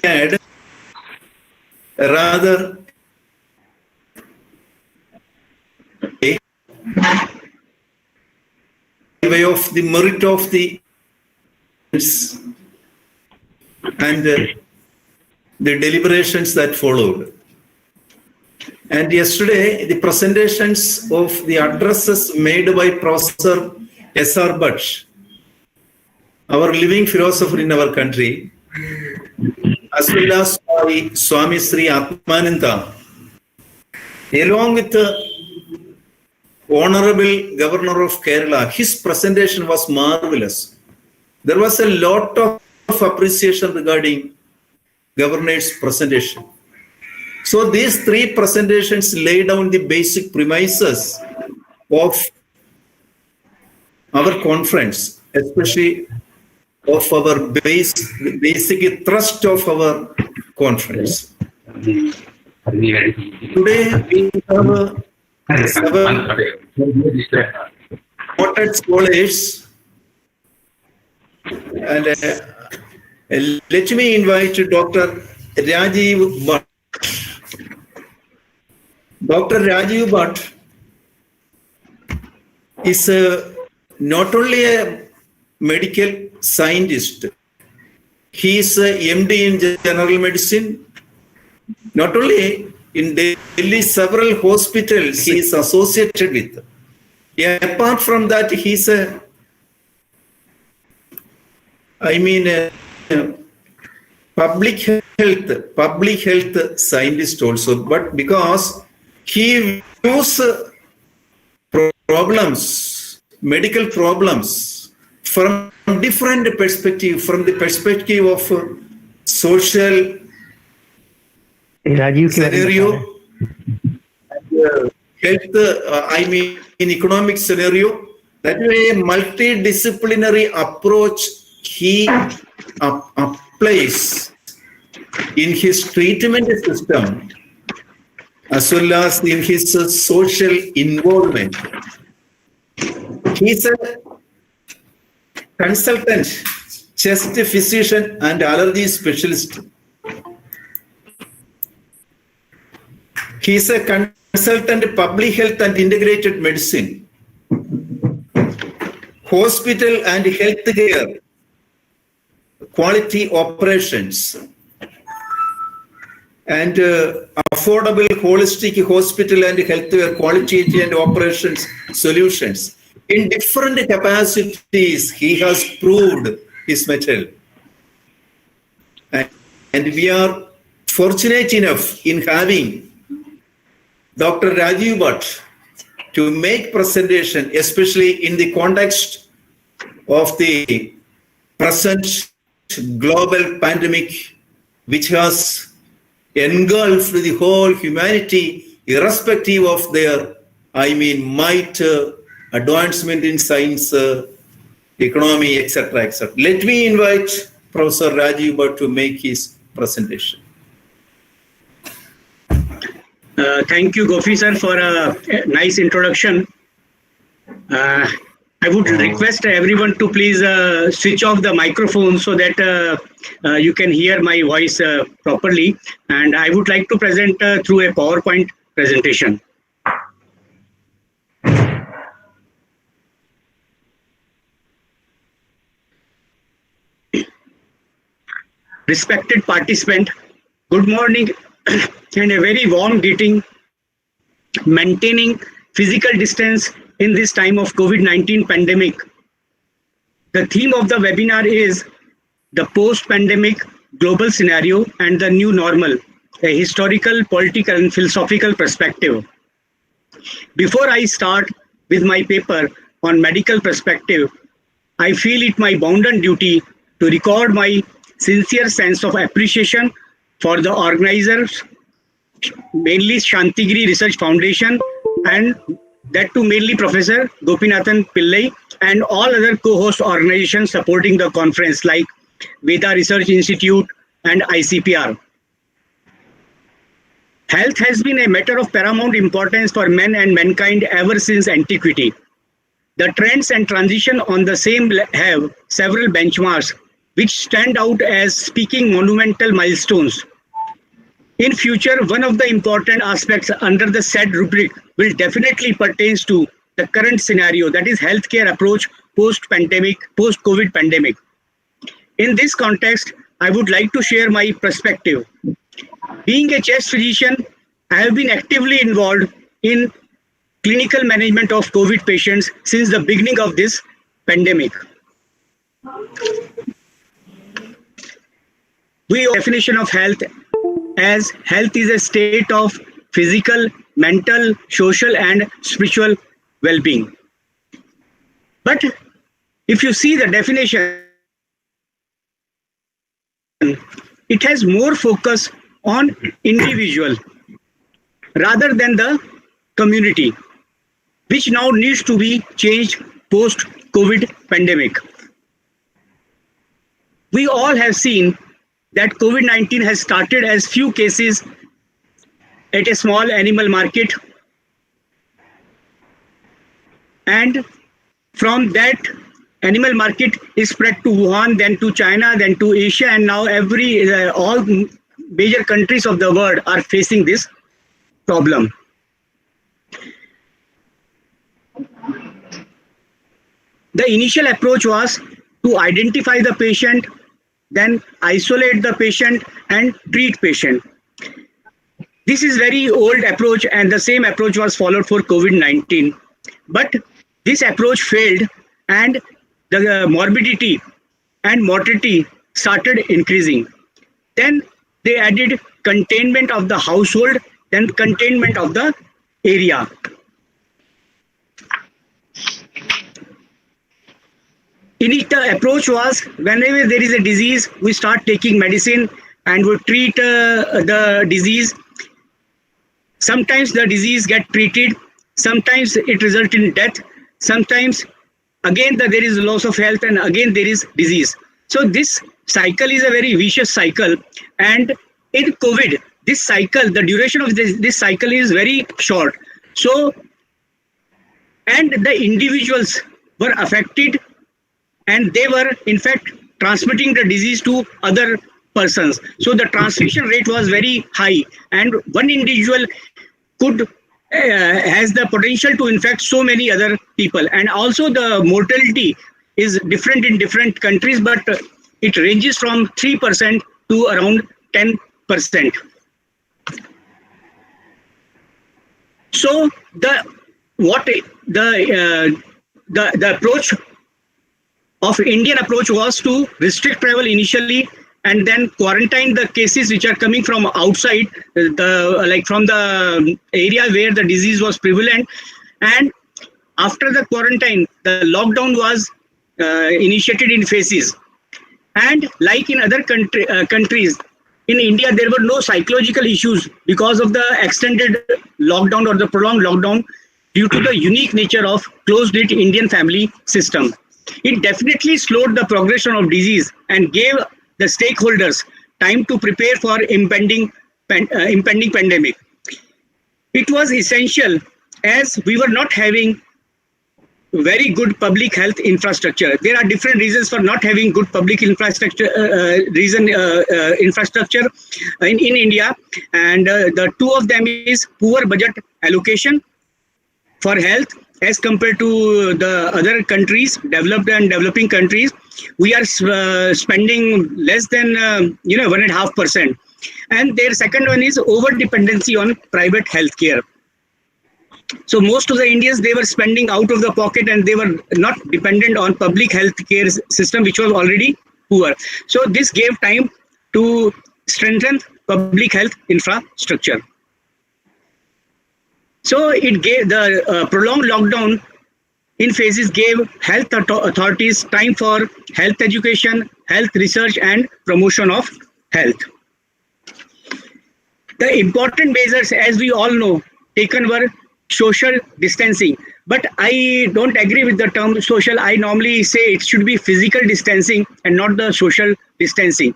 had a rather way of the merit of the and the deliberations that followed. And yesterday, the presentations of the addresses made by Professor S.R. Bhatt, our living philosopher in our country, as well as by Swami Sri Atmananda, along with the Honorable Governor of Kerala, his presentation was marvelous. There was a lot of appreciation regarding Governor's presentation. So these three presentations lay down the basic premises of our conference, especially of our basic thrust of our conference. Today we have seven noted scholars, and let me invite Dr. Rajiv Bhatt. Dr. Rajiv Bhatt is not only a medical scientist, he is a MD in general medicine. Not only in Delhi, several hospitals he is associated with. Apart from that, he is public health scientist also. But because he views problems, medical problems, from different perspective, from the perspective of social scenario, health, in economic scenario. That way, a multidisciplinary approach he applies in his treatment system as well as in his social involvement. He's a consultant, chest physician and allergy specialist. He is a consultant public health and integrated medicine, hospital and healthcare, quality operations, and affordable holistic hospital and healthcare quality and operations solutions. In different capacities, he has proved his mettle. And we are fortunate enough in having Dr. Rajiv Bhatt to make presentation, especially in the context of the present global pandemic, which has engulfed the whole humanity, irrespective of their, might, advancement in science, economy, etc., etc. Let me invite Professor Rajiv Bhatt to make his presentation. Thank you, Gopi sir, for a nice introduction. I would request everyone to please switch off the microphone so that you can hear my voice properly. And I would like to present through a PowerPoint presentation. Respected participant, good morning and a very warm greeting. Maintaining physical distance in this time of COVID-19 pandemic. The theme of the webinar is the post-pandemic global scenario and the new normal, a historical, political and philosophical perspective. Before I start with my paper on medical perspective, I feel it my bounden duty to record my sincere sense of appreciation for the organizers, mainly Shantigiri Research Foundation, and that too mainly Professor Gopinathan Pillai and all other co-host organizations supporting the conference like Veda Research Institute and ICPR. Health has been a matter of paramount importance for men and mankind ever since antiquity. The trends and transition on the same have several benchmarks which stand out as speaking monumental milestones. In future, one of the important aspects under the said rubric will definitely pertains to the current scenario, that is healthcare approach post-pandemic, post-COVID pandemic. In this context, I would like to share my perspective. Being a chest physician, I have been actively involved in clinical management of COVID patients since the beginning of this pandemic. We definition of health as health is a state of physical, mental, social, and spiritual well-being. But if you see the definition, it has more focus on individual rather than the community, which now needs to be changed post-COVID pandemic. We all have seen that COVID-19 has started as few cases at a small animal market, and from that animal market is spread to Wuhan, then to China, then to Asia, and now all major countries of the world are facing this problem. The initial approach was to identify the patient, then isolate the patient and treat patient. This is very old approach, and the same approach was followed for COVID-19. But this approach failed, and the morbidity and mortality started increasing. Then they added containment of the household, then containment of the area. Anita approach was, whenever there is a disease, we start taking medicine and we treat the disease. Sometimes the disease get treated, sometimes it results in death, sometimes again there is loss of health, and again there is disease. So this cycle is a very vicious cycle, and in COVID, this cycle, the duration of this cycle is very short. So, and the individuals were affected, and they were in fact transmitting the disease to other persons. So the transmission rate was very high, and one individual could has the potential to infect so many other people. And also the mortality is different in different countries, but it ranges from 3% to around 10%. So the approach of Indian approach was to restrict travel initially, and then quarantine the cases which are coming from outside, like from the area where the disease was prevalent. And after the quarantine, the lockdown was initiated in phases. And like in other countries, in India, there were no psychological issues because of the extended lockdown or the prolonged lockdown due to the unique nature of closed-knit Indian family system. It definitely slowed the progression of disease and gave the stakeholders time to prepare for impending pandemic. It was essential as we were not having very good public health infrastructure. There are different reasons for not having good public infrastructure infrastructure in India, and the two of them is poor budget allocation for health as compared to the other countries, developed and developing countries. We are spending less than 1.5%. And their second one is over dependency on private healthcare. So most of the Indians, they were spending out of the pocket, and they were not dependent on public healthcare system, which was already poor. So this gave time to strengthen public health infrastructure. So it gave the prolonged lockdown in phases gave health authorities time for health education, health research, and promotion of health. The important measures, as we all know, taken were social distancing. But I don't agree with the term social. I normally say it should be physical distancing and not the social distancing.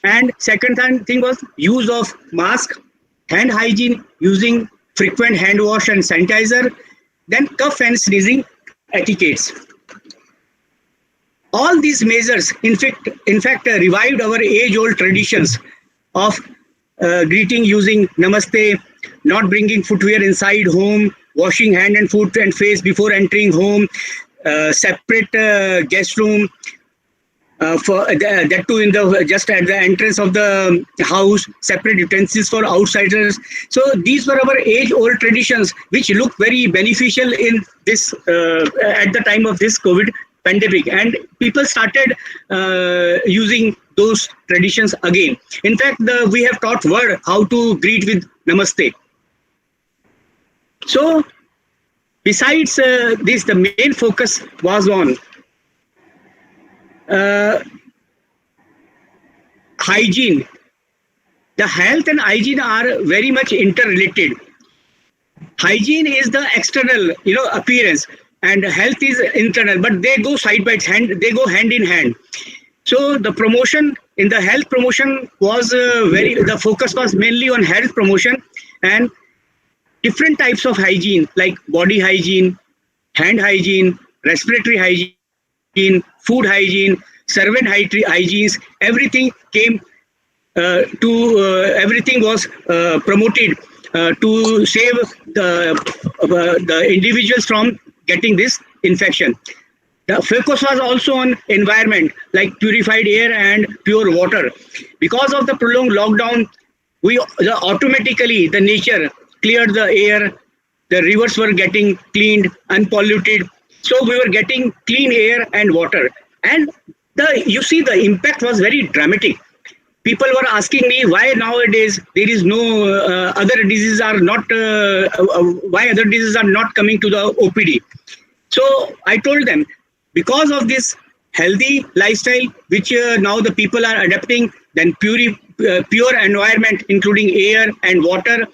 And second thing was use of mask, hand hygiene, using frequent hand wash and sanitizer, then cough and sneezing etiquettes. All these measures, in fact, revived our age-old traditions of greeting using namaste, not bringing footwear inside home, washing hand and foot and face before entering home, separate guest room, for that too in the just at the entrance of the house, separate utensils for outsiders. So these were our age-old traditions, which look very beneficial in this at the time of this COVID pandemic, and people started using those traditions again. In fact, we have taught word how to greet with namaste. So besides this, the main focus was on hygiene. The health and hygiene are very much interrelated. Hygiene is the external, appearance, and health is internal, but they go side by hand. They go hand in hand. So the promotion in the health promotion was the focus was mainly on health promotion and different types of hygiene like body hygiene, hand hygiene, respiratory hygiene, food hygiene, servant hygienes. Everything came everything was promoted to save the individuals from getting this infection. The focus was also on environment like purified air and pure water. Because of the prolonged lockdown, automatically the nature cleared the air, the rivers were getting cleaned, unpolluted. So we were getting clean air and water. And the impact was very dramatic. People were asking me why nowadays there is no other diseases are not why other diseases are not coming to the OPD. So I told them, because of this healthy lifestyle which now the people are adapting, then pure environment including air and water,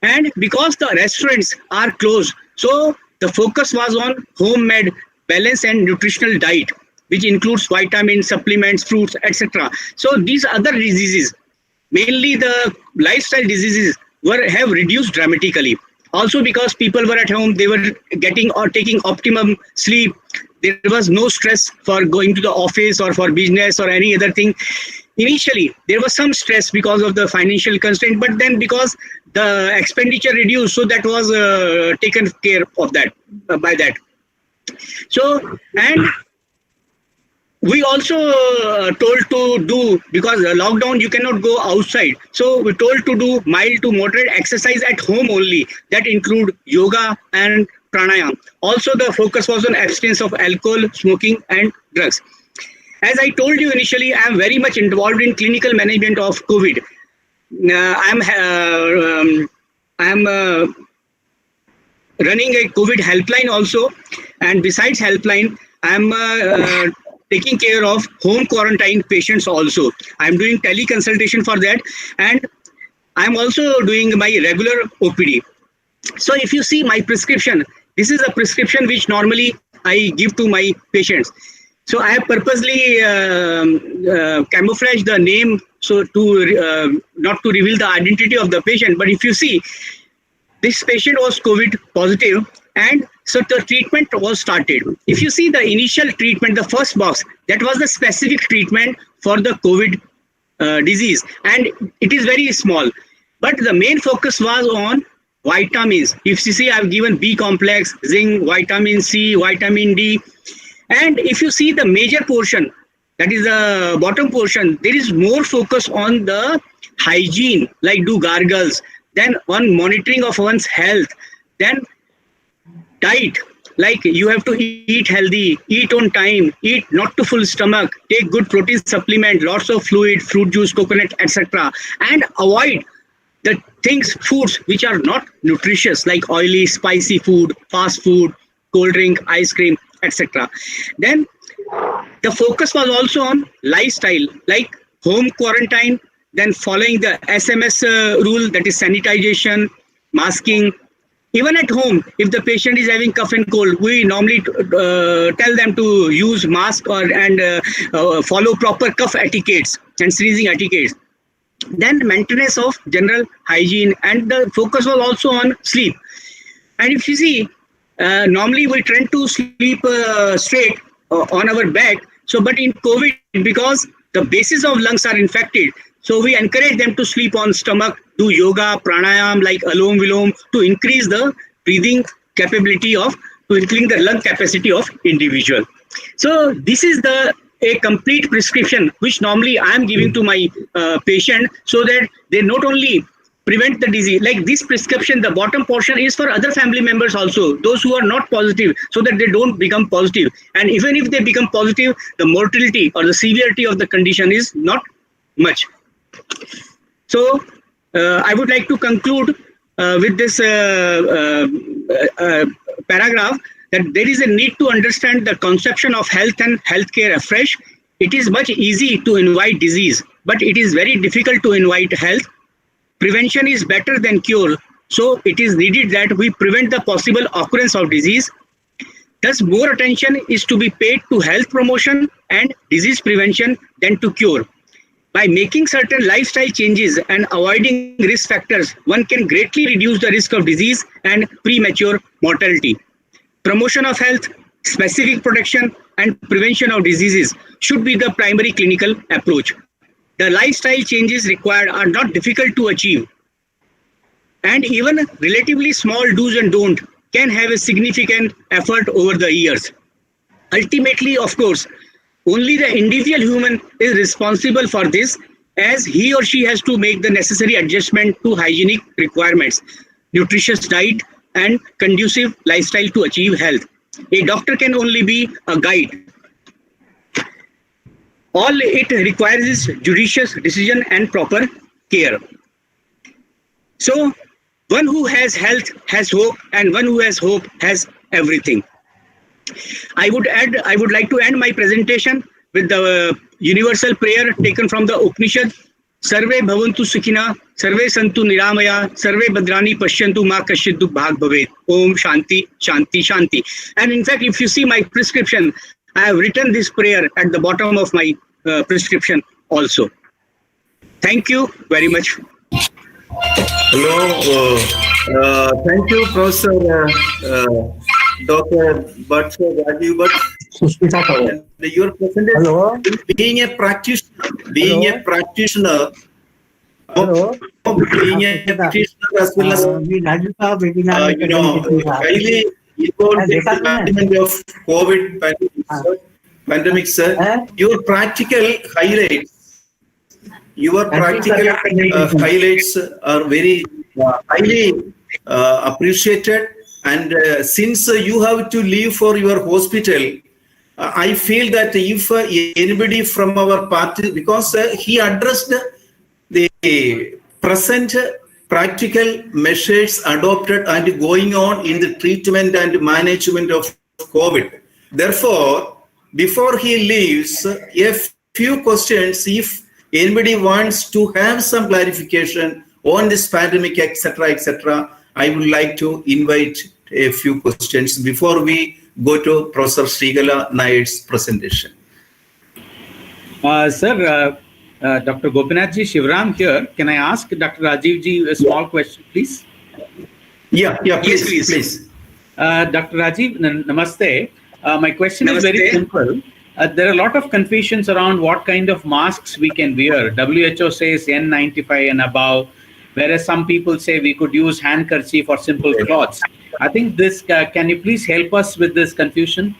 and because the restaurants are closed, so the focus was on homemade balanced and nutritional diet, which includes vitamins, supplements, fruits, etc. So these other diseases, mainly the lifestyle diseases, have reduced dramatically. Also because people were at home, they were getting or taking optimum sleep. There was no stress for going to the office or for business or any other thing. Initially, there was some stress because of the financial constraint, but then because the expenditure reduced, so that was taken care of that by that. So, and we also told to do, because lockdown you cannot go outside, so we told to do mild to moderate exercise at home only, that include yoga and pranayama. Also the focus was on abstinence of alcohol, smoking and drugs. As I told you initially, I am very much involved in clinical management of COVID. I am running a COVID helpline also, and besides helpline, I am taking care of home quarantine patients also. I'm doing teleconsultation for that, and I'm also doing my regular OPD. So if you see my prescription, this is a prescription which normally I give to my patients. So I have purposely camouflaged the name so to not to reveal the identity of the patient. But if you see, this patient was COVID positive, and so the treatment was started. If you see the initial treatment, the first box, that was the specific treatment for the COVID disease, and it is very small. But the main focus was on vitamins. If you see, I've given B complex, zinc, vitamin C, vitamin D. And if you see the major portion, that is the bottom portion, there is more focus on the hygiene, like do gargles, then on monitoring of one's health, then diet, like you have to eat healthy, eat on time, eat not to full stomach, take good protein supplement, lots of fluid, fruit juice, coconut, etc. And avoid the foods which are not nutritious, like oily, spicy food, fast food, cold drink, ice cream, etc. Then the focus was also on lifestyle, like home quarantine, then following the SMS rule, that is sanitization, masking. Even at home, if the patient is having cough and cold, we normally tell them to use mask and follow proper cough etiquettes and sneezing etiquettes. Then maintenance of general hygiene, and the focus was also on sleep. And if you see, normally we tend to sleep straight on our back, So, but in COVID, because the bases of lungs are infected, so we encourage them to sleep on stomach, do yoga, pranayam like alom vilom to increase the breathing capability of, to increase the lung capacity of individual. So this is a complete prescription which normally I am giving to my patient, so that they not only prevent the disease, like this prescription, the bottom portion is for other family members also, those who are not positive, so that they don't become positive. And even if they become positive, the mortality or the severity of the condition is not much. So I would like to conclude with this paragraph, that there is a need to understand the conception of health and healthcare afresh. It is much easy to invite disease, but it is very difficult to invite health. Prevention is better than cure, so it is needed that we prevent the possible occurrence of disease. Thus, more attention is to be paid to health promotion and disease prevention than to cure. By making certain lifestyle changes and avoiding risk factors, one can greatly reduce the risk of disease and premature mortality. Promotion of health, specific protection, and prevention of diseases should be the primary clinical approach. The lifestyle changes required are not difficult to achieve, and even relatively small do's and don't can have a significant effort over the years. Ultimately, of course, only the individual human is responsible for this, as he or she has to make the necessary adjustment to hygienic requirements, nutritious diet, and conducive lifestyle to achieve health. A doctor can only be a guide. All it requires is judicious decision and proper care. So, one who has health has hope, and one who has hope has everything. I would like to end my presentation with the universal prayer taken from the Upanishad. Sarve bhavantu sukhina, sarve santu niramaya, sarve badrani pashyantu ma kashid dukh bhag bhavet. Om shanti, shanti, shanti. And in fact, if you see my prescription, I have written this prayer at the bottom of my prescription also. Thank you very much. Hello. Thank you, Professor Dr. Rajiv Bhatt. And your presentation, Hello. being a practitioner, Hello. being a practitioner as well as highly involved in the management of COVID pandemic, sir. Your practical highlights are very highly appreciated. And since you have to leave for your hospital, I feel that if anybody from our party, because he addressed the present practical measures adopted and going on in the treatment and management of COVID. Therefore, before he leaves, a few questions, if anybody wants to have some clarification on this pandemic, etc., I would like to invite a few questions before we go to Professor Srigala Naid's presentation. Sir, Dr. Gopinathji Shivram here. Can I ask Dr. Rajiv a small question, please? Yeah, please. Dr. Rajiv, namaste. My question is very simple. There are a lot of confusions around what kind of masks we can wear. WHO says N95 and above, whereas some people say we could use handkerchief or simple cloths. I think this, can you please help us with this confusion?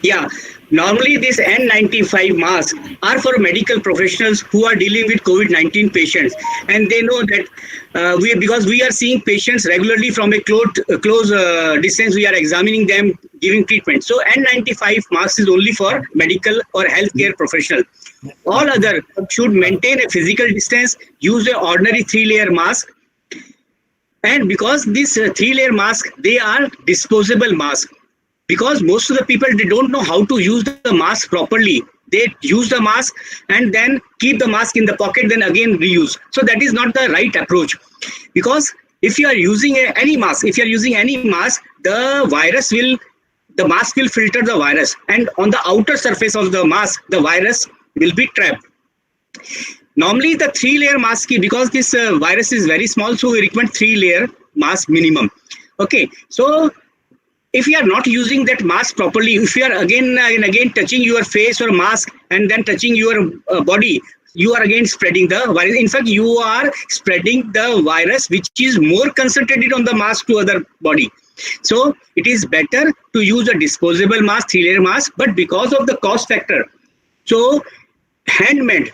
Yeah, normally these N95 masks are for medical professionals who are dealing with COVID-19 patients, and they know that because we are seeing patients regularly from a close distance, we are examining them, giving treatment. So N95 mask is only for medical or healthcare professional. All other should maintain a physical distance, use an ordinary 3-layer mask. And because this 3-layer mask, they are disposable masks. Because most of the people, they don't know how to use the mask properly. They use the mask and then keep the mask in the pocket, then again reuse. So that is not the right approach. Because if you are using any mask, the mask will filter the virus. And on the outer surface of the mask, the virus will be trapped. Normally the 3-layer mask, because this virus is very small, so we recommend 3-layer mask minimum. Okay, so if you are not using that mask properly, if you are again and again touching your face or mask and then touching your body, you are again spreading the virus. In fact, you are spreading the virus which is more concentrated on the mask to other body. So it is better to use a disposable mask, 3-layer mask, but because of the cost factor, so handmade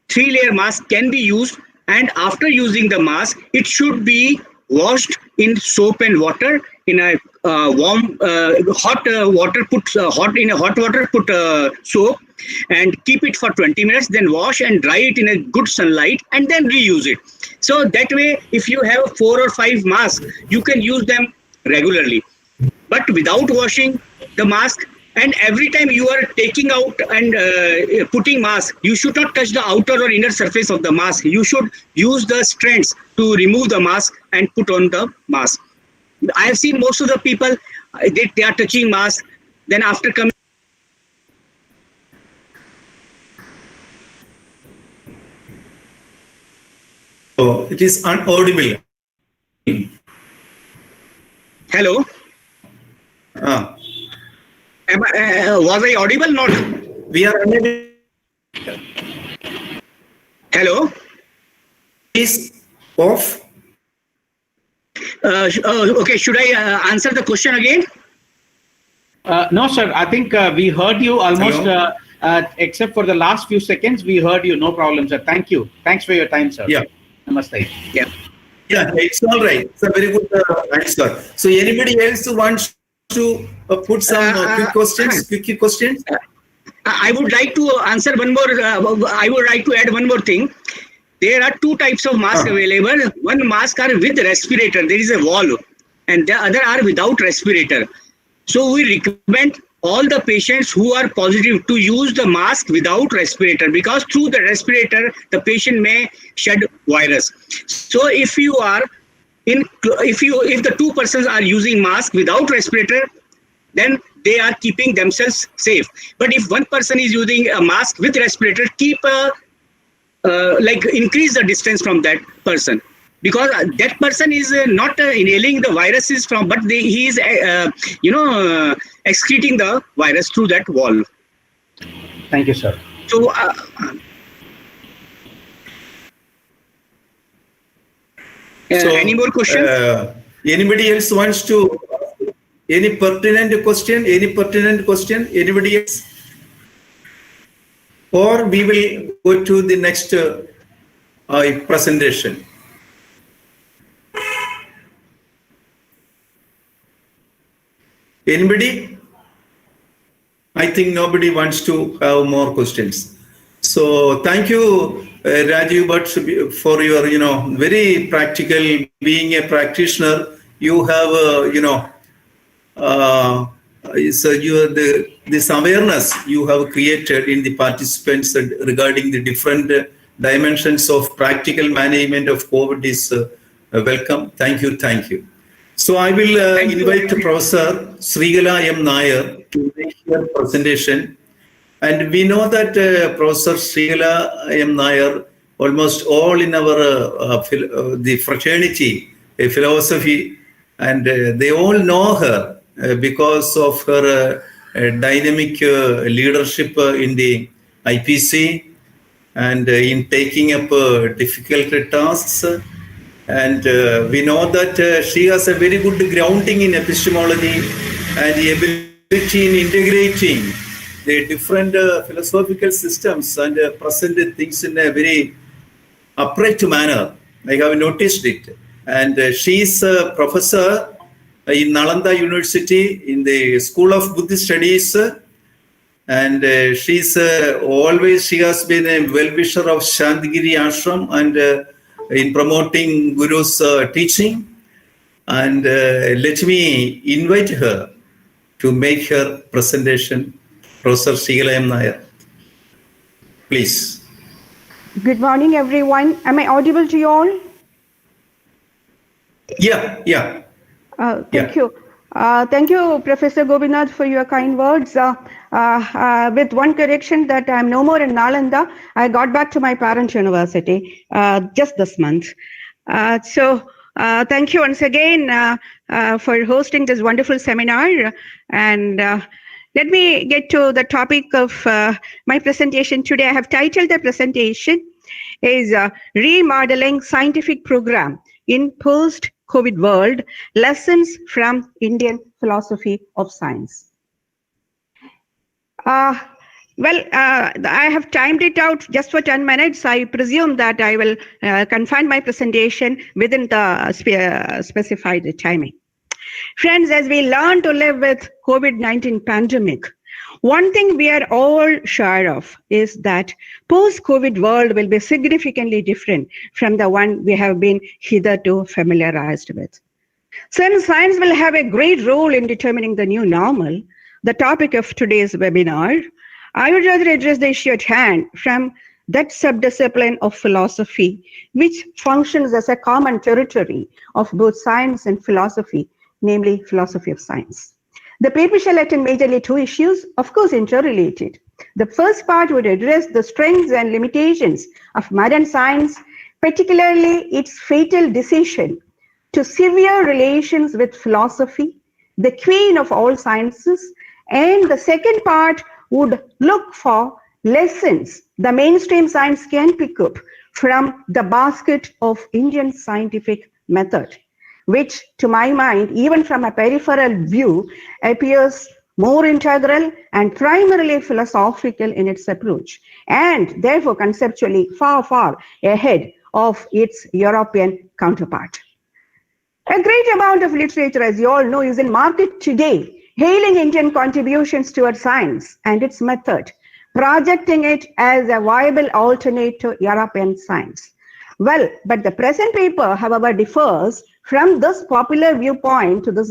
3-layer mask can be used, and after using the mask, it should be washed in soap and water in a warm, hot water. Put in a hot water. Put soap and keep it for 20 minutes. Then wash and dry it in a good sunlight, and then reuse it. So that way, if you have 4 or 5 masks, you can use them regularly. But without washing the mask, and every time you are taking out and putting mask, you should not touch the outer or inner surface of the mask. You should use the strands to remove the mask and put on the mask. I have seen most of the people, they are touching mask, then after coming. Oh, it is unaudible. Hello? Was I audible? Not. We are unable. Hello? Is off. Okay, should I answer the question again? No, sir. I think we heard you almost, except for the last few seconds, we heard you. No problem, sir. Thank you. Thanks for your time, sir. Yeah. Namaste. Yeah. Yeah, it's all right. It's a very good answer. So anybody else who wants to put some quick questions? I would like to answer one more. I would like to add one more thing. There are 2 types of masks available. One mask are with respirator. There is a wall, and the other are without respirator. So we recommend all the patients who are positive to use the mask without respirator, because through the respirator the patient may shed virus. So if you are if the 2 persons are using mask without respirator, then they are keeping themselves safe. But if one person is using a mask with respirator, keep increase the distance from that person, because that person is not inhaling the viruses from, but he is excreting the virus through that wall. Thank you, sir. So any more questions? Anybody else wants to? Any pertinent question? Anybody else? Or we will go to the next presentation. Anybody? I think nobody wants to have more questions. So thank you, Rajiv Bhatt, for your, very practical, being a practitioner. You have, so this awareness you have created in the participants regarding the different dimensions of practical management of COVID is welcome. Thank you. So I will invite Professor Srigala M. Nair to make her presentation. And we know that Professor Srigala M. Nair, almost all in our the fraternity, philosophy, and they all know her because of her dynamic leadership in the IPC and in taking up difficult tasks. And we know that she has a very good grounding in epistemology and the ability in integrating the different philosophical systems and present things in a very upright manner. I have noticed it. And she is a professor in Nalanda University in the School of Buddhist Studies. And she has been a well-wisher of Shantigiri Ashram and in promoting Guru's teaching. And let me invite her to make her presentation. Professor Srigala M. Nair, please. Good morning, everyone. Am I audible to you all? Yeah. Thank you. Thank you, Professor Gobinath, for your kind words. With one correction, that I'm no more in Nalanda. I got back to my parent university just this month. So Thank you once again for hosting this wonderful seminar. And let me get to the topic of my presentation today. I have titled the presentation is Remodeling Scientific Program in Post-COVID World, Lessons from Indian Philosophy of Science. I have timed it out just for 10 minutes. I presume that I will confine my presentation within the specified timing. Friends, as we learn to live with COVID-19 pandemic, one thing we are all sure of is that post-COVID world will be significantly different from the one we have been hitherto familiarized with. Since science will have a great role in determining the new normal, the topic of today's webinar, I would rather address the issue at hand from that subdiscipline of philosophy, which functions as a common territory of both science and philosophy, namely philosophy of science. The paper shall attend majorly two issues, of course interrelated. The first part would address the strengths and limitations of modern science, particularly its fatal decision to sever relations with philosophy, the queen of all sciences, and the second part would look for lessons the mainstream science can pick up from the basket of Indian scientific method, which to my mind, even from a peripheral view, appears more integral and primarily philosophical in its approach, and therefore conceptually far, far ahead of its European counterpart. A great amount of literature, as you all know, is in market today, hailing Indian contributions towards science and its method, projecting it as a viable alternate to European science. Well, but the present paper, however, differs from this popular viewpoint to this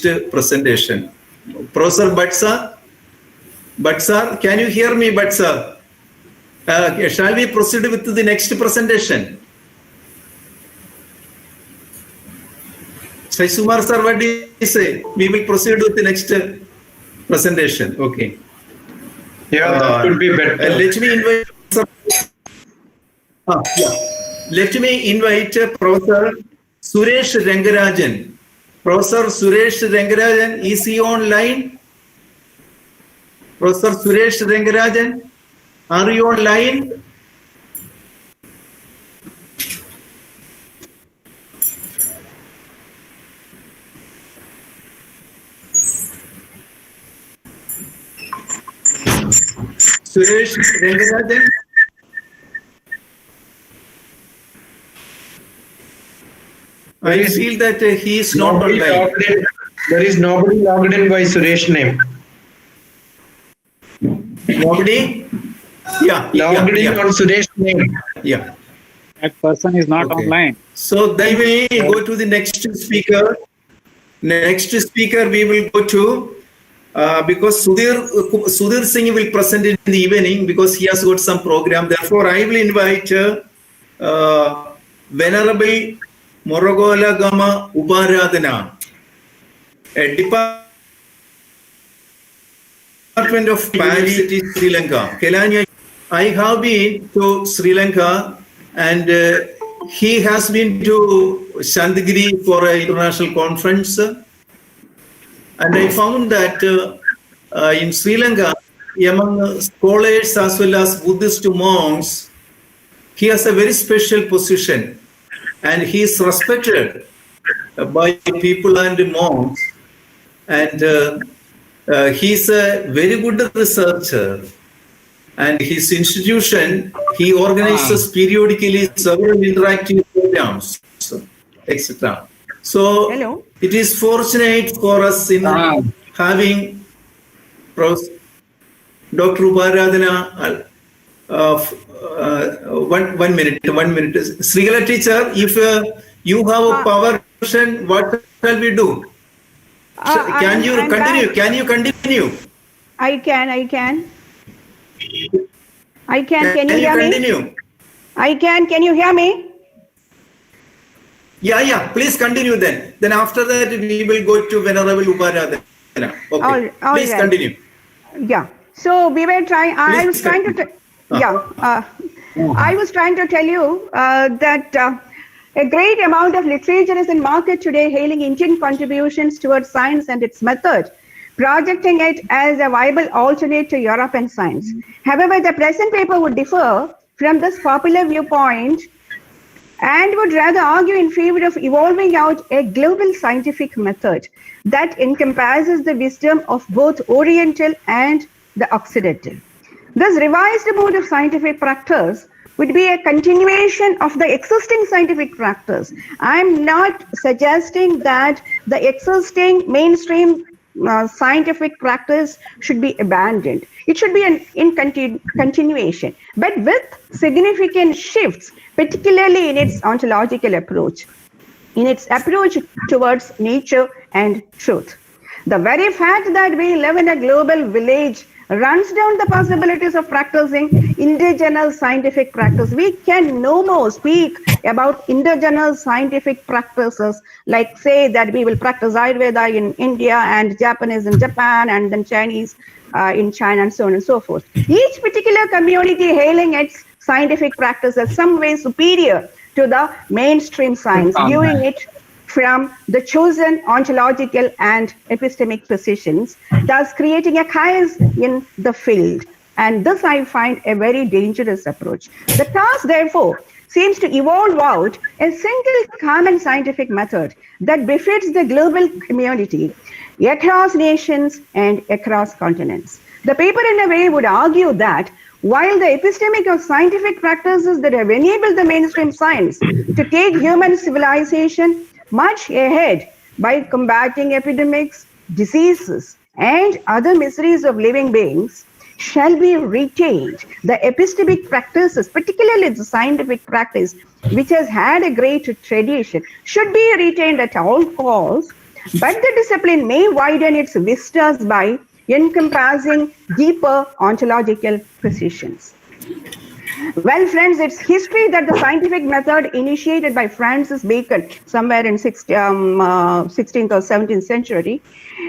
next presentation. Professor Bhatt, can you hear me, Bhatt? Shall we proceed with the next presentation? Sumar sir, what do you say? We will proceed with the next presentation. Okay. Yeah, that could be better. Let me invite. Let me invite Professor Suresh Rangarajan. Professor Suresh Rangarajan, is he online? Professor Suresh Rangarajan, are you online? Suresh Rangarajan? I feel that he is not online. There is nobody logged in by Suresh name. Nobody? Yeah. Logged in on Suresh name. Yeah. That person is not online. So then we go to the next speaker. Next speaker we will go to, because Sudhir Singh will present in the evening because he has got some program. Therefore, I will invite Venerable Morogola Gama Uparadhana, a Department of Paris City, Sri Lanka. Kelani, I have been to Sri Lanka, and he has been to Shantigiri for an international conference. And I found that in Sri Lanka, among scholars as well as Buddhist monks, he has a very special position, and he is respected by people and monks. And he's a very good researcher, and his institution, he organizes periodically several interactive programs, etc. So Hello. it is fortunate for us in having Dr. Uparadhana. One minute. Srigala teacher, if you have a power question, what shall we do? Can you continue? Back. Can you continue? I can. Can you hear continue? me? I can. Can you hear me? Yeah. Please continue then. Then after that, we will go to Venerable Uparadhana. Okay. All Please right. continue. Yeah. So we were trying. I was trying to. I was trying to tell you that a great amount of literature is in market today, hailing Indian contributions towards science and its method, projecting it as a viable alternate to European science. However, the present paper would differ from this popular viewpoint and would rather argue in favor of evolving out a global scientific method that encompasses the wisdom of both Oriental and the Occidental. This revised mode of scientific practice would be a continuation of the existing scientific practice. I'm not suggesting that the existing mainstream scientific practice should be abandoned. It should be in continuation, but with significant shifts, particularly in its ontological approach, in its approach towards nature and truth. The very fact that we live in a global village runs down the possibilities of practicing indigenous scientific practice. We can no more speak about indigenous scientific practices, like say that we will practice Ayurveda in India and Japanese in Japan and then Chinese in China and so on and so forth. Each particular community hailing its scientific practice as some way superior to the mainstream science, viewing it from the chosen ontological and epistemic positions, thus creating a chaos in the field. And this I find a very dangerous approach. The task, therefore, seems to evolve out a single common scientific method that befits the global community across nations and across continents. The paper, in a way, would argue that while the epistemic or scientific practices that have enabled the mainstream science to take human civilization much ahead by combating epidemics, diseases, and other miseries of living beings, shall be retained. The epistemic practices, particularly the scientific practice, which has had a great tradition, should be retained at all costs, but the discipline may widen its vistas by encompassing deeper ontological positions. Well, friends, it's history that the scientific method initiated by Francis Bacon somewhere in 16th or 17th century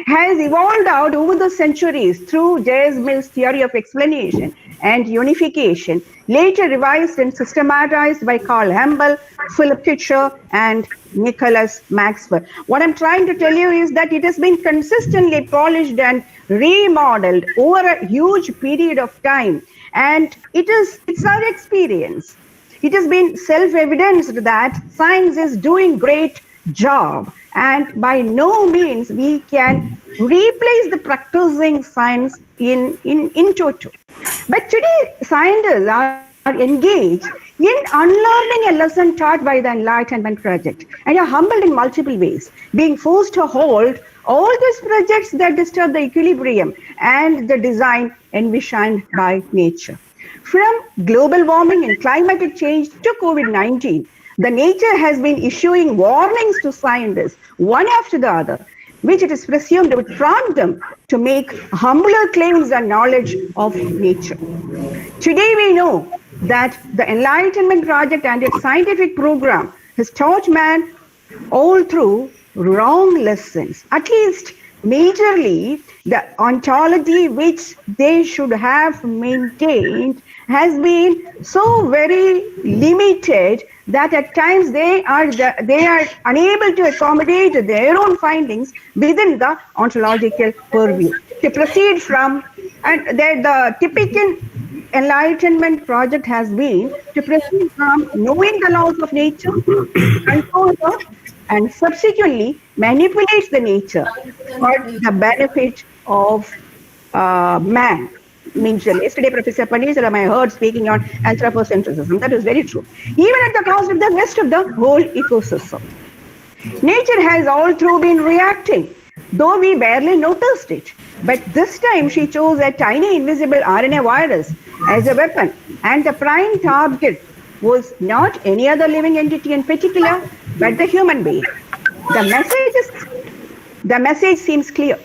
has evolved out over the centuries through J.S. Mill's theory of explanation and unification, later revised and systematized by Carl Hempel, Philip Titcher, and Nicholas Maxwell. What I'm trying to tell you is that it has been consistently polished and remodeled over a huge period of time. And it's our experience. It has been self-evidenced that science is doing great job, and by no means we can replace the practicing science in toto. But today, scientists are engaged in unlearning a lesson taught by the Enlightenment Project and are humbled in multiple ways, being forced to hold all these projects that disturb the equilibrium and the design envisioned by nature. From global warming and climatic change to COVID-19, the nature has been issuing warnings to scientists, one after the other, which it is presumed would prompt them to make humbler claims and knowledge of nature. Today we know that the Enlightenment Project and its scientific program has taught man all through wrong lessons, at least majorly the ontology which they should have maintained has been so very limited that at times they are unable to accommodate their own findings within the ontological purview. To proceed from, and the typical enlightenment project has been to proceed from knowing the laws of nature, control them, and subsequently manipulate the nature for the benefit of man. Means yesterday Professor Pandisaram I heard speaking on anthropocentrism. That is very true. Even at the cost of the rest of the whole ecosystem. Nature has all through been reacting, though we barely noticed it. But this time she chose a tiny invisible RNA virus as a weapon, and the prime target was not any other living entity in particular, but the human being. The message seems clear.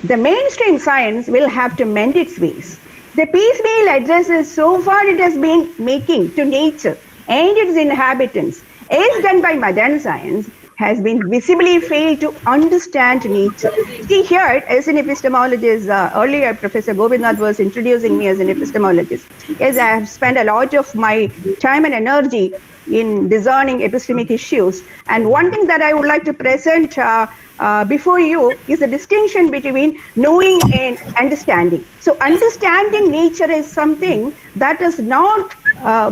The mainstream science will have to mend its ways. The piecemeal addresses so far it has been making to nature and its inhabitants, as done by modern science, has been visibly failed to understand nature. See here, as an epistemologist, earlier Professor Govindnath was introducing me as an epistemologist. Yes, I have spent a lot of my time and energy in discerning epistemic issues. And one thing that I would like to present before you is the distinction between knowing and understanding. So understanding nature is something that is not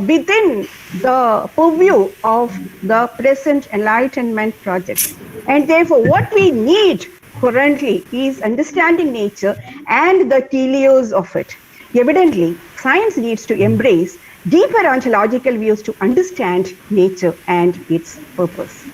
within the purview of the present enlightenment project. And therefore, what we need currently is understanding nature and the teleos of it. Evidently, science needs to embrace deeper ontological views to understand nature and its purpose.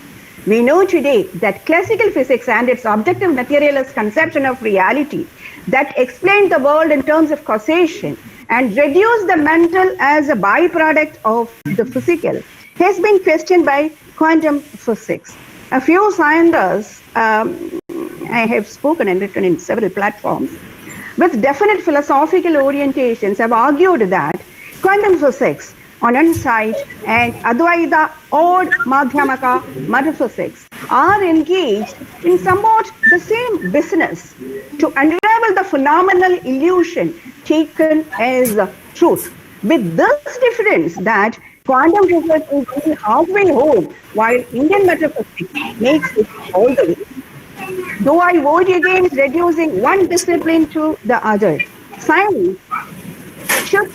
We know today that classical physics and its objective materialist conception of reality that explained the world in terms of causation and reduced the mental as a byproduct of the physical has been questioned by quantum physics. A few scientists, I have spoken and written in several platforms, with definite philosophical orientations have argued that quantum physics on one side and Advaita or Madhyamaka metaphysics are engaged in somewhat the same business to unravel the phenomenal illusion taken as truth. With this difference that quantum physics is only halfway home while Indian metaphysics makes it all the way. Though I vote against reducing one discipline to the other, science should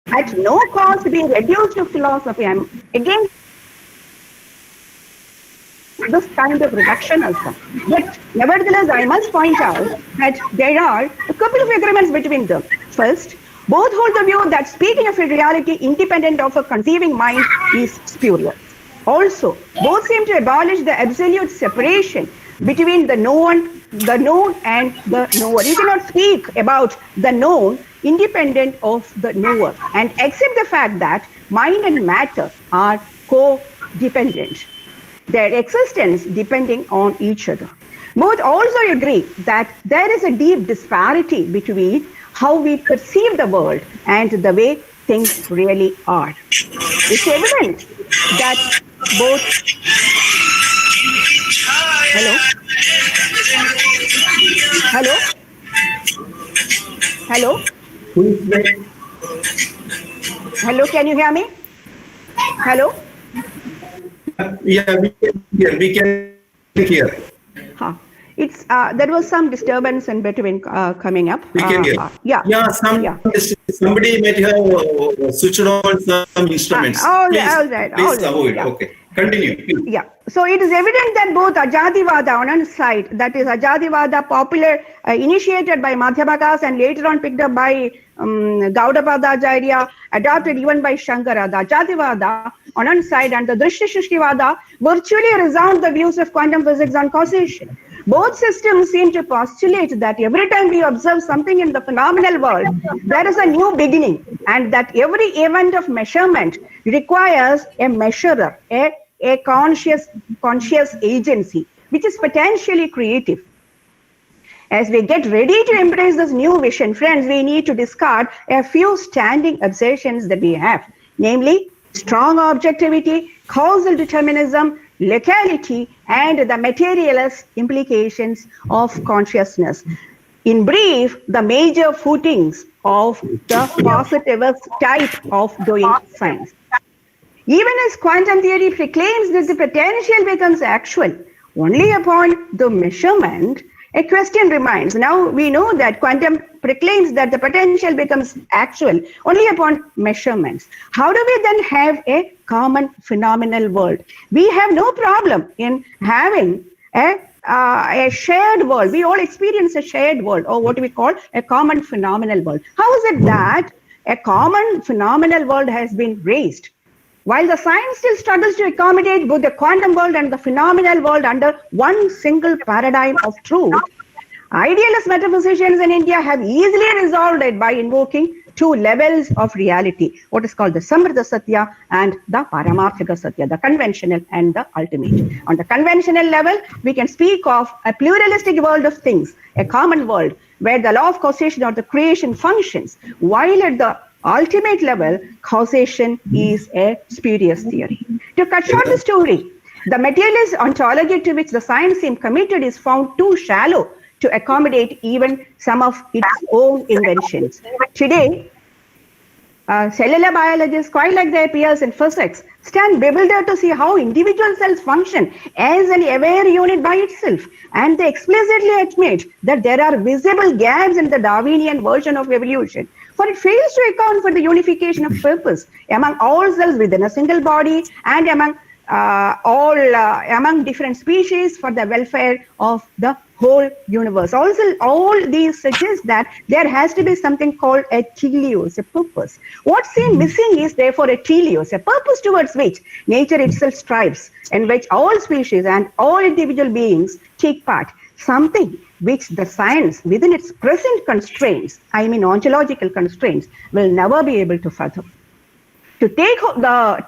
at no cost be reduced to philosophy. I'm against this kind of reductionism. But nevertheless, I must point out that there are a couple of agreements between them. First, both hold the view that speaking of a reality independent of a conceiving mind is spurious. Also, both seem to abolish the absolute separation between the known and the knower. You cannot speak about the known independent of the knower and accept the fact that mind and matter are co-dependent, their existence depending on each other. Both also agree that there is a deep disparity between how we perceive the world and the way things really are. It's evident that both... Hello? Hello? Hello? Hello, can you hear me? Hello? Yeah, we can hear. Huh. It's there was some disturbance in between coming up. We can hear. Yeah. Somebody might have switched on some instruments. All right. Please avoid. Yeah. Okay. Continue. Please. Yeah. So it is evident that both Ajadivada on one side, that is Ajadivada popular, initiated by Madhyamakas and later on picked up by Gaudapadacharya, adopted even by Shankara, the Ajadivada on one side and the Drishti-Shrishtivada virtually resound the views of quantum physics on causation. Both systems seem to postulate that every time we observe something in the phenomenal world, there is a new beginning, and that every event of measurement requires a measurer, a conscious agency, which is potentially creative. As we get ready to embrace this new vision, friends, we need to discard a few standing obsessions that we have, namely strong objectivity, causal determinism, locality, and the materialist implications of consciousness. In brief, the major footings of the positivist type of doing science. Even as quantum theory proclaims that the potential becomes actual only upon the measurement, a question remains. Now we know that quantum proclaims that the potential becomes actual only upon measurements. How do we then have a common phenomenal world? We have no problem in having a shared world. We all experience a shared world, or what we call a common phenomenal world. How is it that a common phenomenal world has been raised? While the science still struggles to accommodate both the quantum world and the phenomenal world under one single paradigm of truth, idealist metaphysicians in India have easily resolved it by invoking two levels of reality, what is called the Samrita Satya and the Paramarthika Satya, the conventional and the ultimate. On the conventional level, we can speak of a pluralistic world of things, a common world where the law of causation or the creation functions, while at the ultimate level, causation is a spurious theory. To cut short the story, the materialist ontology to which the science seems committed is found too shallow to accommodate even some of its own inventions. Today, cellular biologists, quite like their peers in physics, stand bewildered to see how individual cells function as an aware unit by itself. And they explicitly admit that there are visible gaps in the Darwinian version of evolution, for it fails to account for the unification of purpose among all cells within a single body and among among different species for the welfare of the whole universe. Also, all these suggest that there has to be something called a teleos, a purpose. What seems missing is therefore a teleos, a purpose towards which nature itself strives, in which all species and all individual beings take part. Something which the science, within its present constraints, I mean ontological constraints, will never be able to fathom. The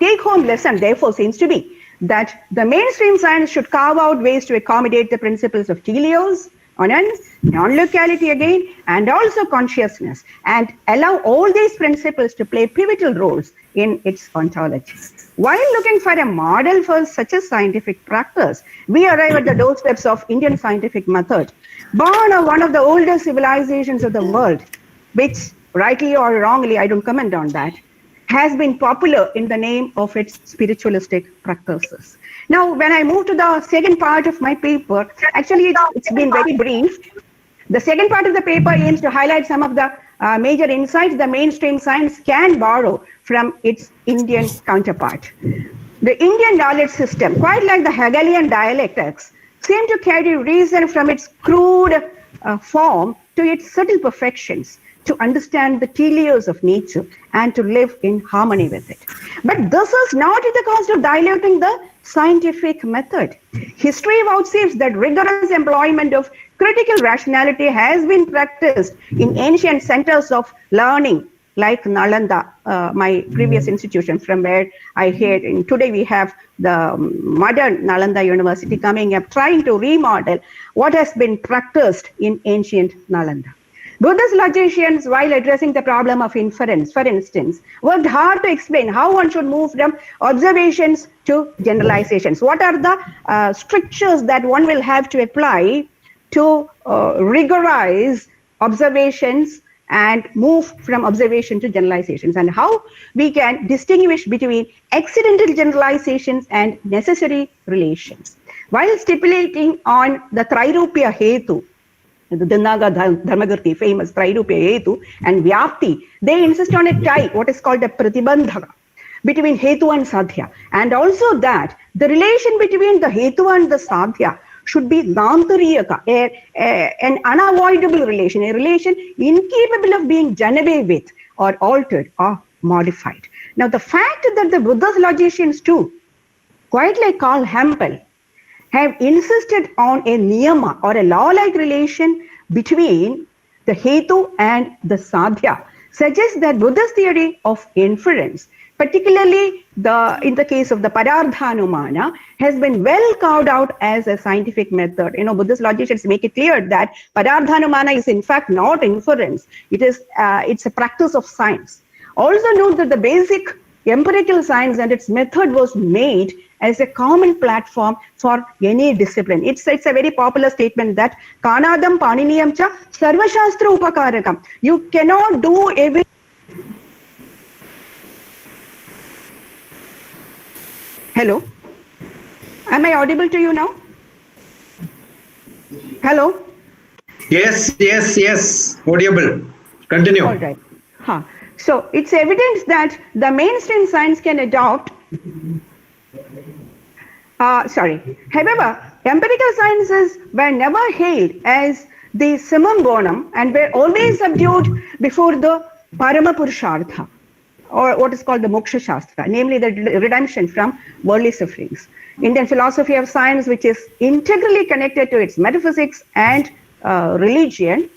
take-home lesson, therefore, seems to be that the mainstream science should carve out ways to accommodate the principles of teleos, non-locality again, and also consciousness, and allow all these principles to play pivotal roles in its ontology. While looking for a model for such a scientific practice, we arrive at the doorsteps of Indian scientific method, born of one of the oldest civilizations of the world, which, rightly or wrongly, I don't comment on that, has been popular in the name of its spiritualistic practices. Now, when I move to the second part of my paper, actually it's been very brief. The second part of the paper aims to highlight some of the major insights the mainstream science can borrow from its Indian counterpart. The Indian knowledge system, quite like the Hegelian dialectics, seem to carry reason from its crude form to its subtle perfections, to understand the teleos of nature and to live in harmony with it. But this is not at the cost of diluting the scientific method. History vouchsafes that rigorous employment of critical rationality has been practiced in ancient centers of learning like Nalanda, my previous institution from where I heard. And today we have the modern Nalanda University coming up, trying to remodel what has been practiced in ancient Nalanda. Buddhist logicians, while addressing the problem of inference, for instance, worked hard to explain how one should move from observations to generalizations. What are the strictures that one will have to apply to rigorize observations and move from observation to generalizations, and how we can distinguish between accidental generalizations and necessary relations. While stipulating on the Trairupya Hetu, the Dinaga Dharmagirti, famous Trairupya Hetu and Vyapti, they insist on a tie, what is called a Pratibandhaka, between Hetu and Sadhya, and also that the relation between the Hetu and the Sadhya should be Nantariyaka, an unavoidable relation, a relation incapable of being done away with or altered or modified. Now, the fact that the Buddhist logicians too, quite like Karl Hempel, have insisted on a niyama or a law-like relation between the Hetu and the Sadhya suggests that Buddhist theory of inference, particularly in the case of the Parardhanumana, has been well carved out as a scientific method. You know, Buddhist logicians make it clear that Parardhanumana is in fact not inference. It's a practice of science. Also note that the basic empirical science and its method was made as a common platform for any discipline. It's a very popular statement that Kanadam Paniniyam cha Sarvashastra Upakarakam. You cannot do every. Hello? Am I audible to you now? Hello? Yes, yes, yes. Audible. Continue. All right. So it's evident that the mainstream science can adopt. However, empirical sciences were never hailed as the summum bonum and were always subdued before the Parama Purushartha, or what is called the Moksha Shastra, namely the redemption from worldly sufferings. Indian philosophy of science, which is integrally connected to its metaphysics and religion,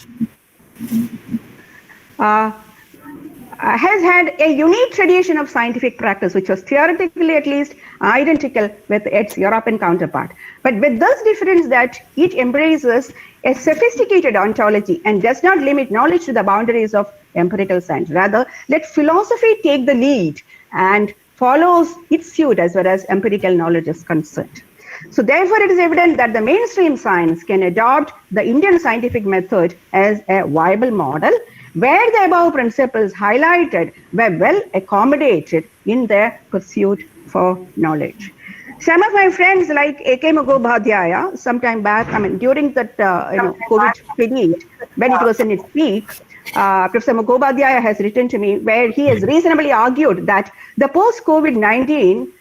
has had a unique tradition of scientific practice, which was theoretically at least identical with its European counterpart. But with this difference that it embraces a sophisticated ontology and does not limit knowledge to the boundaries of empirical science. Rather, let philosophy take the lead and follows its suit as far as empirical knowledge is concerned. So therefore, it is evident that the mainstream science can adopt the Indian scientific method as a viable model, where the above principles highlighted were well accommodated in their pursuit for knowledge. Some of my friends like A.K. Mukhopadhyaya, sometime back, during that COVID period, when it was in its peak, Professor Mukhopadhyaya has written to me where he has reasonably argued that the post-COVID-19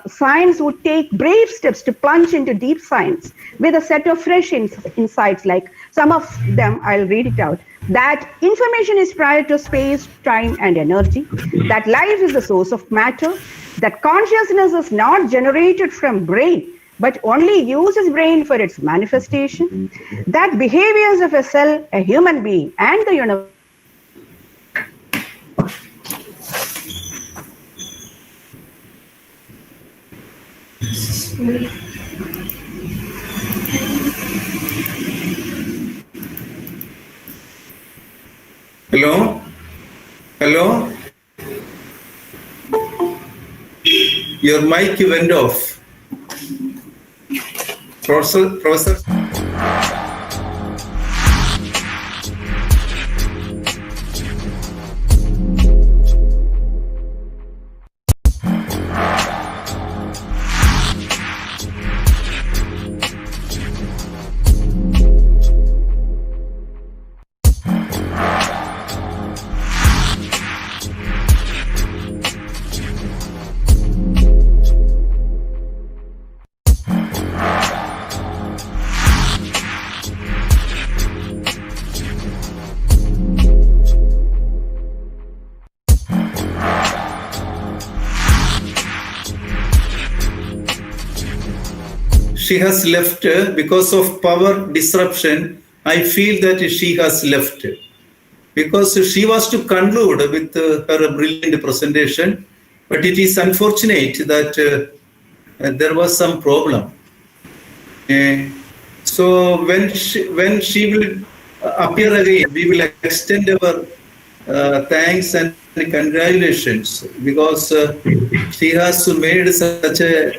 science would take brave steps to plunge into deep science with a set of fresh insights, like some of them, I'll read it out, that information is prior to space, time, and energy, that life is the source of matter, that consciousness is not generated from brain, but only uses brain for its manifestation, that behaviors of a cell, a human being, and the universe. Hello? Hello? Your mic went off. Professor? She has left because of power disruption. I feel that she has left because she was to conclude with her brilliant presentation, but it is unfortunate that there was some problem. So when she will appear again, we will extend our thanks and congratulations, because she has made such a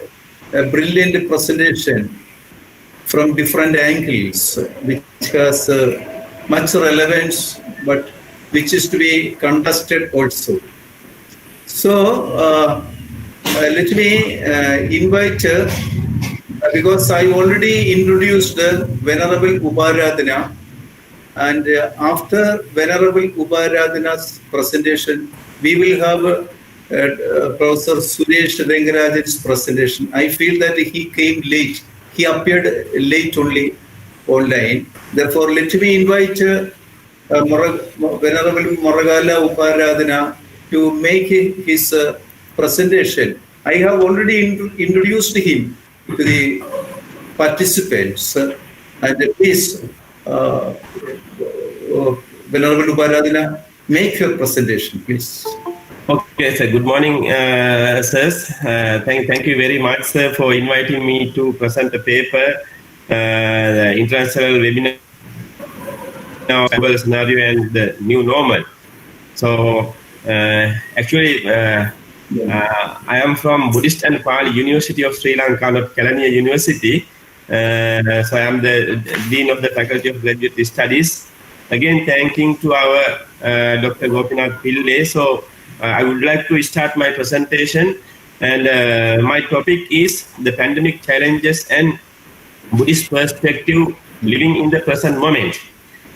brilliant presentation from different angles, which has much relevance, but which is to be contested also. So let me invite, because I already introduced Venerable Uparadhana, and after Venerable Uparadhana's presentation, we will have Professor Suresh Rengarajan's presentation. I feel that he came late. He appeared late only online. Therefore, let me invite Venerable Moragala Uparadhana to make his presentation. I have already introduced him to the participants. And please, Venerable Uparadhana, make your presentation, please. Okay, sir. Good morning, sirs. Thank you very much, sir, for inviting me to present the paper, the international webinar scenario and the new normal. So, actually, I am from Buddhist and Pali University of Sri Lanka, not Kelaniya University. So I am the Dean of the Faculty of Graduate Studies. Again, thanking to our Dr. Gopinath Pillai. So I would like to start my presentation, and my topic is the pandemic challenges and Buddhist perspective living in the present moment.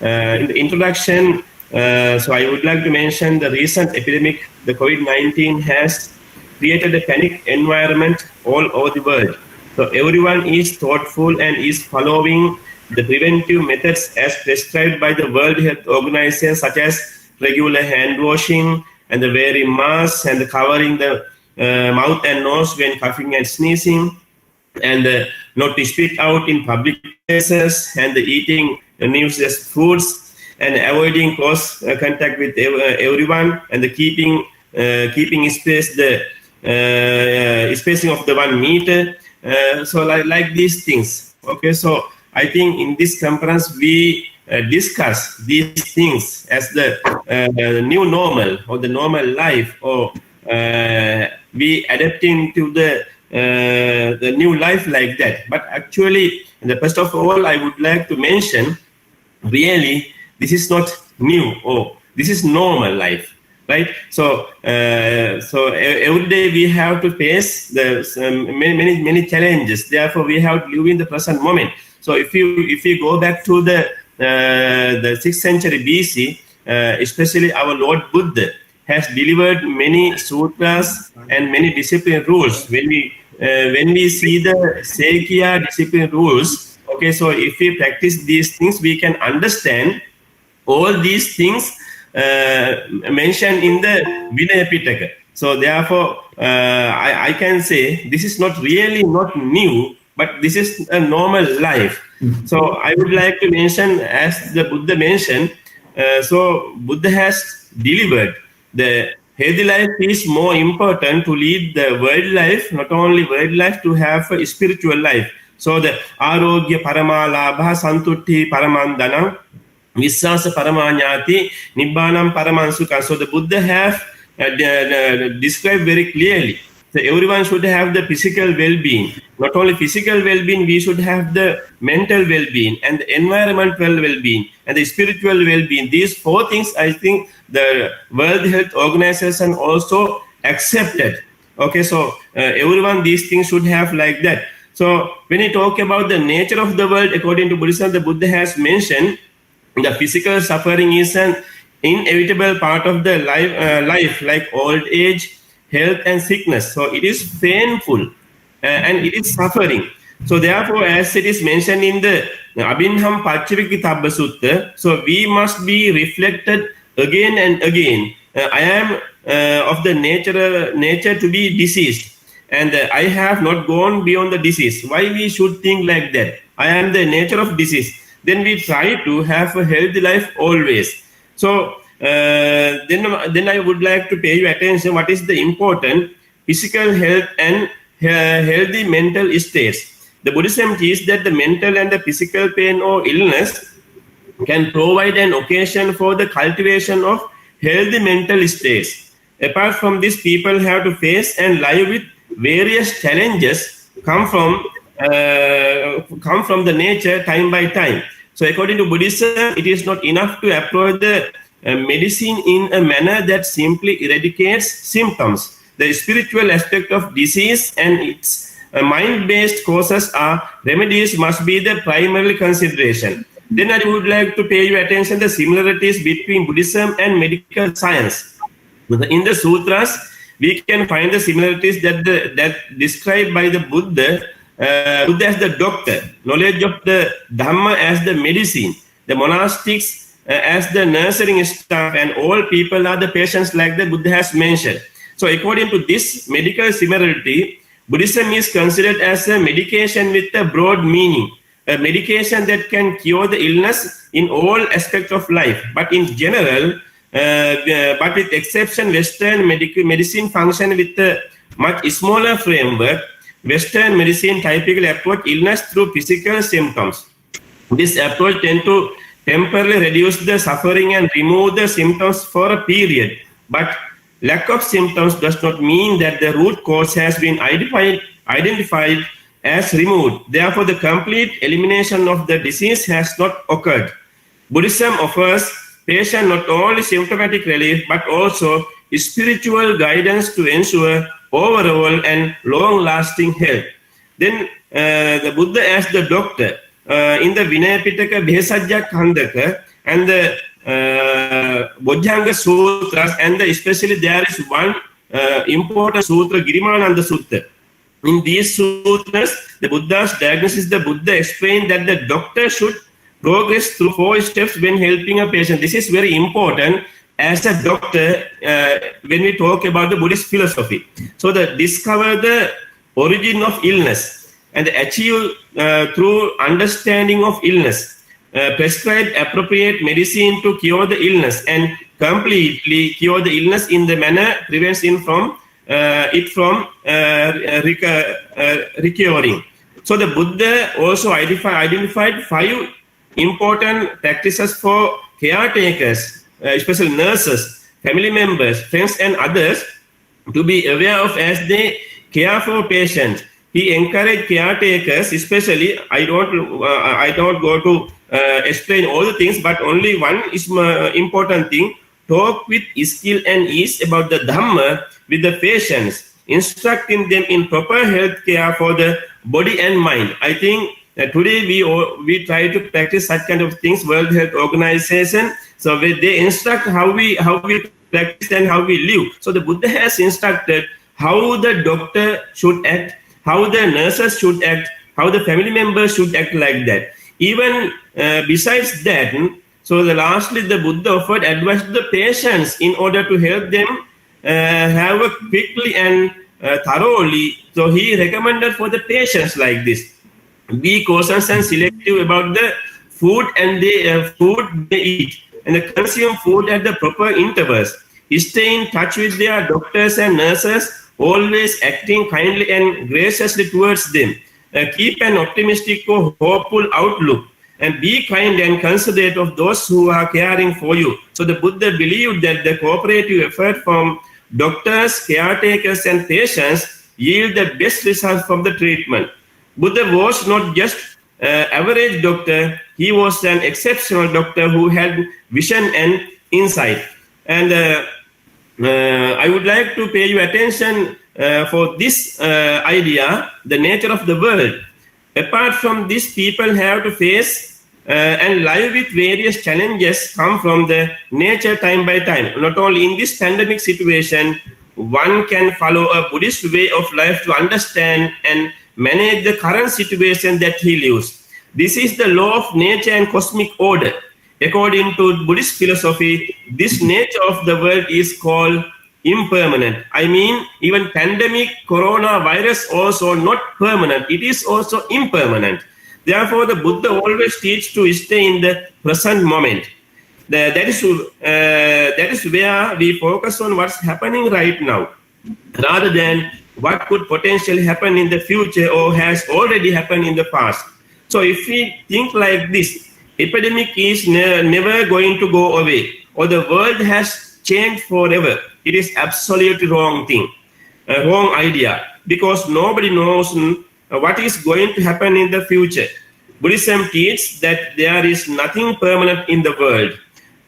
In the introduction, so I would like to mention the recent epidemic, the COVID-19 has created a panic environment all over the world. So everyone is thoughtful and is following the preventive methods as prescribed by the World Health Organization, such as regular hand washing and the wearing masks and the covering the mouth and nose when coughing and sneezing, and not to spit out in public places, and the eating nutritious foods, and avoiding close contact with everyone, and the keeping space the spacing of the 1 meter. So like these things. Okay, so I think in this conference we discuss these things as the new normal or the normal life, or we adapting to the new life like that. But actually, first of all, I would like to mention, really, this is not new, or this is normal life, right? So every day we have to face the many challenges. Therefore, we have to live in the present moment. So if you go back to the 6th century BC, especially our Lord Buddha has delivered many sutras and many discipline rules. When we see the Sakya discipline rules, okay, so if we practice these things, we can understand all these things mentioned in the Vinaya Pitaka. So therefore, I can say this is not new, but this is a normal life. So I would like to mention, as the Buddha mentioned, so Buddha has delivered the healthy life is more important to lead the world life, not only world life, to have a spiritual life. So the arogya paramalabha santutti paramandanam vissasa paramanyati nibbanam paramansuka. So the Buddha have described very clearly. So everyone should have the physical well-being. Not only physical well-being, we should have the mental well-being and the environmental well-being and the spiritual well-being. These 4 things, I think, the World Health Organization also accepted. Okay, so everyone, these things should have like that. So when you talk about the nature of the world, according to Buddhism, the Buddha has mentioned the physical suffering is an inevitable part of the life, like old age, health and sickness. So it is painful and it is suffering. So therefore, as it is mentioned in the Abhinham Paccavekittabba Sutta, so we must be reflected again and again. I am of the nature to be diseased, and I have not gone beyond the disease. Why we should think like that? I am the nature of disease. Then we try to have a healthy life always. So then I would like to pay you attention what is the important physical health and healthy mental states. The Buddhism teaches that the mental and the physical pain or illness can provide an occasion for the cultivation of healthy mental states. Apart from this, people have to face and live with various challenges come from the nature time by time. So according to Buddhism, it is not enough to approach the medicine in a manner that simply eradicates symptoms. The spiritual aspect of disease and its mind-based causes are remedies must be the primary consideration. Then I would like to pay your attention the similarities between Buddhism and medical science. In the sutras, we can find the similarities that described by the Buddha as the doctor, knowledge of the dharma as the medicine, the monastics as the nurturing staff, and all people are the patients, like the Buddha has mentioned. So according to this medical similarity, Buddhism is considered as a medication with a broad meaning, a medication that can cure the illness in all aspects of life. But in general, but with exception, Western medicine function with a much smaller framework. Western medicine typically approach illness through physical symptoms. This approach tends to temporarily reduce the suffering and remove the symptoms for a period. But Lack of symptoms does not mean that the root cause has been identified as removed. Therefore, the complete elimination of the disease has not occurred. Buddhism offers patient not only symptomatic relief but also spiritual guidance to ensure overall and long-lasting health. Then the Buddha as the doctor in the Vinaya Pitaka Bhesajya Khandaka and the Bojjhanga Sutras, and especially there is one important sutra, Girimananda Sutta. In these sutras, the Buddha's diagnosis, the Buddha explained that the doctor should progress through 4 steps when helping a patient. This is very important as a doctor when we talk about the Buddhist philosophy. So discover the origin of illness and achieve through understanding of illness. Prescribe appropriate medicine to cure the illness and completely cure the illness in the manner prevents it from recurring. So the Buddha also identified 5 important practices for caretakers, especially nurses, family members, friends, and others to be aware of as they care for patients. He encouraged caretakers, especially, I don't go to explain all the things, but only one is important thing. Talk with skill and ease about the dharma with the patients, instructing them in proper health care for the body and mind. I think today we try to practice such kind of things. World Health Organization, so they instruct how we practice and how we live. So the Buddha has instructed how the doctor should act, how the nurses should act, how the family members should act like that. Even besides that, so lastly, the Buddha offered advice to the patients in order to help them have a quickly and thoroughly. So he recommended for the patients like this: be cautious and selective about the food and the food they eat, and consume food at the proper intervals. Stay in touch with their doctors and nurses, always acting kindly and graciously towards them. Keep an optimistic or hopeful outlook, and be kind and considerate of those who are caring for you. So the Buddha believed that the cooperative effort from doctors, caretakers, and patients yield the best results from the treatment. Buddha was not just average doctor, he was an exceptional doctor who had vision and insight. And I would like to pay your attention for this idea, the nature of the world. Apart from this, people have to face and live with various challenges come from the nature time by time. Not only in this pandemic situation, one can follow a Buddhist way of life to understand and manage the current situation that he lives. This is the law of nature and cosmic order. According to Buddhist philosophy, this nature of the world is called impermanent. I mean, even pandemic, coronavirus also not permanent. It is also impermanent. Therefore, the Buddha always teaches to stay in the present moment. That is where we focus on what's happening right now, rather than what could potentially happen in the future or has already happened in the past. So if we think like this, epidemic is never going to go away, or the world has changed forever. It is absolutely wrong thing, a wrong idea, because nobody knows what is going to happen in the future. Buddhism teaches that there is nothing permanent in the world.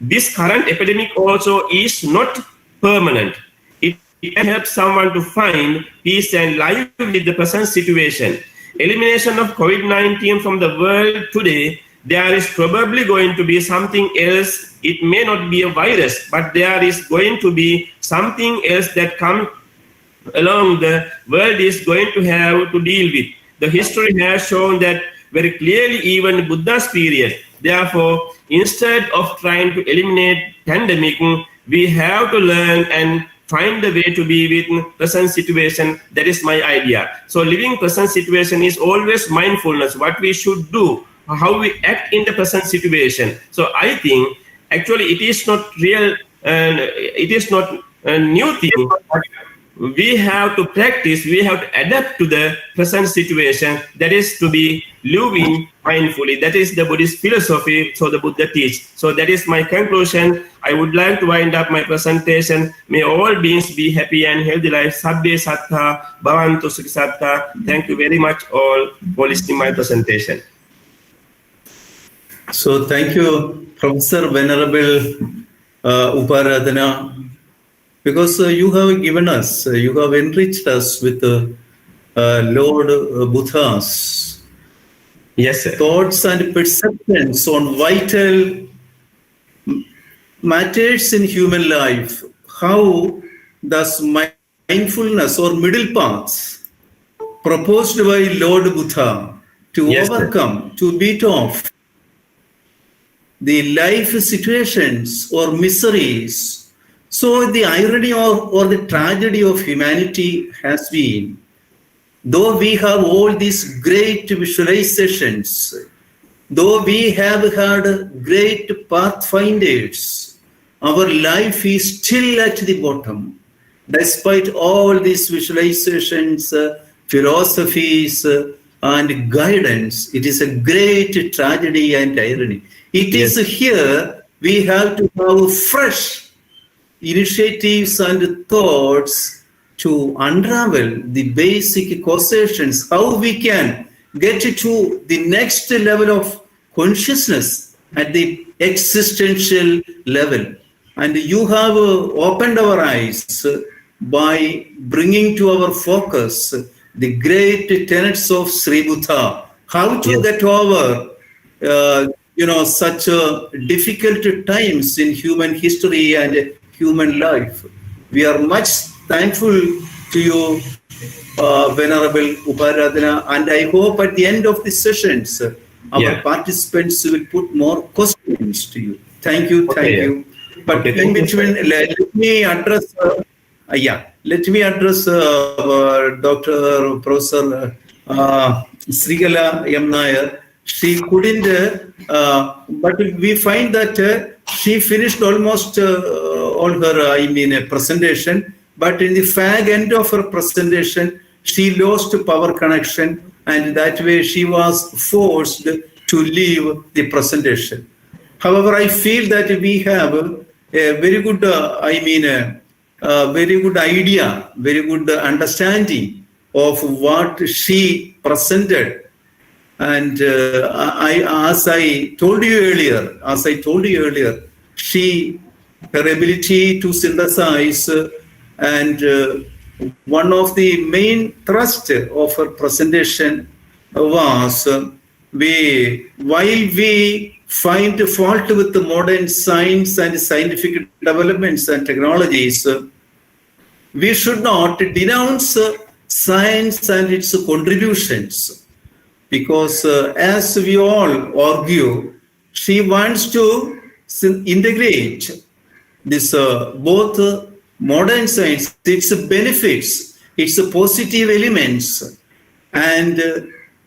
This current epidemic also is not permanent. It can help someone to find peace and live with the present situation. Elimination of COVID-19 from the world today, there is probably going to be something else. It may not be a virus, but there is going to be something else that comes along the world is going to have to deal with. The history has shown that very clearly, even in Buddha's period. Therefore, instead of trying to eliminate pandemic, we have to learn and find the way to be with present situation. That is my idea. So living present situation is always mindfulness, what we should do, how we act in the present situation. So I think actually it is not real, it is not a new thing. we have to practice, we have to adapt to the present situation, that is to be living mindfully. That is the Buddhist philosophy, so the Buddha teach. So that is my conclusion. I would like to wind up my presentation. May all beings be happy and healthy life. Sabbe sattha, bhavantu sukhisattha. Thank you very much all for listening my presentation. So thank you, Professor Venerable Uparadhana, because you have given us, you have enriched us with Lord Buddha's thoughts and perceptions on vital matters in human life. How does mindfulness or middle paths proposed by Lord Buddha to overcome, to beat off the life situations or miseries. So the irony or the tragedy of humanity has been, though we have all these great visualizations, though we have had great pathfinders, our life is still at the bottom. Despite all these visualizations, philosophies, and guidance, it is a great tragedy and irony. It is here we have to have fresh initiatives and thoughts to unravel the basic causations, how we can get to the next level of consciousness at the existential level. And you have opened our eyes by bringing to our focus the great tenets of Sri Buddha, how to get over such difficult times in human history and human life. We are much thankful to you, Venerable Uparadhana, and I hope at the end of the sessions, our participants will put more questions to you. Thank you, thank you. But in between, let me address, Dr. Professor Srigala M. Nair. She couldn't, but we find that she finished almost all her, presentation, but in the fag end of her presentation, she lost power connection, and that way she was forced to leave the presentation. However, I feel that we have a very good, very good idea, very good understanding of what she presented. And as I told you earlier, her ability to synthesize and one of the main thrust of her presentation was while we find fault with the modern science and scientific developments and technologies, we should not denounce science and its contributions. Because as we all argue, she wants to integrate this both modern science, its benefits, its positive elements, and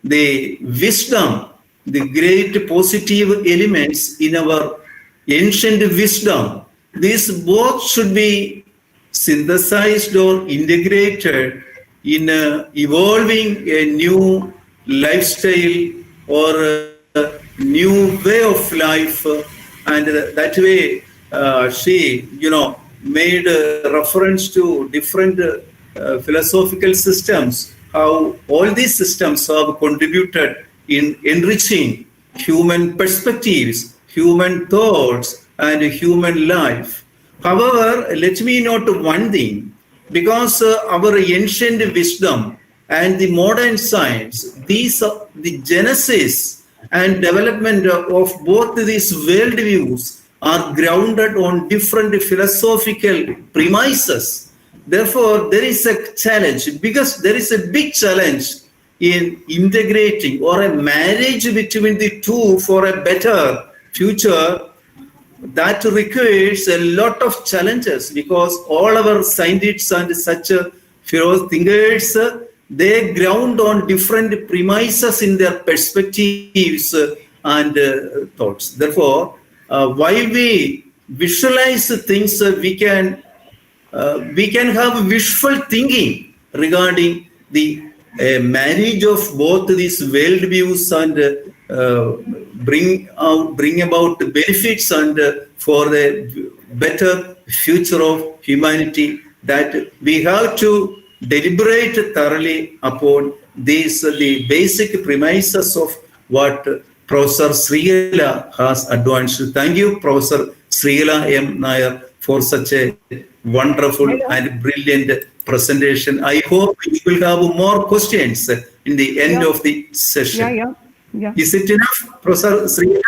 the wisdom, the great positive elements in our ancient wisdom. These both should be synthesized or integrated in evolving a new lifestyle or a new way of life, and that way she made reference to different philosophical systems, how all these systems have contributed in enriching human perspectives, human thoughts, and human life. However, let me note one thing, because our ancient wisdom and the modern science, these are the genesis and development of both these worldviews are grounded on different philosophical premises. Therefore, there is a challenge, because there is a big challenge in integrating or a marriage between the two for a better future. That requires a lot of challenges, because all our scientists and such thinkers, they ground on different premises in their perspectives and thoughts. Therefore, while we visualize things, we can we can have wishful thinking regarding the marriage of both these worldviews and bring about benefits and for the better future of humanity, that we have to deliberate thoroughly upon these the basic premises of what Professor Srila has advanced. Thank you, Professor Srila M. Nair, for such a wonderful and brilliant presentation. I hope you will have more questions in the end of the session. Yeah. Is it enough, Professor Srila?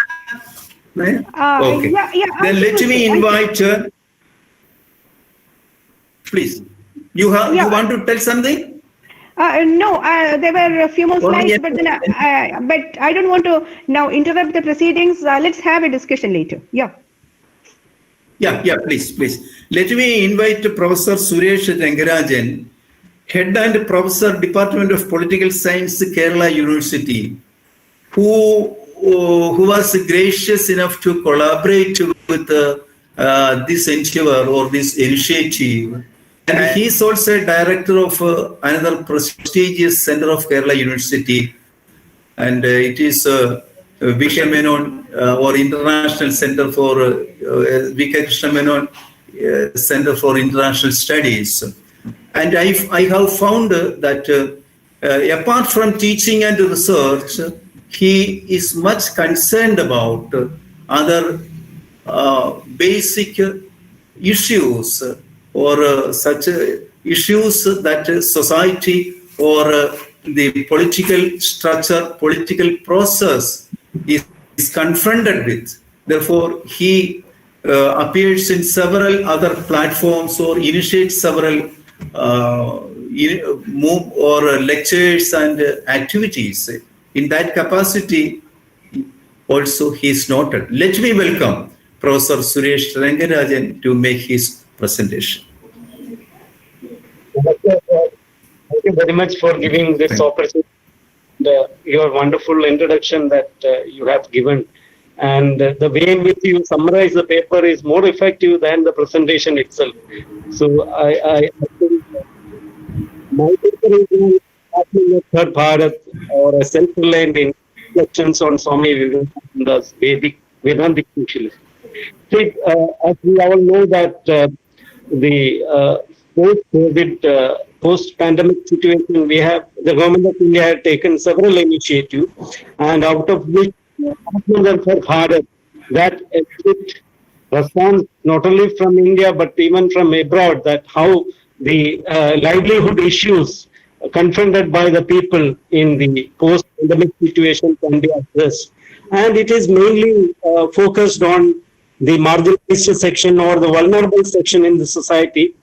Okay. Then let me invite. Please, you want to tell something? No, there were a few more slides, but then but I don't want to now interrupt the proceedings. Let's have a discussion later. Yeah, please. Let me invite Professor Suresh Rangarajan, Head and Professor, Department of Political Science, Kerala University, who was gracious enough to collaborate with this endeavor or this initiative. And he is also a director of another prestigious center of Kerala University, and it is V.K. Menon or International Center for V.K. Krishna Menon Center for International Studies. And I have found that apart from teaching and research, he is much concerned about other basic issues or such issues that society or the political structure, political process is confronted with. Therefore, he appears in several other platforms or initiates several lectures and activities. In that capacity, also he is noted. Let me welcome Professor Suresh Rangarajan to make his presentation. Thank you very much for giving this opportunity, your wonderful introduction that you have given. And the way in which you summarize the paper is more effective than the presentation itself. So I think my paper is a third Bharat or a self-reliant reflections on Swami Vivekananda's Vedantic socialism. See, as we all know that the post-COVID, post-pandemic situation, we have, the government of India had taken several initiatives, and out of which Bharat, that expect response not only from India but even from abroad, that how the livelihood issues confronted by the people in the post-pandemic situation can be addressed. And it is mainly focused on the marginalized section or the vulnerable section in the society,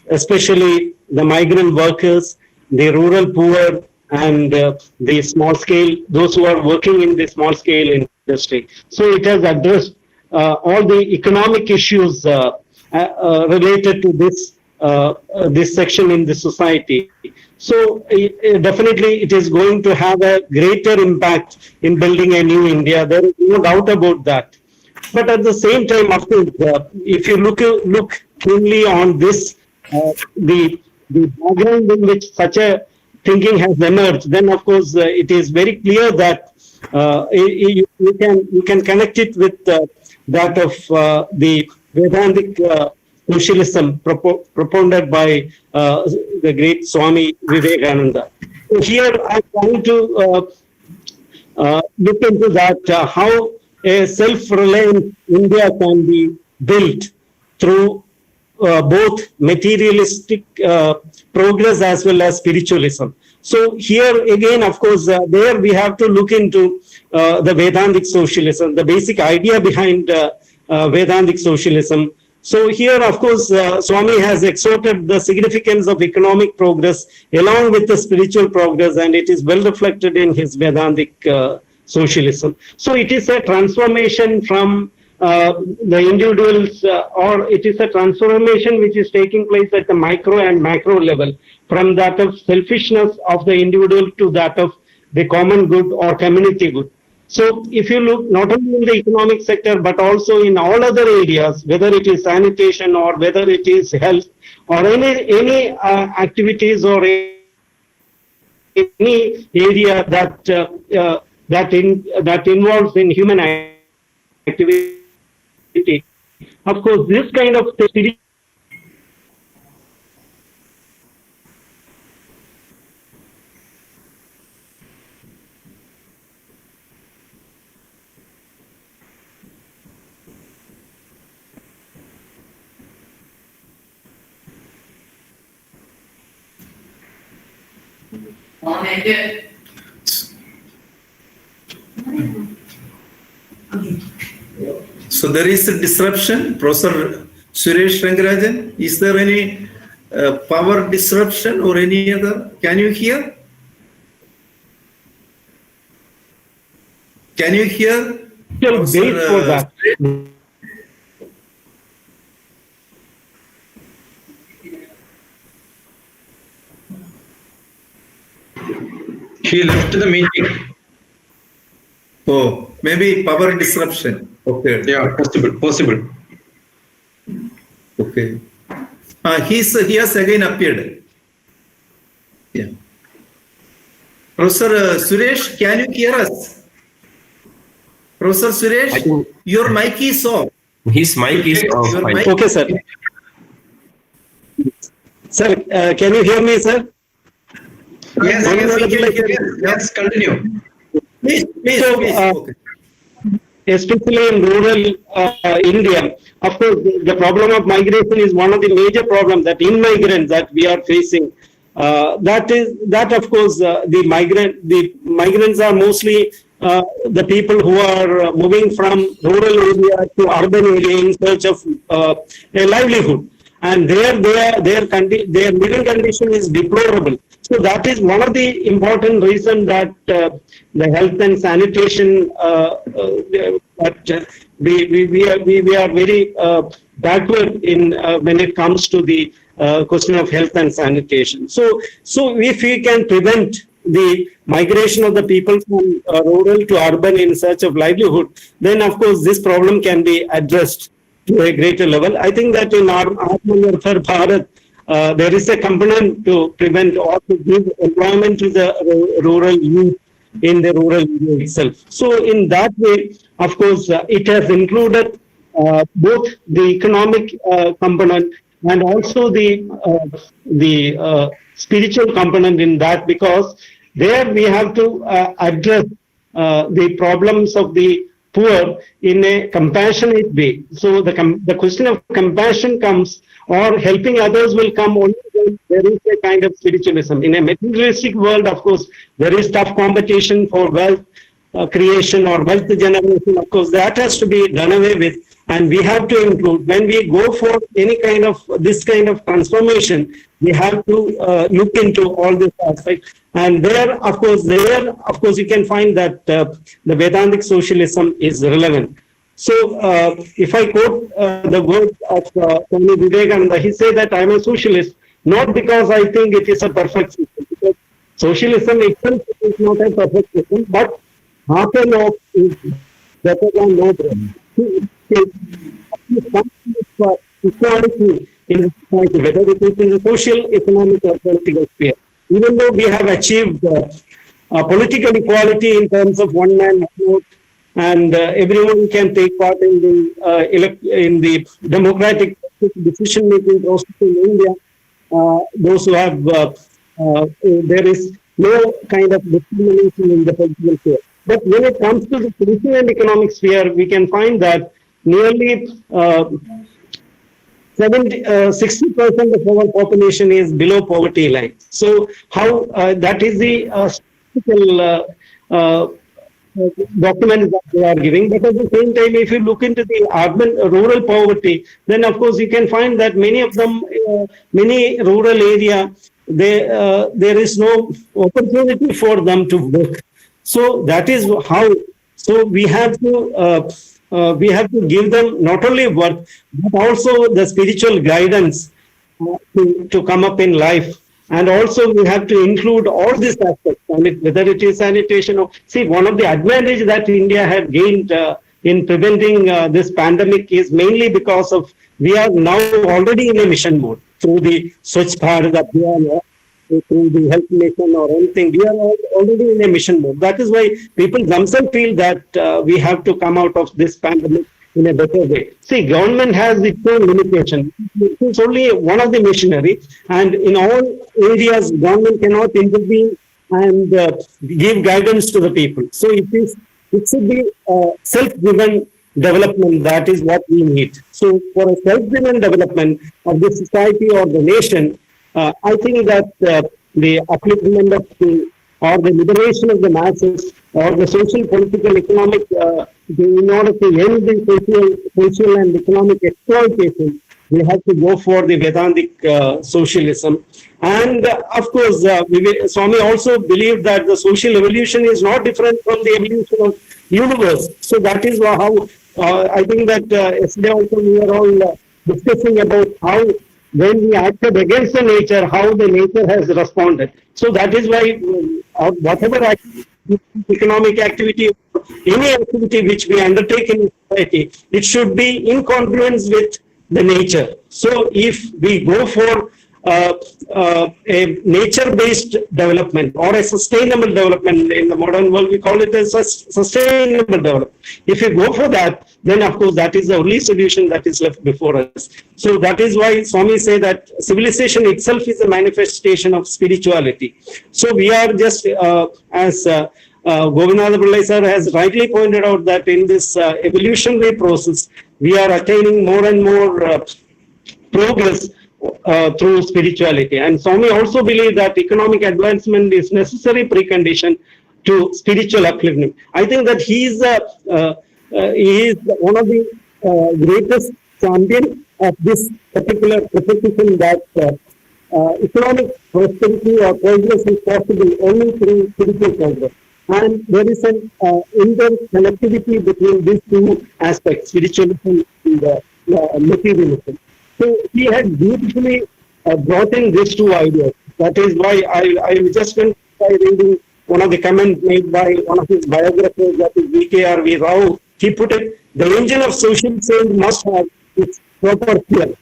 especially the migrant workers, the rural poor, and the small scale, those who are working in the small scale industry. So it has addressed all the economic issues related to this section in the society. So definitely it is going to have a greater impact in building a new India. There is no doubt about that. But at the same time, of course, if you look keenly on this, the background in which such a thinking has emerged, then of course it is very clear that you can connect it with that of the Vedantic socialism propounded by the great Swami Vivekananda. So here I'm trying to look into that, how a self-reliant India can be built through both materialistic progress as well as spiritualism. So here again, of course, there we have to look into the Vedantic socialism, the basic idea behind Vedantic socialism. So here, of course, Swami has exhorted the significance of economic progress along with the spiritual progress, and it is well reflected in his Vedantic socialism. So it is a transformation from the individuals, or it is a transformation which is taking place at the micro and macro level, from that of selfishness of the individual to that of the common good or community good. So if you look not only in the economic sector, but also in all other areas, whether it is sanitation or whether it is health or any activities or any area that involves in human activity, of course, this kind of So there is a disruption. Professor Suresh Rangarajan, is there any power disruption or any other? Can you hear? Can you hear? wait for that. He left the meeting. Oh, maybe power disruption. Okay. Yeah, possible. Okay. He has again appeared. Yeah. Professor Suresh, can you hear us? Professor Suresh, your mic is off. His mic is off. Your mic- Okay, sir. Sir, can you hear me, sir? Yes, yes, continue. Please. Okay. Especially in rural India, of course, the problem of migration is one of the major problems that immigrants that we are facing. That of course, the migrants are mostly the people who are moving from rural area to urban area in search of a livelihood, and their living condition is deplorable. So that is one of the important reasons that the health and sanitation we are very backward in when it comes to the question of health and sanitation. So if we can prevent the migration of the people from rural to urban in search of livelihood, then of course this problem can be addressed to a greater level. I think that in our Atmanirbhar Bharat, there is a component to prevent or to give employment to the rural youth in the rural area itself. So in that way, of course, it has included both the economic component and also the spiritual component in that, because there we have to address the problems of the poor in a compassionate way. So the question of compassion comes, or helping others will come only when there is a kind of spiritualism. In a materialistic world, of course, there is tough competition for wealth creation or wealth generation. Of course, that has to be done away with, and we have to include, when we go for any kind of this kind of transformation, we have to look into all these aspects. And there, of course, you can find that the Vedantic socialism is relevant. So, if I quote the words of Swami Vivekananda, he said that I am a socialist, not because I think it is a perfect system, because socialism itself is not a perfect system, but half a law is better than no bread. Equality in the society, whether it is in the social, economic, or political sphere. Even though we have achieved political equality in terms of one man, one vote, and everyone can take part in the democratic decision-making process in India. Those who have, there is no kind of discrimination in the political sphere. But when it comes to the political and economic sphere, we can find that nearly 60% of our population is below poverty line. So how that is the documents that they are giving. But at the same time, if you look into the urban rural poverty, then of course you can find that many of them, many rural area, there is no opportunity for them to work. So that is how. So we have to give them not only work, but also the spiritual guidance to come up in life. And also we have to include all these aspects, whether it is sanitation or, see, one of the advantages that India had gained in preventing this pandemic is mainly because of, we are now already in a mission mode through the Swachh Bharat Abhiyan, through the health mission or anything. We are already in a mission mode. That is why people themselves feel that we have to come out of this pandemic in a better way. See, government has its own limitation. It is only one of the machinery, and in all areas, government cannot intervene and give guidance to the people. So it should be self-driven development. That is what we need. So for a self-driven development of the society or the nation, I think that the upliftment of or the liberation of the masses or the social, political, economic, in order to end the social and economic exploitation, we have to go for the Vedantic socialism. And of course, Swami also believed that the social evolution is not different from the evolution of universe. So that is how I think that yesterday also we were all discussing about how when we acted against the nature, how the nature has responded. So that is why whatever economic activity, any activity which we undertake in society, it should be in congruence with the nature. So if we go for a nature-based development or a sustainable development, in the modern world we call it as sustainable development. If you go for that, then of course that is the only solution that is left before us. So that is why Swami say that civilization itself is a manifestation of spirituality. So we are just as Govinda Pillai sir has rightly pointed out, that in this evolutionary process we are attaining more and more progress through spirituality. And Swami also believed that economic advancement is necessary precondition to spiritual upliftment. I think that he is one of the greatest champion of this particular proposition, that economic prosperity or progress is possible only through spiritual progress. And there is an interconnectivity between these two aspects, spiritualism and materialism. So he had beautifully brought in these two ideas. That is why I just went by reading one of the comments made by one of his biographers, that is V.K.R.V. Rao. He put it, the engine of social change must have its proper fuel.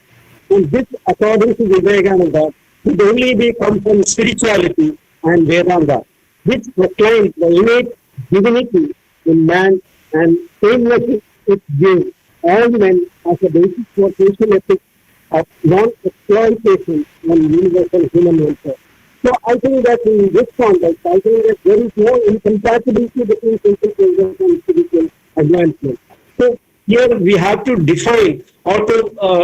And this, according to Vivekananda, could only come from spirituality and Vedanta, which proclaims the innate divinity in man and shamelessly it gives all men as a basis for social ethics of non-exploitation and universal human welfare. So I think that in this context, I think that there is no incompatibility between social progress and spiritual advancement. So here we have to define or to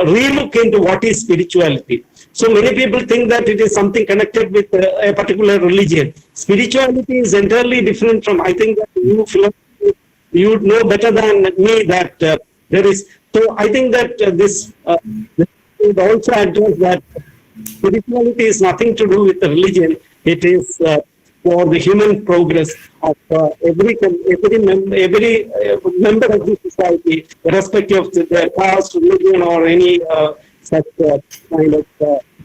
relook into what is spirituality. So many people think that it is something connected with a particular religion. Spirituality is entirely different from, I think that you know better than me that there is. So I think that this would also address that spirituality is nothing to do with the religion. It is for the human progress of every member of the society, irrespective of their caste, religion, or any such kind of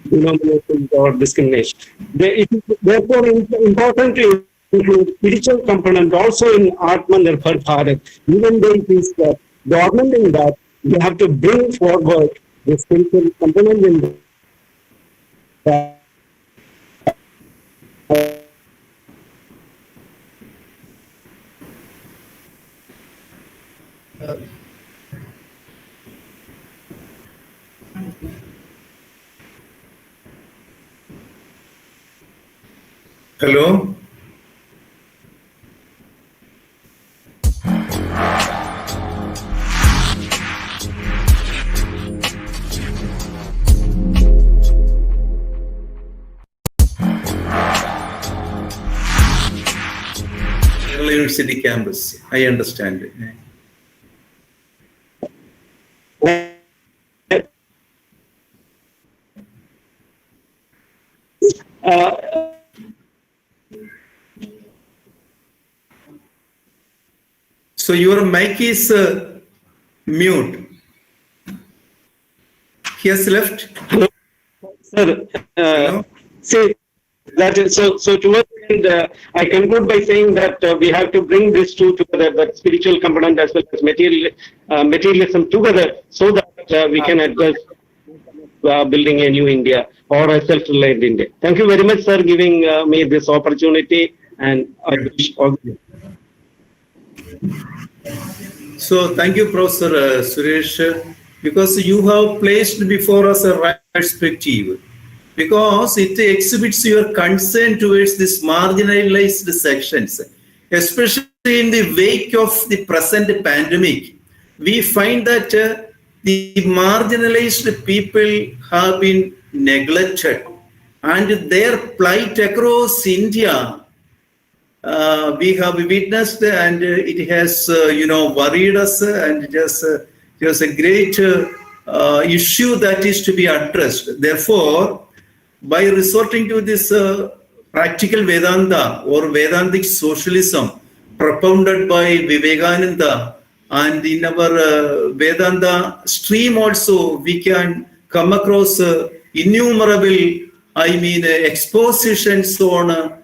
denomination or discrimination. It is therefore important to include spiritual component also in Atmanirbhar Bharat. Even though it is dormant in that, we have to bring forward the spiritual component in that. Hello? University campus, I understand it. So your mic is mute. He has left. Hello, sir. Hello? See, That is so. Towards the end, I conclude by saying that we have to bring these two together, the spiritual component as well as materialism together, so that we can address building a new India or a self-reliant India. Thank you very much, sir, giving me this opportunity, and I wish all the best. So thank you, Professor Suresh, because you have placed before us a right perspective, because it exhibits your concern towards these marginalized sections, especially in the wake of the present pandemic. We find that the marginalized people have been neglected, and their plight across India we have witnessed, and it has worried us, and it was a great issue that is to be addressed. Therefore, by resorting to this practical Vedanta or Vedantic socialism propounded by Vivekananda, and in our Vedanta stream also we can come across innumerable expositions on a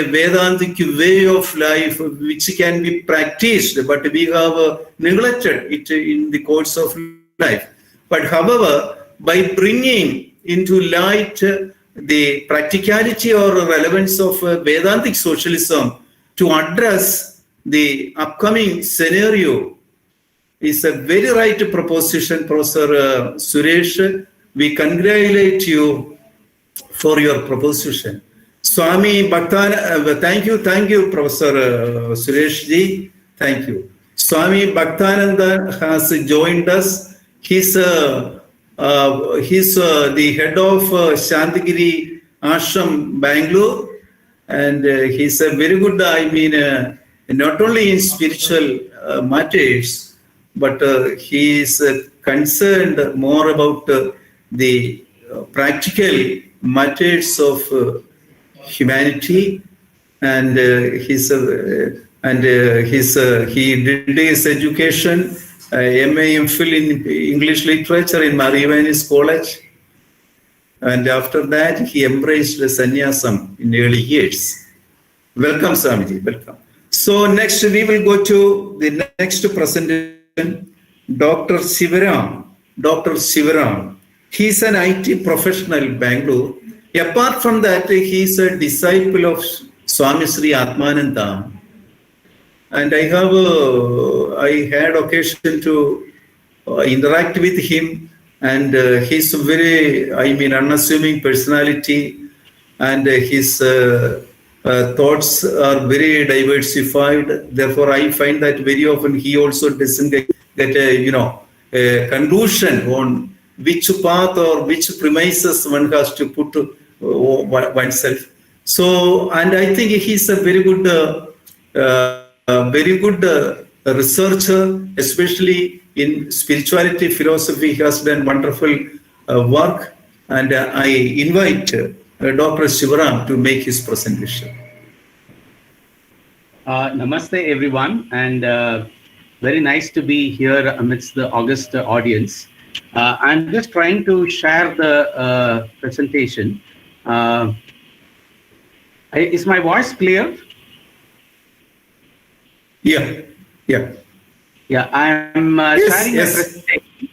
Vedantic way of life which can be practiced, but we have neglected it in the course of life. But however, by bringing into light the practicality or relevance of Vedantic socialism to address the upcoming scenario is a very right proposition, Professor Suresh. We congratulate you for your proposition. Swami Bhaktananda, thank you, Professor Suresh ji, thank you. Swami Bhaktananda has joined us. He's the head of Shantigiri Ashram, Bangalore, and he's a very good, not only in spiritual matters, but he is concerned more about the practical matters of humanity, and he did his education, MA MPhil in English literature in Marivanis College, and after that he embraced the sannyasam in early years. Welcome, Swamiji, welcome. So next we will go to the next presentation, Dr. Sivaram. He is an IT professional in Bangalore. Apart from that, he is a disciple of Swami Sri Atmananda, and I had occasion to interact with him, and he's a very, unassuming personality, and his thoughts are very diversified. Therefore, I find that very often he also doesn't get a conclusion on which path or which premises one has to put oneself. So, and I think he's a very good researcher, especially in spirituality, philosophy. He has done wonderful work, and I invite Dr. Sivaram to make his presentation. Namaste, everyone, and very nice to be here amidst the august audience. I'm just trying to share the presentation. Is my voice clear? Yeah. I'm sharing the presentation.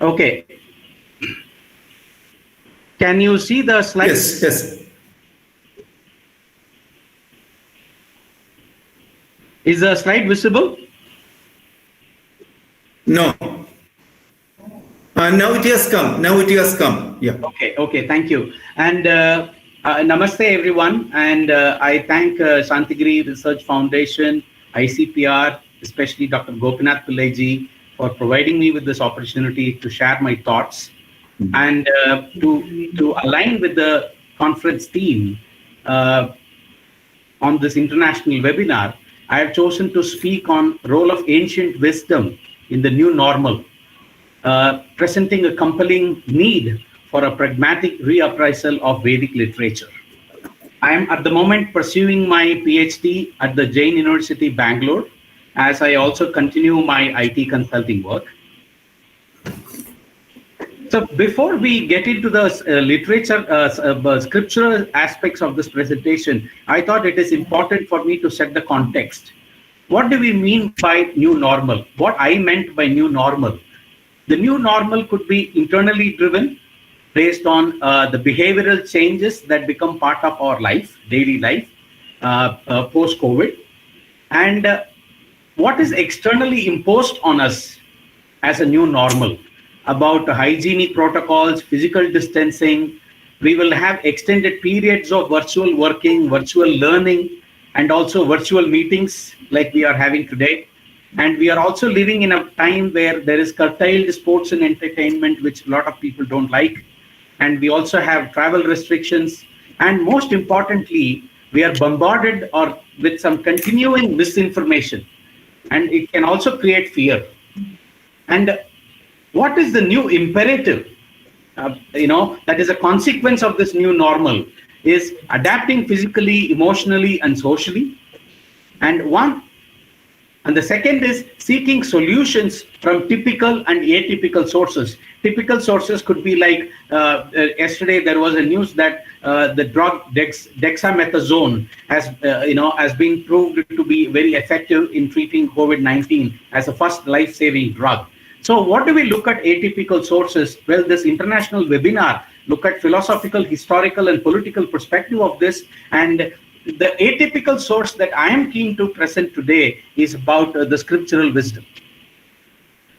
Okay. Can you see the slides? Yes. Is the slide visible? No. Now it has come. Yeah. Okay. Thank you. And namaste, everyone. And I thank Shantigiri Research Foundation, ICPR, especially Dr. Gopinath Pillai for providing me with this opportunity to share my thoughts. Mm-hmm. And to align with the conference theme on this international webinar, I have chosen to speak on role of ancient wisdom in the new normal, presenting a compelling need for a pragmatic reappraisal of Vedic literature. I am at the moment pursuing my PhD at the Jain University, Bangalore, as I also continue my IT consulting work. So before we get into the scriptural aspects of this presentation, I thought it is important for me to set the context. What do we mean by new normal? What I meant by new normal. The new normal could be internally driven based on the behavioral changes that become part of our life, daily life, post-COVID. And what is externally imposed on us as a new normal about hygienic protocols, physical distancing. We will have extended periods of virtual working, virtual learning, and also virtual meetings like we are having today. And we are also living in a time where there is curtailed sports and entertainment, which a lot of people don't like. And we also have travel restrictions. And most importantly, we are bombarded with some continuing misinformation. And it can also create fear. And what is the new imperative? That is a consequence of this new normal is adapting physically, emotionally, and socially. And the second is seeking solutions from typical and atypical sources. Typical sources could be like yesterday there was a news that the drug dexamethasone has been proved to be very effective in treating COVID-19 as a first life-saving drug. So what do we look at atypical sources? Well, this international webinar look at philosophical, historical, and political perspective of this. And the atypical source that I am keen to present today is about the scriptural wisdom.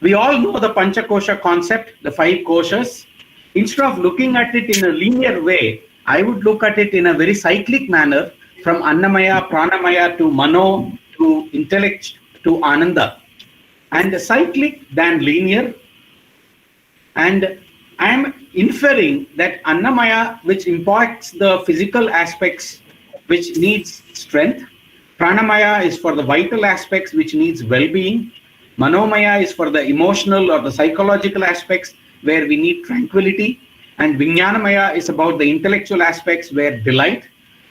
We all know the Panchakosha concept, the 5 koshas. Instead of looking at it in a linear way, I would look at it in a very cyclic manner, from Annamaya, Pranamaya to Mano to intellect to Ananda. And cyclic than linear. And I am inferring that Annamaya, which impacts the physical aspects, which needs strength. Pranamaya is for the vital aspects, which needs well-being. Manomaya is for the emotional or the psychological aspects, where we need tranquility. And Vijnanamaya is about the intellectual aspects, where delight.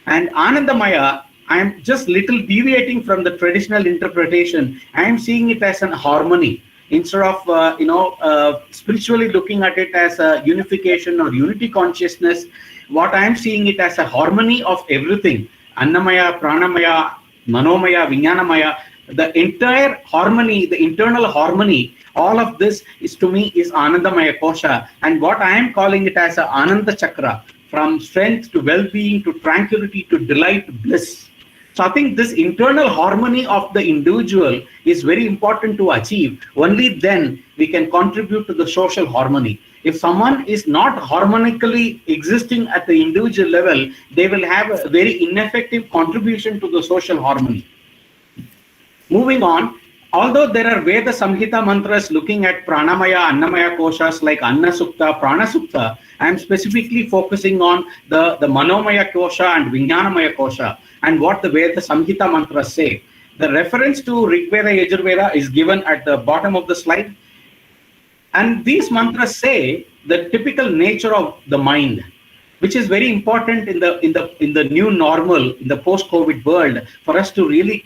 And Anandamaya, I am just little deviating from the traditional interpretation. I am seeing it as an harmony. Instead of spiritually looking at it as a unification or unity consciousness, what I am seeing it as a harmony of everything. Annamaya, Pranamaya, Manomaya, Vijnanamaya, the entire harmony, the internal harmony, all of this is to me is Anandamaya Kosha. And what I am calling it as a Ananda Chakra, from strength to well-being to tranquility to delight to bliss. So I think this internal harmony of the individual is very important to achieve. Only then we can contribute to the social harmony. If someone is not harmonically existing at the individual level, they will have a very ineffective contribution to the social harmony. Moving on, although there are Veda Samhita mantras looking at Pranamaya, Annamaya koshas like Anna Sukta, Prana Sukta, I am specifically focusing on the Manomaya kosha and Vijnanamaya kosha and what the Veda Samhita mantras say. The reference to Rigveda, Yajurveda is given at the bottom of the slide. And these mantras say the typical nature of the mind, which is very important in the new normal, in the post-COVID world, for us to really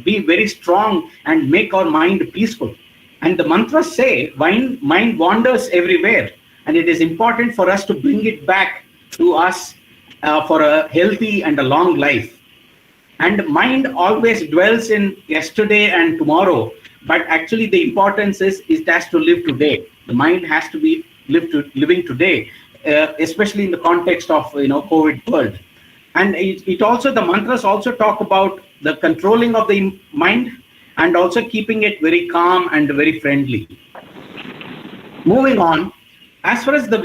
be very strong and make our mind peaceful. And the mantras say mind wanders everywhere, and it is important for us to bring it back to us for a healthy and a long life. And mind always dwells in yesterday and tomorrow, but actually the importance is it has to live today. The mind has to be living today. Especially in the context of COVID world. And it also, the mantras also talk about the controlling of the mind and also keeping it very calm and very friendly. Moving on, as far as the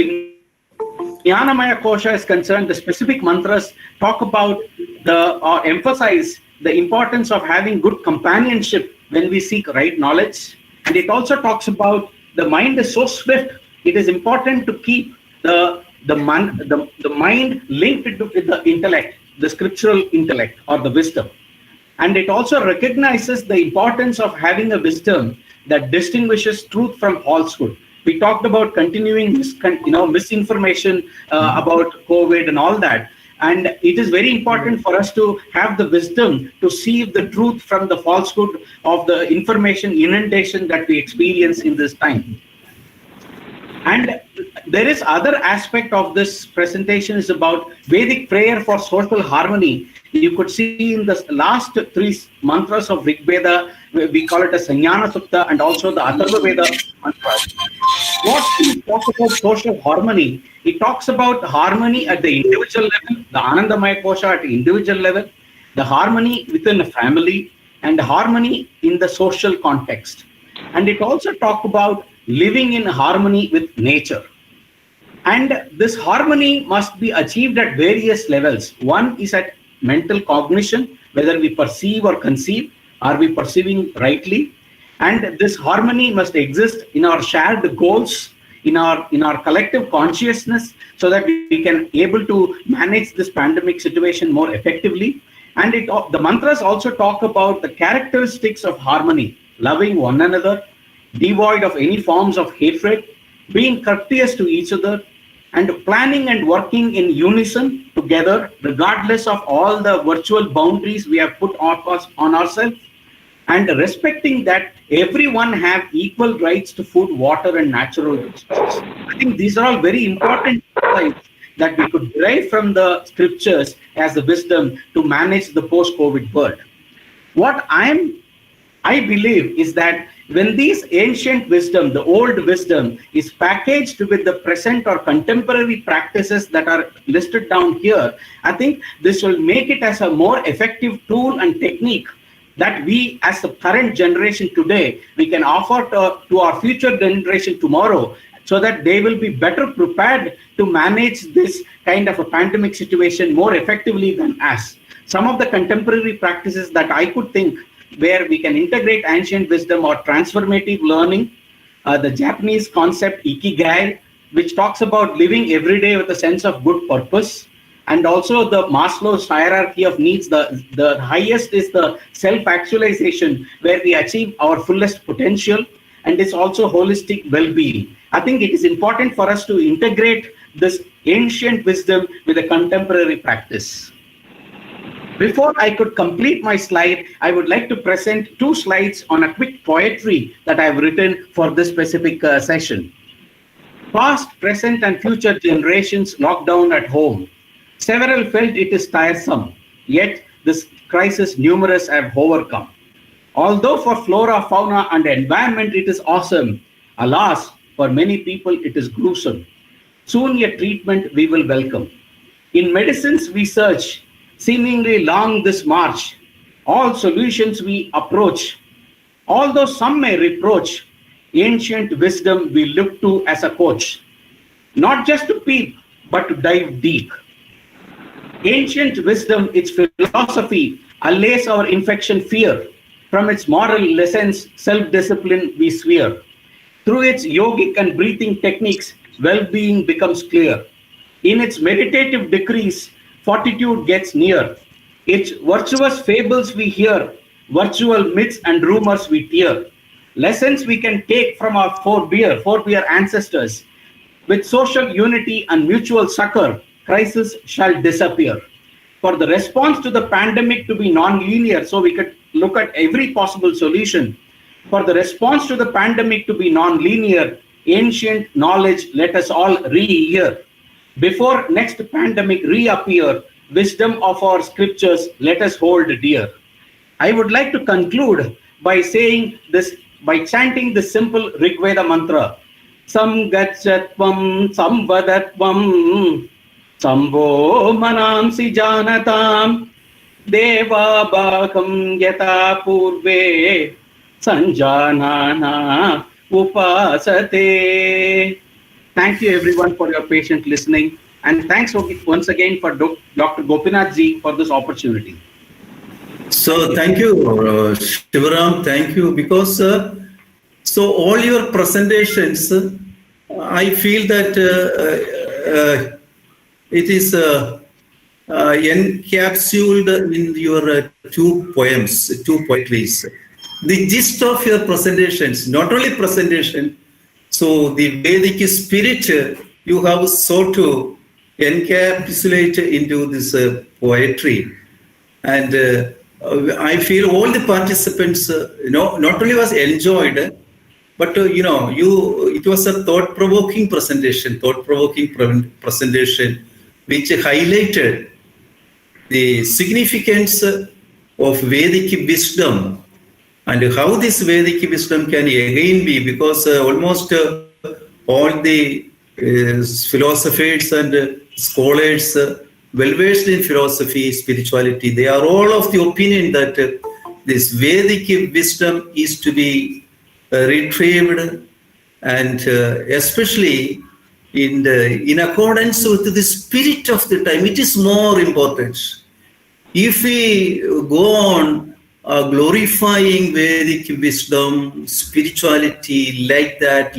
Vijnanamaya Kosha is concerned, the specific mantras talk about or emphasize the importance of having good companionship when we seek right knowledge. And it also talks about the mind is so swift, it is important to keep the mind linked with the intellect, the scriptural intellect or the wisdom. And it also recognizes the importance of having a wisdom that distinguishes truth from falsehood. We talked about continuing misinformation about COVID and all that. And it is very important for us to have the wisdom to see the truth from the falsehood of the information inundation that we experience in this time. And there is other aspect of this presentation is about Vedic prayer for social harmony. You could see in the last 3 mantras of Rig Veda, we call it a Sannyana Sukta, and also the Atharva Veda mantras. What we talk about social harmony, it talks about harmony at the individual level, the Anandamaya Kosha at the individual level, the harmony within a family, and harmony in the social context. And it also talks about living in harmony with nature. And this harmony must be achieved at various levels. One is at mental cognition, whether we perceive or conceive, are we perceiving rightly? And this harmony must exist in our shared goals, in our collective consciousness, so that we can able to manage this pandemic situation more effectively. And the mantras also talk about the characteristics of harmony, loving one another, devoid of any forms of hatred, being courteous to each other, and planning and working in unison together, regardless of all the virtual boundaries we have put on ourselves, and respecting that everyone have equal rights to food, water, and natural resources. I think these are all very important points that we could derive from the scriptures as the wisdom to manage the post-COVID world. What I believe is that when these ancient wisdom, the old wisdom, is packaged with the present or contemporary practices that are listed down here, I think this will make it as a more effective tool and technique that we as the current generation today, we can offer to our future generation tomorrow, so that they will be better prepared to manage this kind of a pandemic situation more effectively than us. Some of the contemporary practices that I could think where we can integrate ancient wisdom or transformative learning, the Japanese concept Ikigai, which talks about living every day with a sense of good purpose, and also the Maslow's hierarchy of needs, the highest is the self-actualization, where we achieve our fullest potential, and it's also holistic well-being. I think it is important for us to integrate this ancient wisdom with a contemporary practice. Before I could complete my slide, I would like to present 2 slides on a quick poetry that I've written for this specific session. Past, present, and future generations locked down at home. Several felt it is tiresome, yet this crisis numerous have overcome. Although for flora, fauna, and environment it is awesome, alas, for many people it is gruesome. Soon a treatment we will welcome. In medicines we search, seemingly long this march. All solutions we approach. Although some may reproach, ancient wisdom we look to as a coach. Not just to peep, but to dive deep. Ancient wisdom, its philosophy, allays our infection fear. From its moral lessons, self-discipline we swear. Through its yogic and breathing techniques, well-being becomes clear. In its meditative decrees, fortitude gets near. Its virtuous fables we hear, virtual myths and rumors we tear. Lessons we can take from our forebear ancestors. With social unity and mutual succor, crisis shall disappear. For the response to the pandemic to be non-linear, so we could look at every possible solution. For the response to the pandemic to be non-linear, ancient knowledge let us all re-hear. Before next pandemic reappear, wisdom of our scriptures let us hold dear. I would like to conclude by saying this, by chanting the simple Rig Veda mantra. Samgachatvam samvadatvam Sambho manamsi janatam Deva bhakam yata purve Sanjanana upasate. Thank you everyone for your patient listening, and thanks once again for Dr. Gopinath ji for this opportunity. So thank you, Shivaram, thank you, because so all your presentations, I feel that it is encapsulated in your 2 poems, 2 poetries. The gist of your presentations, not only presentation, so the Vedic spirit you have sought to encapsulate into this poetry. And I feel all the participants, not only was enjoyed, But it was a thought-provoking presentation, which highlighted the significance of Vedic wisdom and how this Vedic wisdom can again be, because almost all the philosophers and scholars well-versed in philosophy, spirituality, they are all of the opinion that this Vedic wisdom is to be retrieved, and especially in accordance with the spirit of the time. It is more important. If we go on glorifying Vedic wisdom, spirituality like that,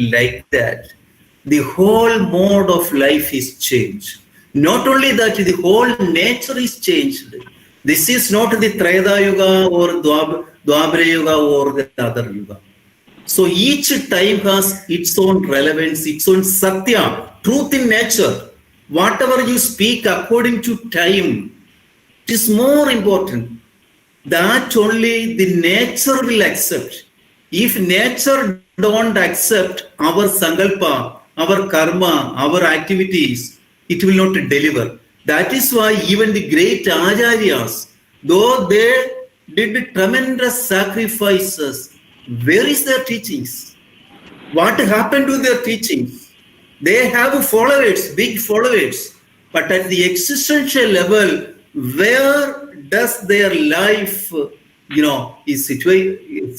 the whole mode of life is changed. Not only that, the whole nature is changed. This is not the Treta Yuga or Dwapara Yuga or the other Yuga. So each time has its own relevance, its own satya, truth in nature. Whatever you speak according to time, it is more important. That only the nature will accept. If nature don't accept our sankalpa, our karma, our activities, it will not deliver. That is why even the great acharyas, though they did tremendous sacrifices, where is their teachings? What happened to their teachings? They have followers, big followers, but at the existential level, where does their life, is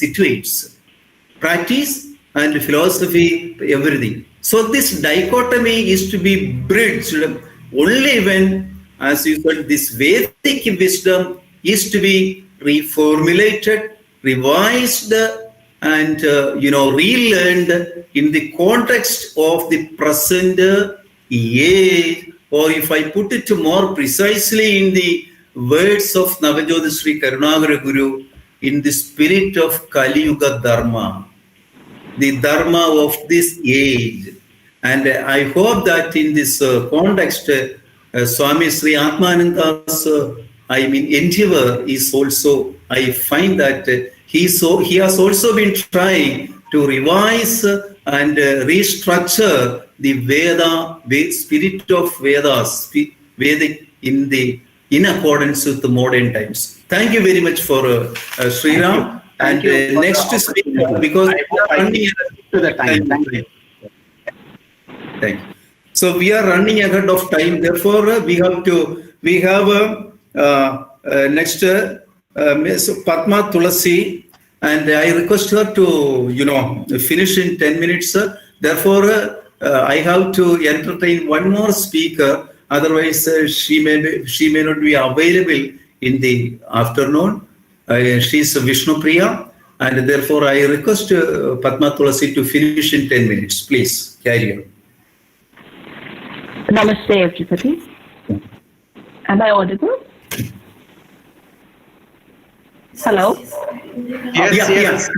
situates? Practice and philosophy, everything. So this dichotomy is to be bridged only when, as you said, this Vedic wisdom is to be reformulated, revised, and relearned in the context of the present age, or if I put it more precisely in the words of Navajyoti Sri Karunagara Guru, in the spirit of Kali Yuga Dharma, the Dharma of this age. And I hope that in this context, Swami Sri Atmananda's endeavor is also, I find that he has also been trying to revise and restructure the Veda, spirit of Vedas, Vedic in accordance with the modern times. Thank you very much for Sriram. Thank you. Next speaker, because we are running to the time. Thank you. Thank you. So we are running ahead of time. Therefore, we have next Ms. Padma Tulasi, and I request her to finish in 10 minutes. Therefore, I have to entertain one more speaker. Otherwise, she may not be available in the afternoon. She is Vishnu Priya, and therefore I request Padma Tulasi to finish in 10 minutes. Please carry on. Namaste, everybody. Am I audible? Hello? Yes.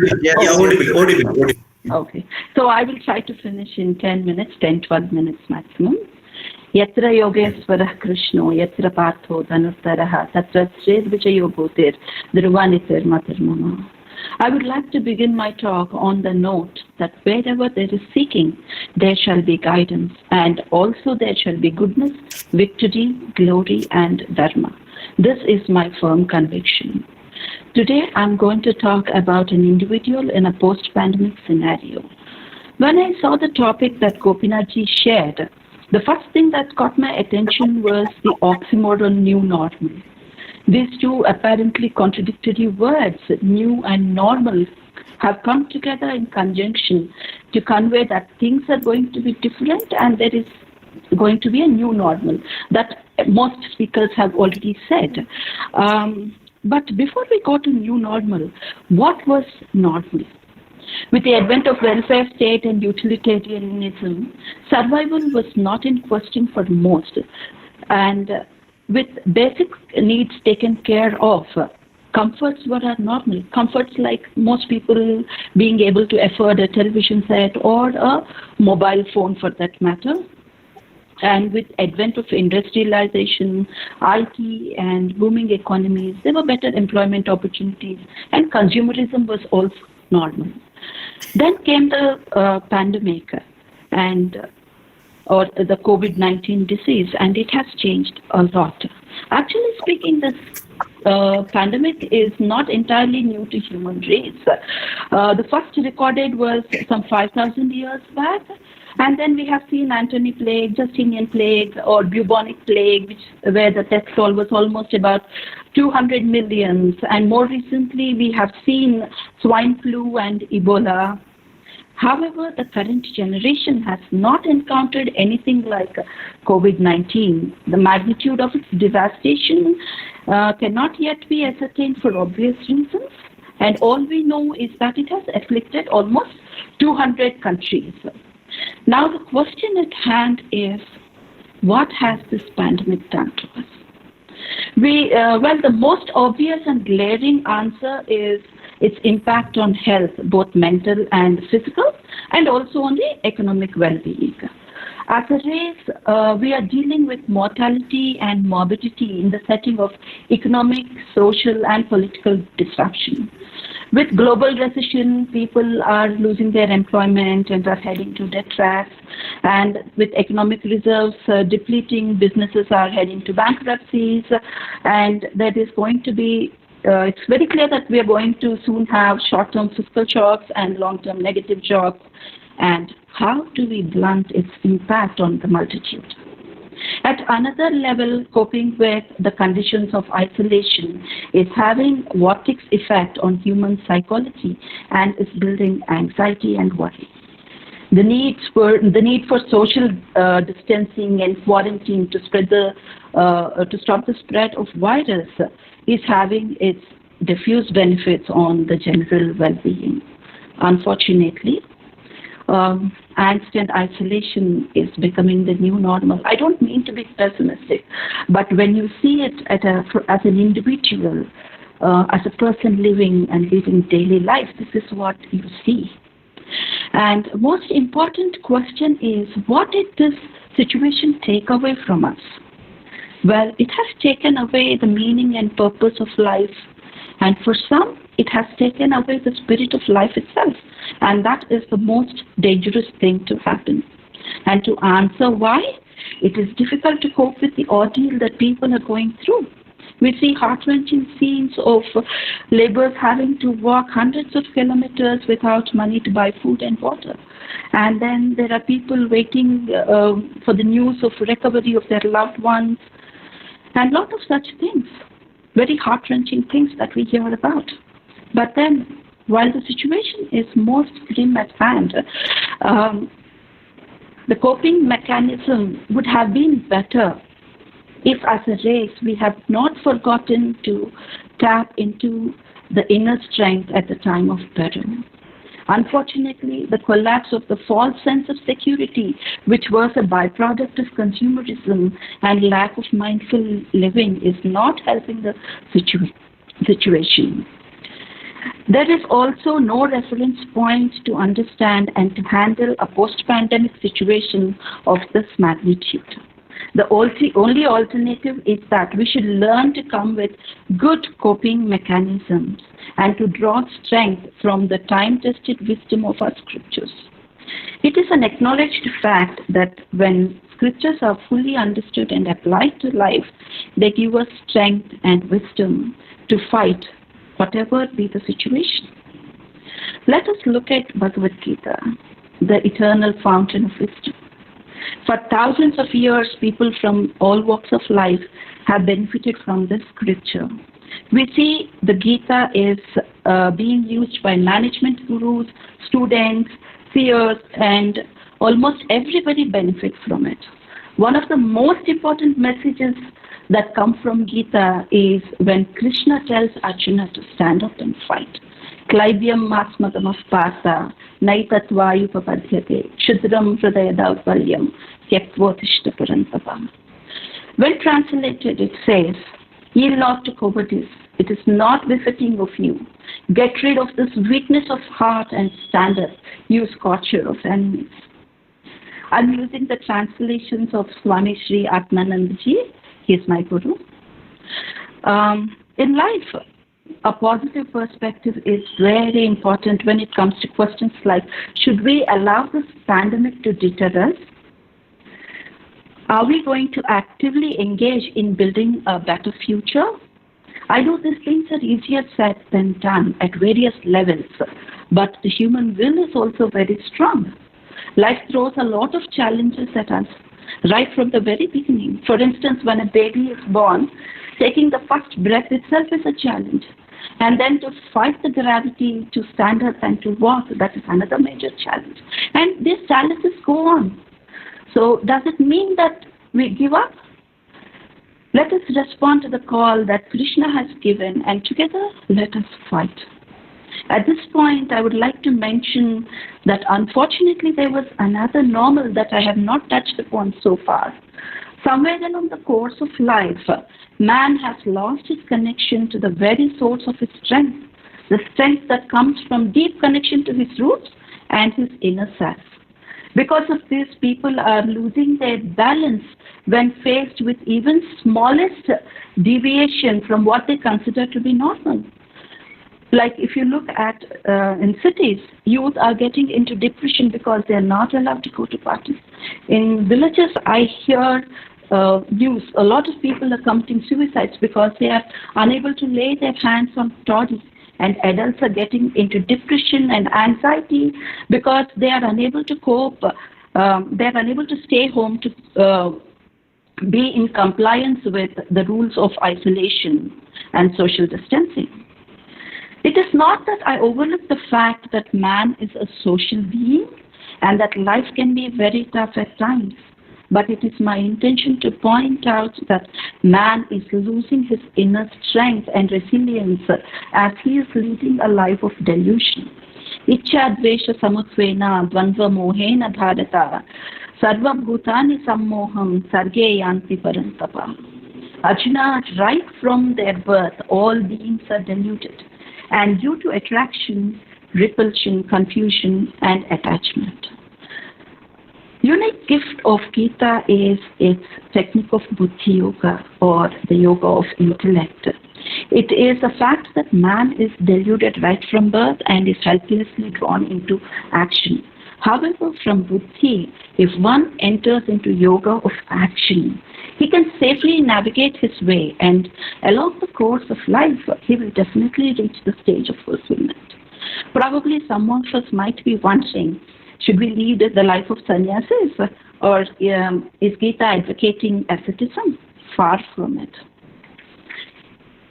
Audible. Okay. So I will try to finish in 10 minutes, 12 minutes maximum. Yatra Yogeshwara Krishno, Yatra Partho, Dhanurtaraha, Tatra Sredvichayo Bhutir, Dhruvanitir Matarmama. I would like to begin my talk on the note that wherever there is seeking, there shall be guidance, and also there shall be goodness, victory, glory, and dharma. This is my firm conviction. Today, I'm going to talk about an individual in a post-pandemic scenario. When I saw the topic that Gopinathji shared, the first thing that caught my attention was the oxymoron new normal. These two apparently contradictory words, new and normal, have come together in conjunction to convey that things are going to be different and there is going to be a new normal that most speakers have already said. But before we go to new normal, what was normal? With the advent of welfare state and utilitarianism, survival was not in question for most. And with basic needs taken care of, comforts were normal. Comforts like most people being able to afford a television set or a mobile phone for that matter. And with advent of industrialization, IT and booming economies, there were better employment opportunities and consumerism was also normal. Then came the pandemic or the COVID-19 disease, and it has changed a lot. Actually speaking, this pandemic is not entirely new to human race. The first recorded was some 5,000 years back, and then we have seen Antony plague, Justinian plague, or bubonic plague, where the death toll was almost about 200 million. And more recently, we have seen swine flu and Ebola. However, the current generation has not encountered anything like COVID-19. The magnitude of its devastation cannot yet be ascertained for obvious reasons. And all we know is that it has afflicted almost 200 countries. Now, the question at hand is, what has this pandemic done to us? Well, the most obvious and glaring answer is its impact on health, both mental and physical, and also on the economic well-being. As a race, we are dealing with mortality and morbidity in the setting of economic, social, and political disruption. With global recession, people are losing their employment and are heading to debt traps. And with economic reserves depleting, businesses are heading to bankruptcies. And that is going to be, it's very clear that we are going to soon have short-term fiscal shocks and long-term negative shocks. And how do we blunt its impact on the multitude? At another level, coping with the conditions of isolation is having what its effect on human psychology and is building anxiety and worry. The need for social distancing and quarantine to stop the spread of virus is having its diffuse benefits on the general well-being. Unfortunately, angst and isolation is becoming the new normal. I don't mean to be pessimistic, but when you see it as an individual, as a person living daily life, this is what you see. And most important question is, what did this situation take away from us? Well, it has taken away the meaning and purpose of life, and for some, it has taken away the spirit of life itself. And that is the most dangerous thing to happen. And to answer why, it is difficult to cope with the ordeal that people are going through. We see heart-wrenching scenes of laborers having to walk hundreds of kilometers without money to buy food and water. And then there are people waiting for the news of recovery of their loved ones. And a lot of such things, very heart-wrenching things that we hear about. But then, while the situation is most grim at hand, the coping mechanism would have been better if, as a race, we have not forgotten to tap into the inner strength at the time of peril. Unfortunately, the collapse of the false sense of security, which was a byproduct of consumerism and lack of mindful living, is not helping the situation. There is also no reference point to understand and to handle a post-pandemic situation of this magnitude. The only alternative is that we should learn to come with good coping mechanisms and to draw strength from the time-tested wisdom of our scriptures. It is an acknowledged fact that when scriptures are fully understood and applied to life, they give us strength and wisdom to fight whatever be the situation. Let us look at Bhagavad Gita, the eternal fountain of wisdom. For thousands of years, people from all walks of life have benefited from this scripture. We see the Gita is being used by management gurus, students, seers, and almost everybody benefits from it. One of the most important messages that come from Gita is when Krishna tells Arjuna to stand up and fight. Klaibyam masmadam partha naitatvayupapadhyate shudram hridayadaupalyam kyaptvotishta parantapam. When translated, it says, yield not to cowardice, it is not befitting of you. Get rid of this weakness of heart and stand up, you scorcher of enemies. I'm using the translations of Swami Sri Atmanandaji. He is my guru. In life, a positive perspective is very important when it comes to questions like, should we allow this pandemic to deter us? Are we going to actively engage in building a better future? I know these things are easier said than done at various levels, but the human will is also very strong. Life throws a lot of challenges at us right from the very beginning. For instance, when a baby is born, taking the first breath itself is a challenge. And then to fight the gravity, to stand up and to walk, that is another major challenge. And these challenges go on. So does it mean that we give up? Let us respond to the call that Krishna has given, and together let us fight. At this point, I would like to mention that unfortunately there was another normal that I have not touched upon so far. Somewhere along the course of life, man has lost his connection to the very source of his strength, the strength that comes from deep connection to his roots and his inner self. Because of this, people are losing their balance when faced with even smallest deviation from what they consider to be normal. Like if you look at in cities, youth are getting into depression because they are not allowed to go to parties. In villages, I hear news, a lot of people are committing suicides because they are unable to lay their hands on toddlers, and adults are getting into depression and anxiety because they are unable to cope, they are unable to stay home to be in compliance with the rules of isolation and social distancing. It is not that I overlook the fact that man is a social being and that life can be very tough at times. But it is my intention to point out that man is losing his inner strength and resilience as he is leading a life of delusion. Ichcha dvesha samutvena dvandva mohena bharata sarva bhutani sammoham sarge yanti parantapa. Arjuna, right from their birth, all beings are deluded, and due to attraction, repulsion, confusion, and attachment. Unique gift of Gita is its technique of Buddhi Yoga, or the yoga of intellect. It is a fact that man is deluded right from birth and is helplessly drawn into action. However, from Buddhi, if one enters into yoga of action, he can safely navigate his way, and along the course of life, he will definitely reach the stage of fulfillment. Probably some of us might be wondering, should we lead the life of sannyasis, or is Gita advocating asceticism? Far from it.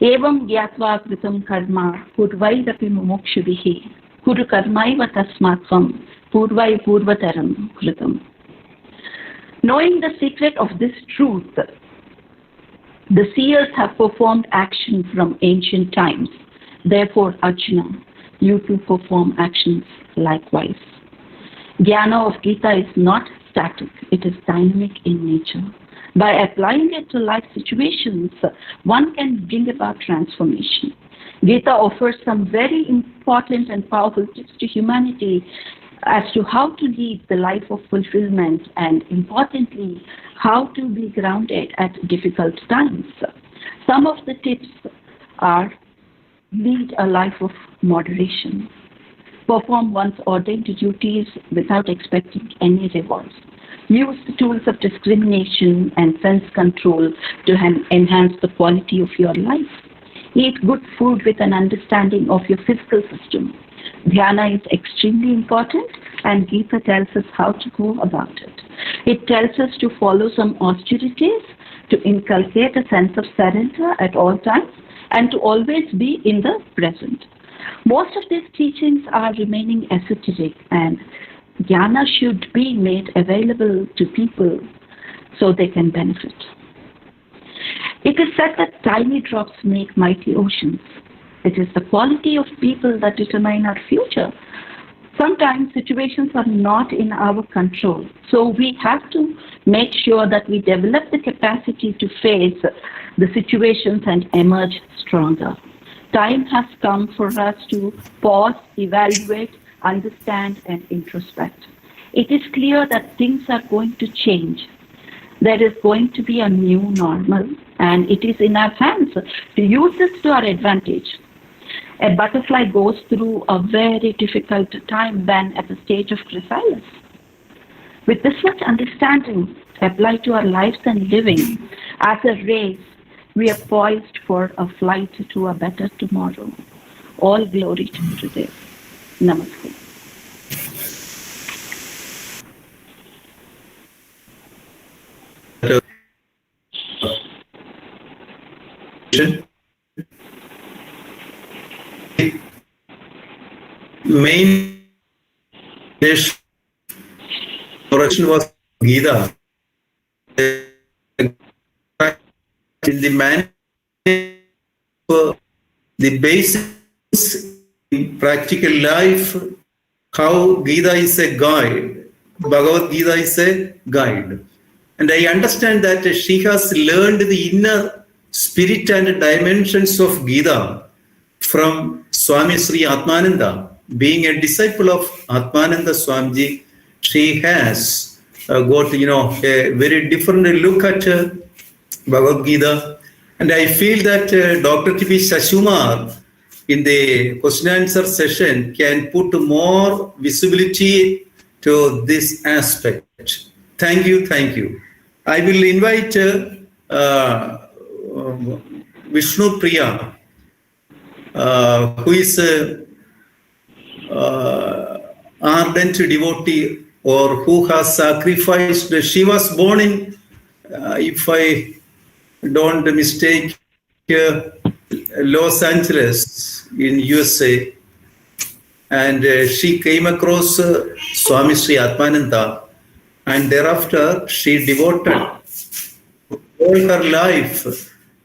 Evam gyatva kritam karma purvairapi mumukshubhihi kuru karmaiva tasmatvam purvai purvataram kritam. Knowing the secret of this truth, the seers have performed action from ancient times. Therefore, Arjuna, you too perform actions likewise. Jnana of Gita is not static, it is dynamic in nature. By applying it to life situations, one can bring about transformation. Gita offers some very important and powerful tips to humanity as to how to lead the life of fulfillment and, importantly, how to be grounded at difficult times. Some of the tips are: lead a life of moderation. Perform one's ordained duties without expecting any rewards. Use the tools of discrimination and sense control to enhance the quality of your life. Eat good food with an understanding of your physical system. Dhyana is extremely important, and Gita tells us how to go about it. It tells us to follow some austerities, to inculcate a sense of surrender at all times, and to always be in the present. Most of these teachings are remaining esoteric, and jnana should be made available to people so they can benefit. It is said that tiny drops make mighty oceans. It is the quality of people that determine our future. Sometimes situations are not in our control, so we have to make sure that we develop the capacity to face the situations and emerge stronger. Time has come for us to pause, evaluate, understand, and introspect. It is clear that things are going to change. There is going to be a new normal, and it is in our hands to use this to our advantage. A butterfly goes through a very difficult time when at the stage of chrysalis. With this much understanding applied to our lives and living, as a race, we are poised for a flight to a better tomorrow. All glory to Gurudev. Namaste. Main origin was Gita. In the man, the basics in practical life, how Gita is a guide, Bhagavad Gita is a guide. And I understand that she has learned the inner spirit and dimensions of Gita from Swami Sri Atmananda. Being a disciple of Atmananda Swamiji, she has got, a very different look at Bhagavad Gita. And I feel that Dr. T.P. Shashumar in the question answer session can put more visibility to this aspect. Thank you, thank you. I will invite Vishnu Priya, who is ardent devotee or who has sacrificed. She was born in, if I don't mistake, Los Angeles in USA, and she came across Swami Sri Atmananda, and thereafter she devoted all her life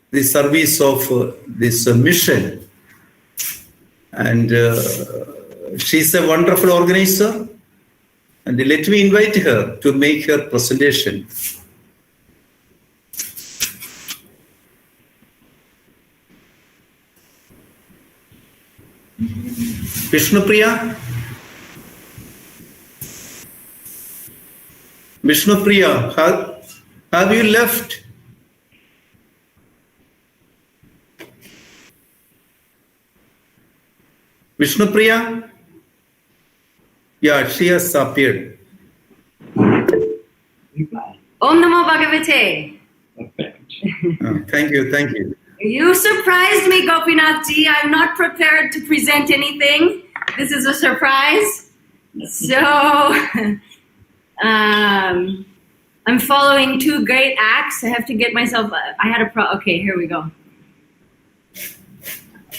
the service of this mission. And she's a wonderful organizer, and let me invite her to make her presentation. Vishnu Priya? Vishnu Priya, have you left? Vishnu Priya? Yeah, she has appeared. Om Namo Bhagavate. Thank you, thank you. You surprised me, Gopinath ji. I'm not prepared to present anything. This is a surprise. So, I'm following two great acts. I have to get myself, okay, here we go.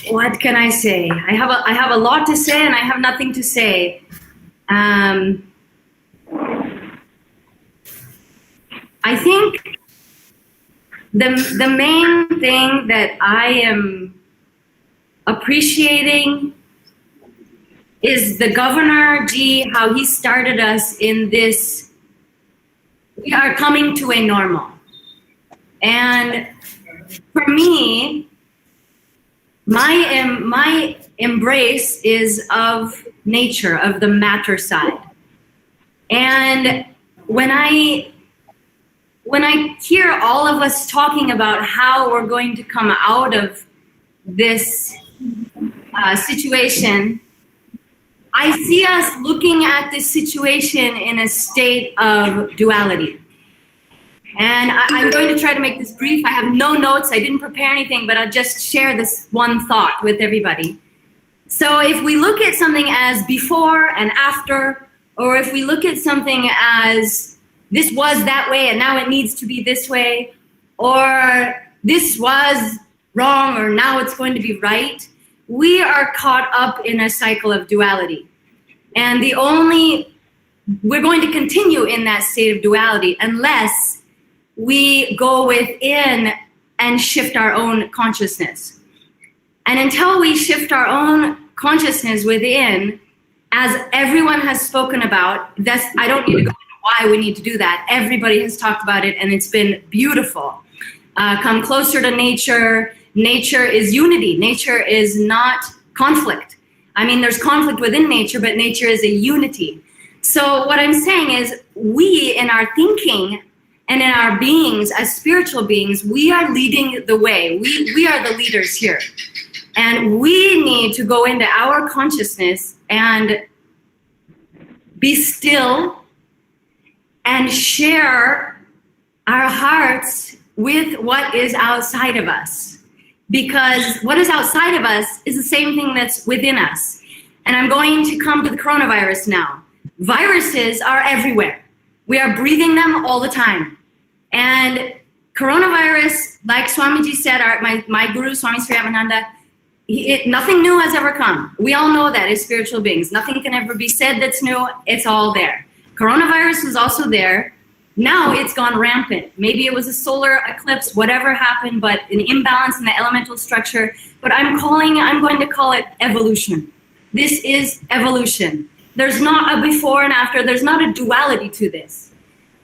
What can I say? I have a lot to say and I have nothing to say. I think the main thing that I am appreciating is the Governor Ji, how he started us in this. We are coming to a normal. And for me, my embrace is of nature, of the matter side. And when I hear all of us talking about how we're going to come out of this situation, I see us looking at this situation in a state of duality. And I'm going to try to make this brief. I have no notes. I didn't prepare anything, but I'll just share this one thought with everybody. So if we look at something as before and after, or if we look at something as this was that way and now it needs to be this way, or this was wrong or now it's going to be right, we are caught up in a cycle of duality. And we're going to continue in that state of duality unless we go within and shift our own consciousness. And until we shift our own consciousness within, as everyone has spoken about, I don't need to go into why we need to do that. Everybody has talked about it and it's been beautiful. Come closer to nature. Nature is unity. Nature is not conflict. I mean, there's conflict within nature, but nature is a unity. So what I'm saying is we, in our thinking and in our beings as spiritual beings, we are leading the way. We are the leaders here. And we need to go into our consciousness and be still and share our hearts with what is outside of us. Because what is outside of us is the same thing that's within us. And I'm going to come to the coronavirus now. Viruses are everywhere. We are breathing them all the time. And coronavirus, like Swamiji said, my guru, Swami Sri Ramananda, nothing new has ever come. We all know that as spiritual beings. Nothing can ever be said that's new. It's all there. Coronavirus was also there. Now it's gone rampant. Maybe it was a solar eclipse, whatever happened, but an imbalance in the elemental structure. But I'm going to call it evolution. This is evolution. There's not a before and after. There's not a duality to this.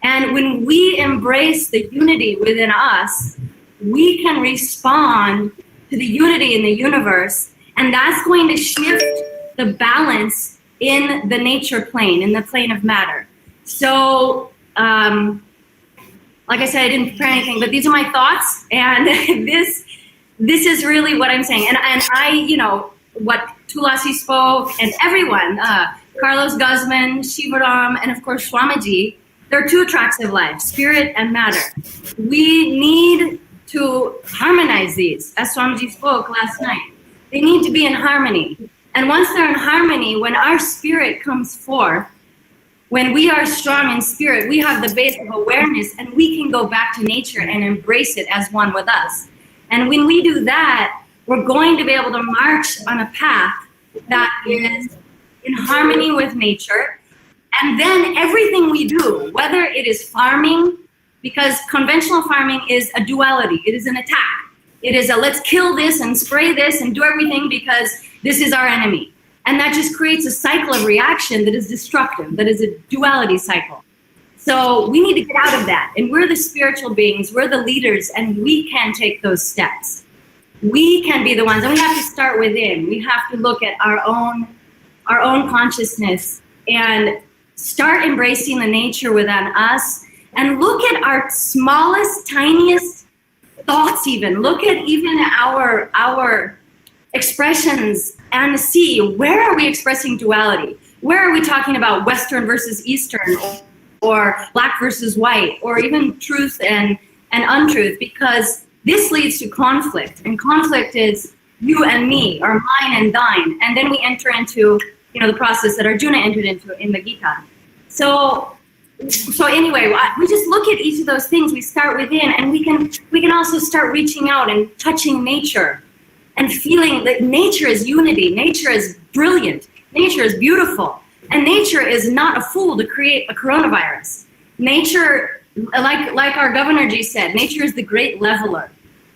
And when we embrace the unity within us, we can respond to the unity in the universe, and that's going to shift the balance in the nature plane, in the plane of matter. So, like I said, I didn't prepare anything, but these are my thoughts, and this is really what I'm saying. And I, what Tulasi spoke, and everyone, Carlos Guzman, Shivaram, and of course Swamiji, there are two tracks of life, spirit and matter. We need to harmonize these, as Swamiji spoke last night. They need to be in harmony. And once they're in harmony, when our spirit comes forth, when we are strong in spirit, we have the base of awareness, and we can go back to nature and embrace it as one with us. And when we do that, we're going to be able to march on a path that is in harmony with nature. And then everything we do, whether it is farming, because conventional farming is a duality, it is an attack. It is a let's kill this and spray this and do everything because this is our enemy. And that just creates a cycle of reaction that is destructive, that is a duality cycle. So we need to get out of that. And we're the spiritual beings, we're the leaders, and we can take those steps. We can be the ones, and we have to start within. We have to look at our own consciousness and start embracing the nature within us, and look at our smallest, tiniest thoughts even. Look at even our expressions and see, where are we expressing duality? Where are we talking about Western versus Eastern, or black versus white, or even truth and untruth? Because this leads to conflict, and conflict is you and me, or mine and thine. And then we enter into the process that Arjuna entered into in the Gita. So anyway, we just look at each of those things. We start within, and we can also start reaching out and touching nature and feeling that nature is unity. Nature is brilliant. Nature is beautiful. And nature is not a fool to create a coronavirus. Nature, like our Governor Ji said, nature is the great leveler.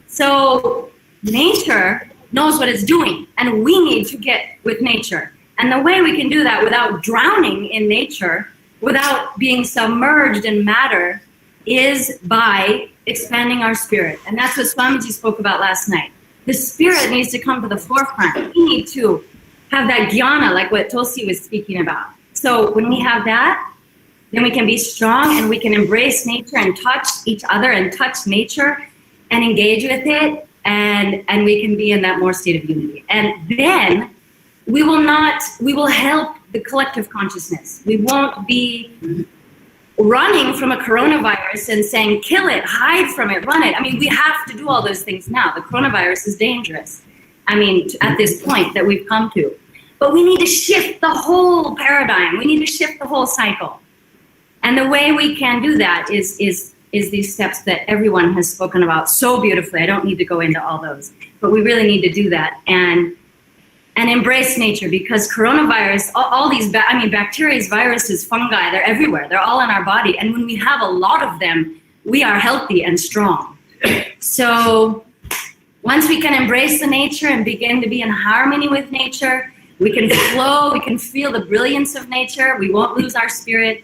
So nature knows what it's doing, and we need to get with nature. And the way we can do that without drowning in nature, without being submerged in matter, is by expanding our spirit. And that's what Swamiji spoke about last night. The spirit needs to come to the forefront. We need to have that jnana, like what Tulsi was speaking about. So when we have that, then we can be strong, and we can embrace nature and touch each other and touch nature and engage with it, and we can be in that more state of unity. And then we will help the collective consciousness. We won't be running from a coronavirus and saying, kill it, hide from it, run it. I mean, we have to do all those things now. The coronavirus is dangerous. I mean, at this point that we've come to. But we need to shift the whole paradigm. We need to shift the whole cycle. And the way we can do that is these steps that everyone has spoken about so beautifully. I don't need to go into all those. But we really need to do that and embrace nature, because coronavirus, all these, bacteria, viruses, fungi, they're everywhere. They're all in our body. And when we have a lot of them, we are healthy and strong. So once we can embrace the nature and begin to be in harmony with nature, we can flow, we can feel the brilliance of nature, we won't lose our spirit.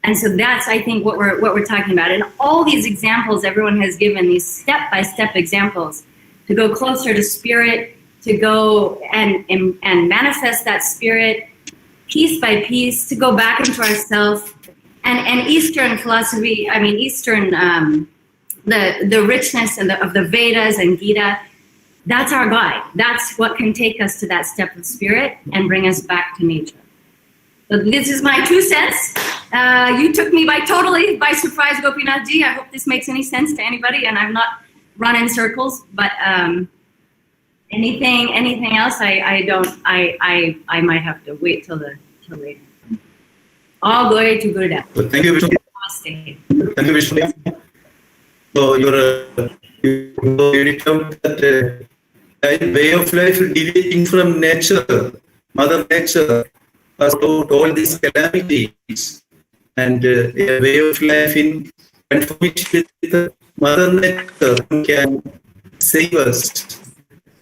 And so that's, I think, what we're talking about. And all these examples everyone has given, these step-by-step examples to go closer to spirit, to go and manifest that spirit piece by piece, to go back into ourselves. And Eastern philosophy, Eastern, the richness of the Vedas and Gita, That's our guide. That's what can take us to that step of spirit and bring us back to nature. So this is my 2 cents. You took me totally by surprise, Gopinathji. I hope this makes any sense to anybody, and I'm not run in circles. But anything else? I might have to wait till later. All glory to Gurudev. Thank you, Vishnu. Namaste. Thank you, Vishnu. So you pointed out that way of life deviating from nature, Mother Nature, has brought all these calamities, and a way of life in conformity with Mother Nature can save us,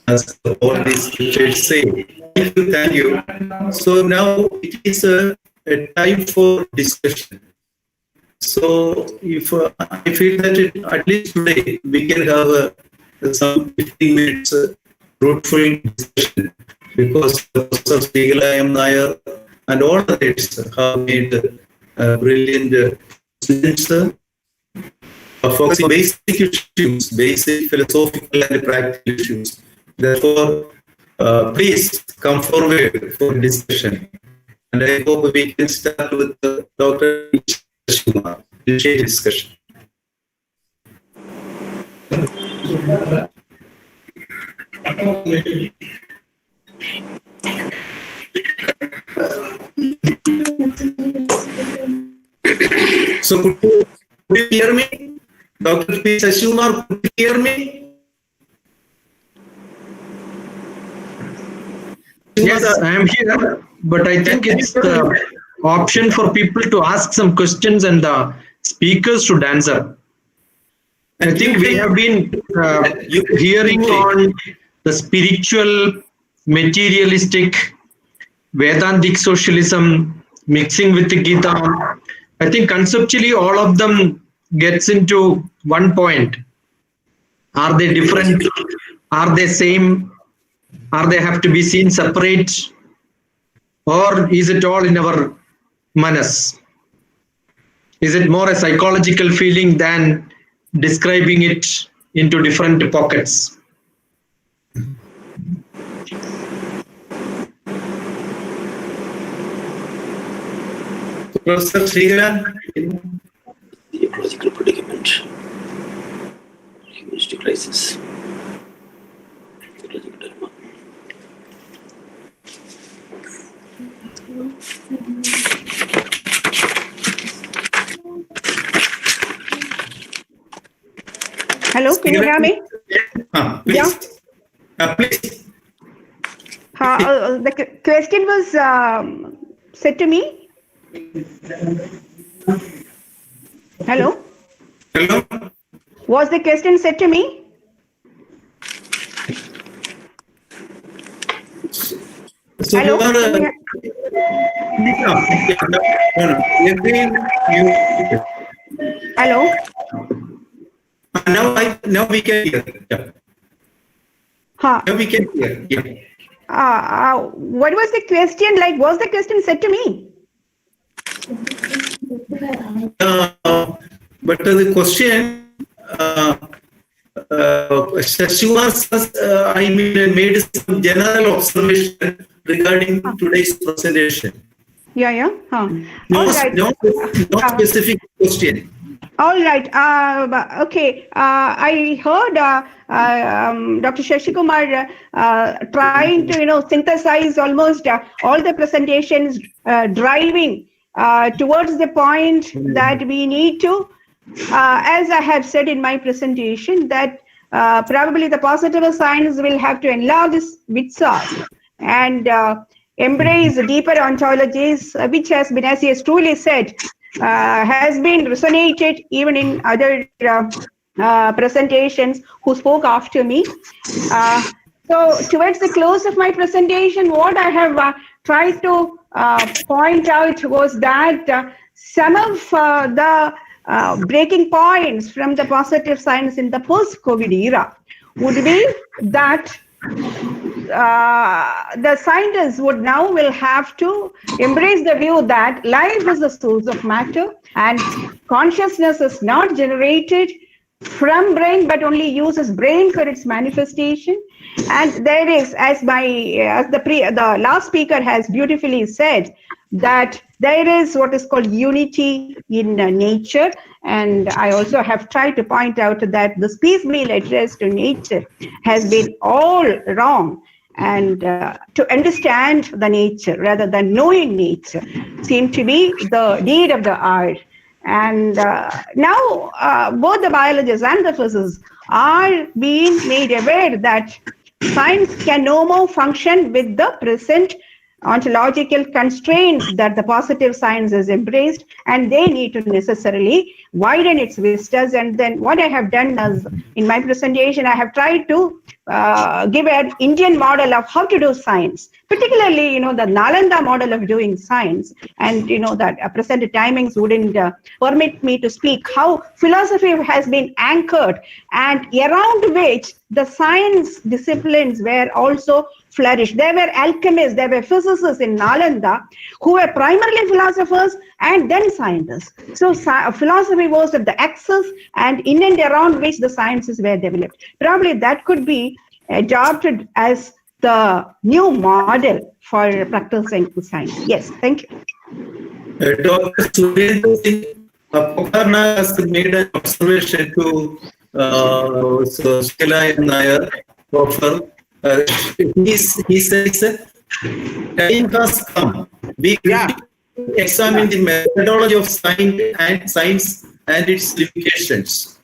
as all these scriptures say. Thank you. So now it is a time for discussion. So if I feel that at least today we can have some 15 minutes fruitful discussion, because Professor Srigalayam Nair and all others have made brilliant students focusing basic issues, basic philosophical and practical issues. Therefore, please come forward for discussion. And I hope we can start with Dr. Kumar, discussion. So could you hear me? Dr. P. Shashimar, could you hear me? Yes, I am here, but I think it's the option for people to ask some questions and the speakers should answer. I think we have been hearing on the spiritual, materialistic, Vedantic socialism, mixing with the Gita. I think conceptually all of them gets into one point. Are they different? Are they same? Are they have to be seen separate? Or is it all in our manas? Is it more a psychological feeling than describing it into different pockets? Professor Srigalan? The ecological predicament, humanistic crisis, ecological dharma. Hello, can you hear me? Please. Please. The question was said to me. Hello? Hello? Was the question said to me? So Hello? Hello? Now we can hear. Yeah. Now we can hear. Yeah. What was the question? Like, was the question said to me? But the question, Shashimar made some general observation regarding today's presentation. Yeah. All right. No specific question. All right. Okay. I heard Dr. Shashikumar trying to, synthesize almost all the presentations, driving towards the point that we need to, as I have said in my presentation, that probably the positive science will have to enlarge its witsource and embrace deeper ontologies, which has been, as he has truly said, has been resonated even in other presentations who spoke after me. So towards the close of my presentation, what I have tried to point out was that some of the breaking points from the positive science in the post-COVID era would be that the scientists will have to embrace the view that life is the source of matter and consciousness is not generated from brain but only uses brain for its manifestation, And there is, as the last speaker has beautifully said, that there is what is called unity in nature. And I also have tried to point out that this piecemeal address to nature has been all wrong. And to understand the nature rather than knowing nature seemed to be the need of the hour. And now both the biologists and the physicists are being made aware that science can no more function with the present ontological constraints that the positive science has embraced, and they need to necessarily widen its vistas. And then what I have done is, in my presentation, I have tried to give an Indian model of how to do science, particularly, the Nalanda model of doing science. And, that present timings wouldn't permit me to speak how philosophy has been anchored and around which the science disciplines were also flourished. There were alchemists, there were physicists in Nalanda who were primarily philosophers and then scientists. So philosophy was at the axis and in and around which the sciences were developed. Probably that could be adopted as the new model for practicing science. Yes, thank you. Dr. Surendra Singh Pokarna has made an observation to Sheila and Nair. He says, time has come. We examine the methodology of science and its limitations.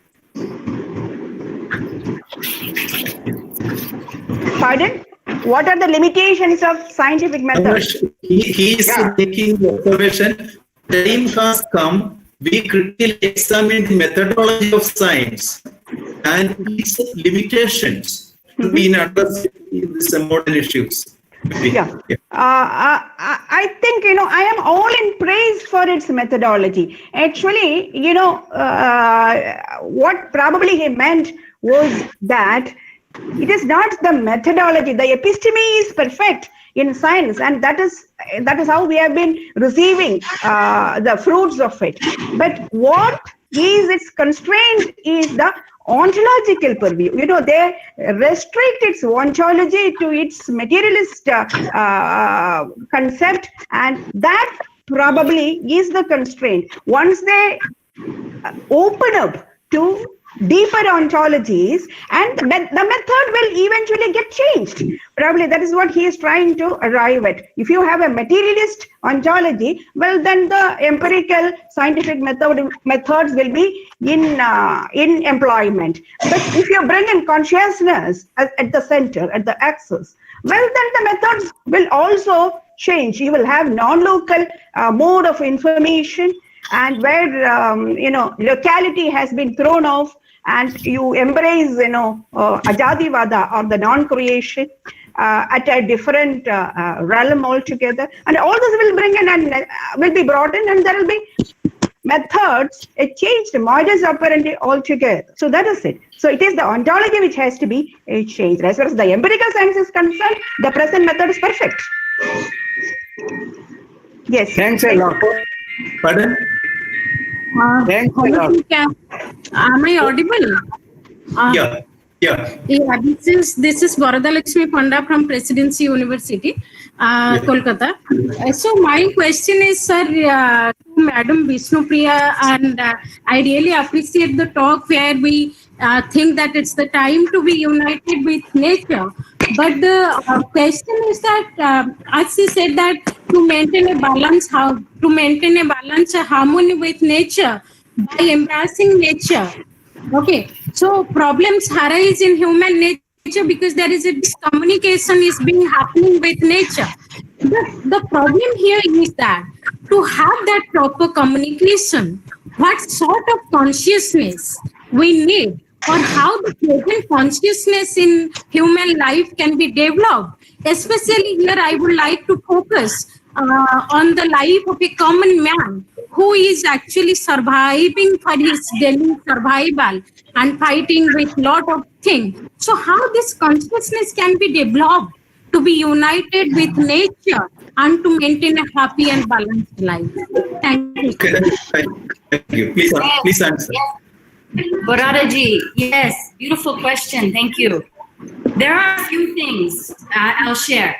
Pardon? What are the limitations of scientific methods? He is making the observation, time has come, we critically examine the methodology of science and its limitations to be addressed in these modern issues. I think, I am all in praise for its methodology. Actually, what probably he meant was that it is not the methodology. The episteme is perfect in science, and that is how we have been receiving the fruits of it. But what is its constraint is the ontological purview. They restrict its ontology to its materialist concept, and that probably is the constraint. Once they open up to deeper ontologies, and the method will eventually get changed. Probably that is what he is trying to arrive at. If you have a materialist ontology, well, then the empirical scientific methods will be in employment. But if you bring in consciousness at the center, at the axis, well, then the methods will also change. You will have non-local mode of information, and where locality has been thrown off, and you embrace ajadivada or the non-creation at a different realm altogether, and all this will bring in and will be brought in, and there will be methods, a changed modus operandi altogether. So that is it. So it is the ontology which has to be changed. As far as the empirical science is concerned, the present method is perfect. Yes. Thanks a lot. Pardon? Thanks a lot. Am I audible? Yeah. This is Varadalakshmi Panda from Presidency University, Kolkata. So my question is, sir, to Madam Vishnupriya, and I really appreciate the talk where we think that it's the time to be united with nature. But the question is that, as she said, that to maintain a balance, harmony with nature by embracing nature. Okay, so problems arise in human nature because there is a miscommunication is being happening with nature. The problem here is that to have that proper communication, what sort of consciousness we need, or how the present consciousness in human life can be developed. Especially here, I would like to focus on the life of a common man who is actually surviving for his daily survival and fighting with lot of things. So how this consciousness can be developed to be united with nature and to maintain a happy and balanced life? Thank you. Thank you. Please answer. Boradaji, yes, beautiful question. Thank you. There are a few things I'll share.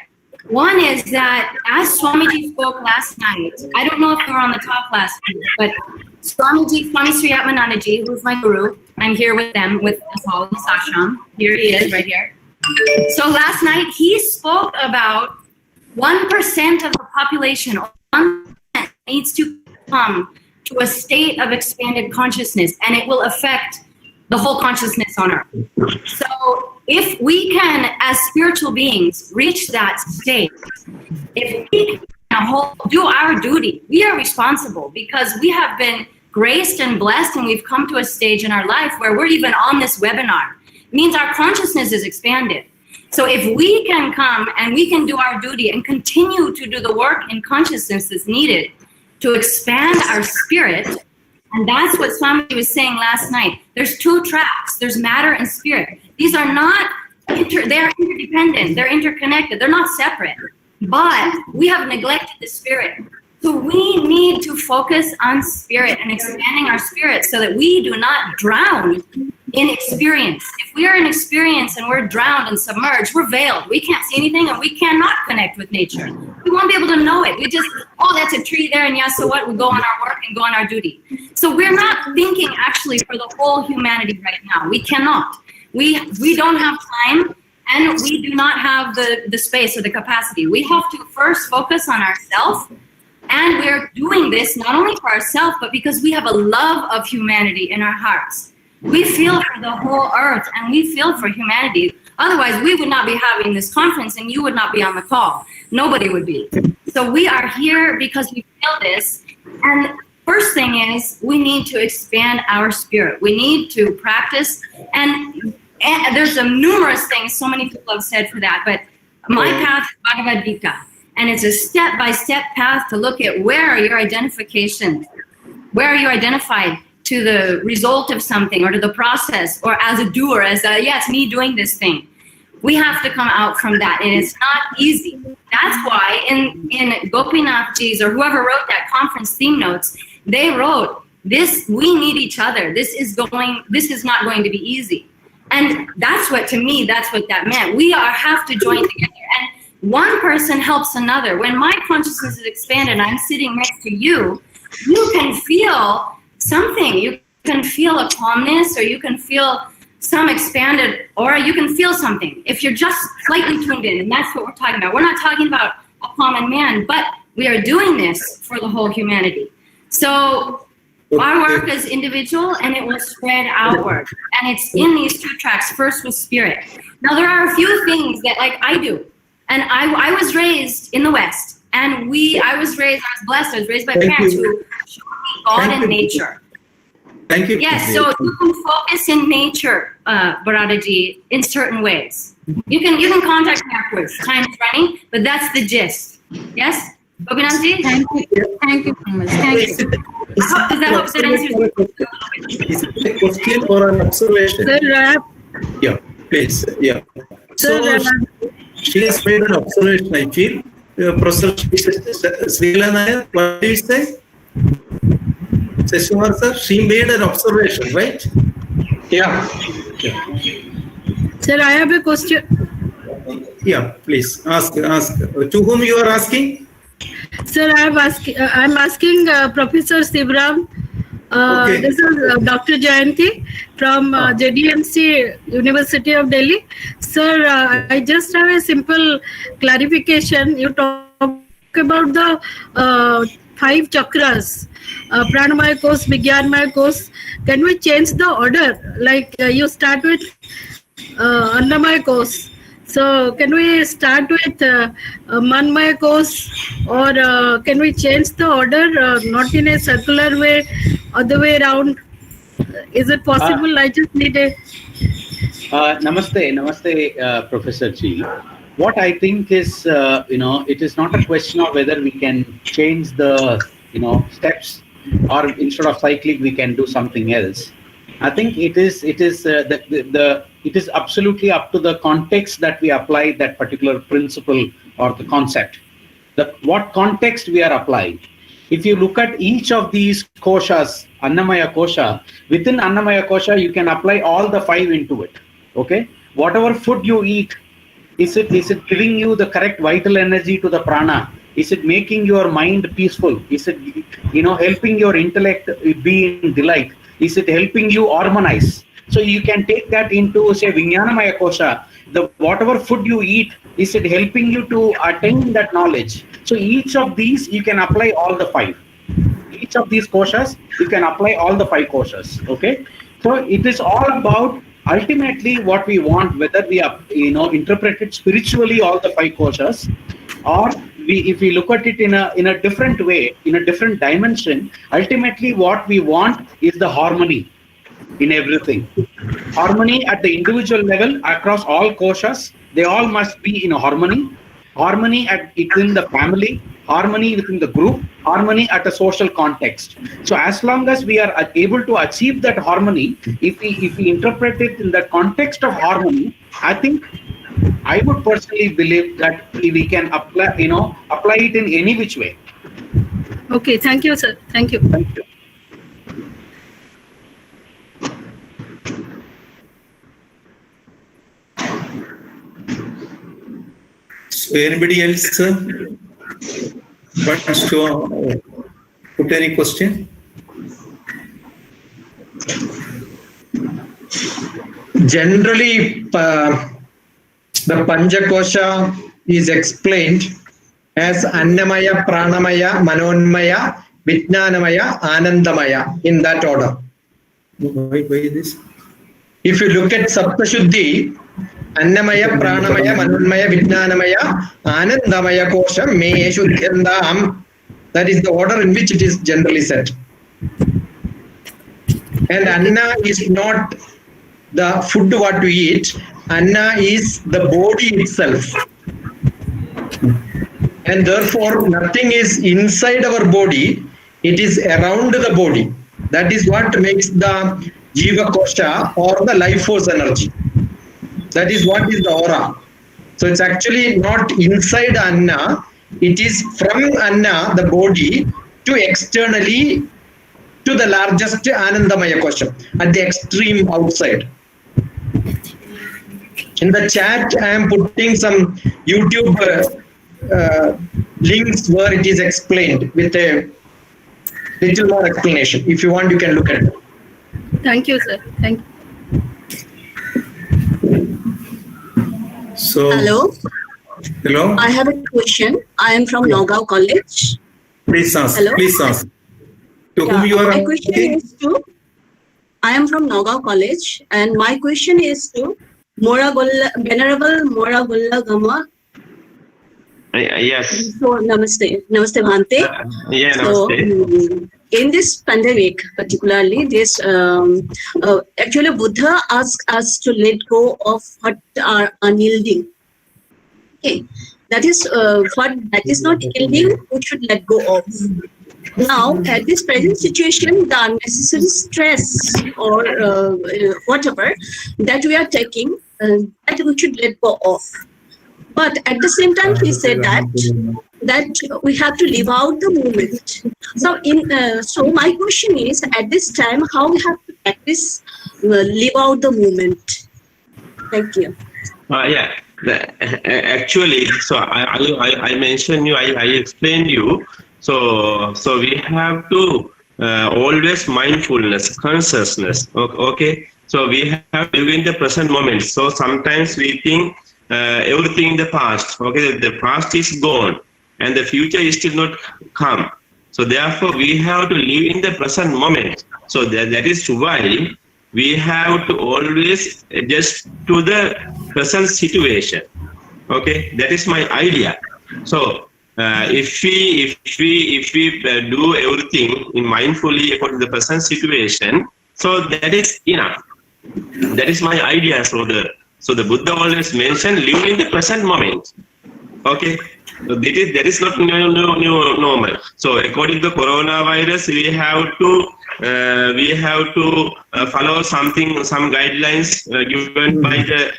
One is that as Swamiji spoke last night, I don't know if you were on the talk last week, but Swami Sri Atmanandaji, who's my guru, I'm here with them, with us all in this ashram. Here he is, right here. So last night, he spoke about 1% of the population, 1% needs to come to a state of expanded consciousness, and it will affect the whole consciousness on earth. So if we can, as spiritual beings, reach that state, if we can do our duty, we are responsible because we have been graced and blessed, and we've come to a stage in our life where we're even on this webinar. It means our consciousness is expanded. So if we can come and we can do our duty and continue to do the work in consciousness that's needed to expand our spirit, and that's what Swami was saying last night. There's two tracks. There's matter and spirit. These are not, they are interdependent. They're interconnected. They're not separate. But we have neglected the spirit. So we need to focus on spirit and expanding our spirit so that we do not drown in experience. If we are in experience and we're drowned and submerged, we're veiled. We can't see anything and we cannot connect with nature. We won't be able to know it. We just, oh, that's a tree there, and yeah, so what? We go on our work and go on our duty. So we're not thinking actually for the whole humanity right now. We cannot. We don't have time, and we do not have the space or the capacity. We have to first focus on ourselves, and we're doing this not only for ourselves, but because we have a love of humanity in our hearts. We feel for the whole earth, and we feel for humanity. Otherwise, we would not be having this conference, and you would not be on the call. Nobody would be. So we are here because we feel this. And first thing is, we need to expand our spirit. We need to practice. And there's numerous things, so many people have said for that, but my path is Bhagavad Gita. And it's a step-by-step path to look at where are your identifications? Where are you identified to the result of something or to the process or as a doer, yeah, it's me doing this thing. We have to come out from that, and it's not easy. That's why in Gopinathji's or whoever wrote that conference theme notes, they wrote, this, we need each other. This is not going to be easy. And that's what, to me, that's what that meant. We have to join together. And one person helps another. When my consciousness is expanded and I'm sitting next to you, you can feel something. You can feel a calmness, or you can feel some expanded, or you can feel something if you're just slightly tuned in. And that's what we're talking about. We're not talking about a common man, but we are doing this for the whole humanity. So our work is individual, and it will spread outward. And it's in these two tracks, first with spirit. Now, there are a few things that, like I do. And I was raised in the West. And I was blessed. I was raised by parents who showed me God and nature. Thank you. Yes, so you can focus in nature, Bharataji, in certain ways. You can contact me afterwards. Time is running, but that's the gist. Yes? Gopinathji? Thank you. Thank you so much. Thank you. Does that hope that answers your question? Is it a question or an observation? Sir, Yeah, please. Yeah. So she has made an observation, I feel. Professor Srilana, what do you say? Seshkumar sir, she made an observation, right? Yeah. sir, I have a question. Yeah, please ask. To whom you are asking? Sir, I'm asking Professor Sivram. Okay. This is Dr. Jayanti from JDMC University of Delhi. Sir, I just have a simple clarification. You talk about the 5 chakras, Pranamaya Kosh, Vigyanmaya Kosh. Can we change the order? Like you start with Annamaya Kosh. So can we start with Manmaya Kosh, or can we change the order, not in a circular way, other way around? Is it possible? I just need a... Namaste, Professor Ji. What I think is, it is not a question of whether we can change the, steps, or instead of cycling, we can do something else. I think it is absolutely up to the context that we apply that particular principle or the concept. What context we are applying. If you look at each of these koshas, Annamaya Kosha, within Annamaya Kosha, you can apply all the 5 into it. Okay? whatever food you eat, is it giving you the correct vital energy to the prana? Is it making your mind peaceful? Is it, helping your intellect be in delight? Is it helping you harmonize? So you can take that into, say, Vijnanamaya Kosha. Whatever food you eat, is it helping you to attain that knowledge? So each of these, you can apply all the 5. Each of these koshas, you can apply all the 5 koshas. Okay. So it is all about ultimately what we want, whether we interpret it spiritually, all the 5 koshas, or if we look at it in a different way, in a different dimension, ultimately what we want is the harmony in everything. Harmony at the individual level across all koshas, they all must be in harmony. Harmony within the family, harmony within the group, harmony at a social context. So as long as we are able to achieve that harmony, if we interpret it in the context of harmony, I think I would personally believe that we can apply it in any which way. Okay, thank you, sir. Thank you. Thank you. So anybody else wants to put any question? Generally, the Panchakosha is explained as Annamaya, Pranamaya, Manonmaya, Vijnanamaya, Anandamaya, in that order. Why this? If you look at Saptashuddhi, Annamaya, Pranamaya, Manonmaya, Vijnanamaya, Anandamaya Kosha, Me Shuddhyandam. That is the order in which it is generally said. And Anna is not the food what we eat. Anna is the body itself. And therefore, nothing is inside our body. It is around the body. That is what makes the Jiva Kosha or the life force energy. That is what is the aura. So it's actually not inside Anna. It is from Anna, the body, to externally to the largest Anandamaya Kosha at the extreme outside. In the chat, I am putting some YouTube links where it is explained with a little more explanation. If you want, you can look at it. Thank you, sir. Thank you. So, hello. I have a question. I am from Nagaon College. Please ask. Hello? Please ask. To whom you are my question is to, I am from Nagaon College, and my question is to Venerable Mora Gulla Gama. Yes. So, namaste. Namaste, Bhante. Yeah, so, namaste. In this pandemic, particularly, this actually Buddha asked us to let go of what are unyielding. Okay, that is what that is not yielding, we should let go of. Now, at this present situation, the unnecessary stress or whatever that we are taking, that we should let go of. But at the same time, he said that we have to live out the moment. So, so my question is, at this time, how we have to practice live out the moment? Thank you. Yeah. Actually, so I mentioned you, I explained you. So we have to always mindfulness, consciousness. Okay. So we have to live in the present moment. So sometimes we think everything in the past. Okay, the past is gone and the future is still not come. So therefore, we have to live in the present moment. So that is why we have to always adjust to the present situation. Okay, that is my idea. So if we do everything in mindfully according to the present situation, so that is enough. That is my idea. So the Buddha always mentioned live in the present moment. Okay. So that is not normal. So according to the coronavirus, we have to follow some guidelines given by the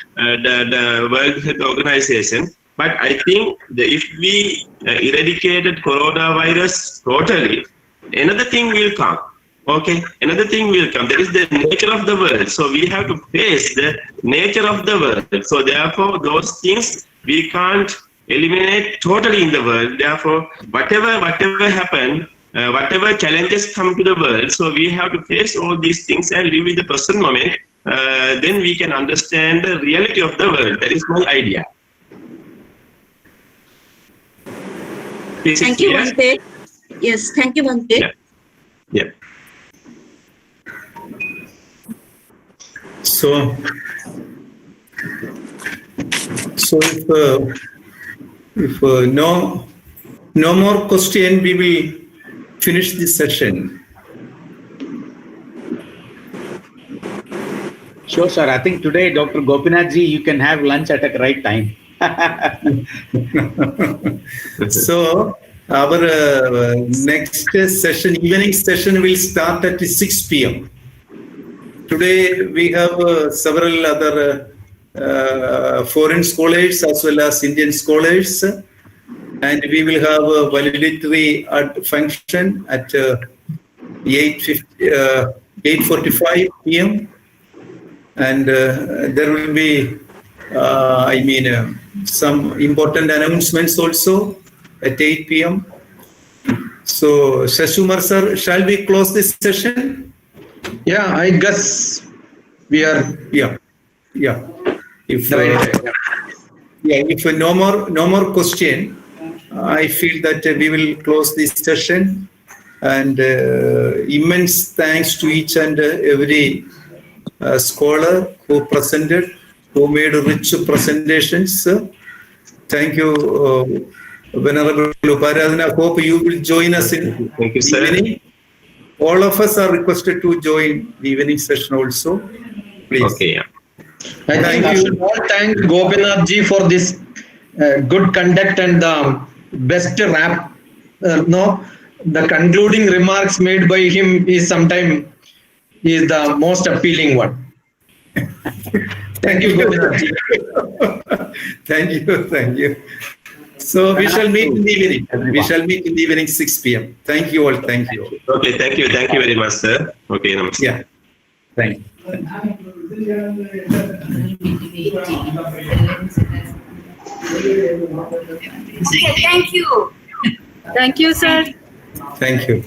World Health Organization. But I think that if we eradicated coronavirus totally, another thing will come. Okay, another thing will come. That is the nature of the world. So we have to face the nature of the world. So therefore, those things we can't eliminate totally in the world. Therefore, whatever happen, whatever challenges come to the world, so we have to face all these things and live in the present moment. Then we can understand the reality of the world. That is my idea. Thank you, Bhante. Yes, thank you, Bhante. Yeah. So if no more question, we will finish this session. Sure, sir. I think today, Dr. Gopinathji, you can have lunch at a right time. So our next session, evening session, will start at 6 p.m. Today we have several other foreign scholars as well as Indian scholars, and we will have a validatory function at 8:45 p.m. and there will be some important announcements also at 8 p.m. So Shashumar sir, shall we close this session? Yeah, I guess we are. Yeah. If no more question, I feel that we will close this session. And immense thanks to each and every scholar who presented, who made rich presentations. Thank you, Venerable Uparadhana. Hope you will join us in Thank you, sir. evening. All of us are requested to join the evening session also. Please. Okay. Yeah. I think we should all thank Gopinathji for this good conduct and the best wrap. The concluding remarks made by him is the most appealing one. Thank you, Gopinathji. Thank you. So we shall meet in the evening. We shall meet in the evening 6 p.m. Thank you all. Thank you. Okay. Thank you very much, sir. Okay. Namaste. Yeah. Thank you. Thank you. Thank you, sir. Thank you.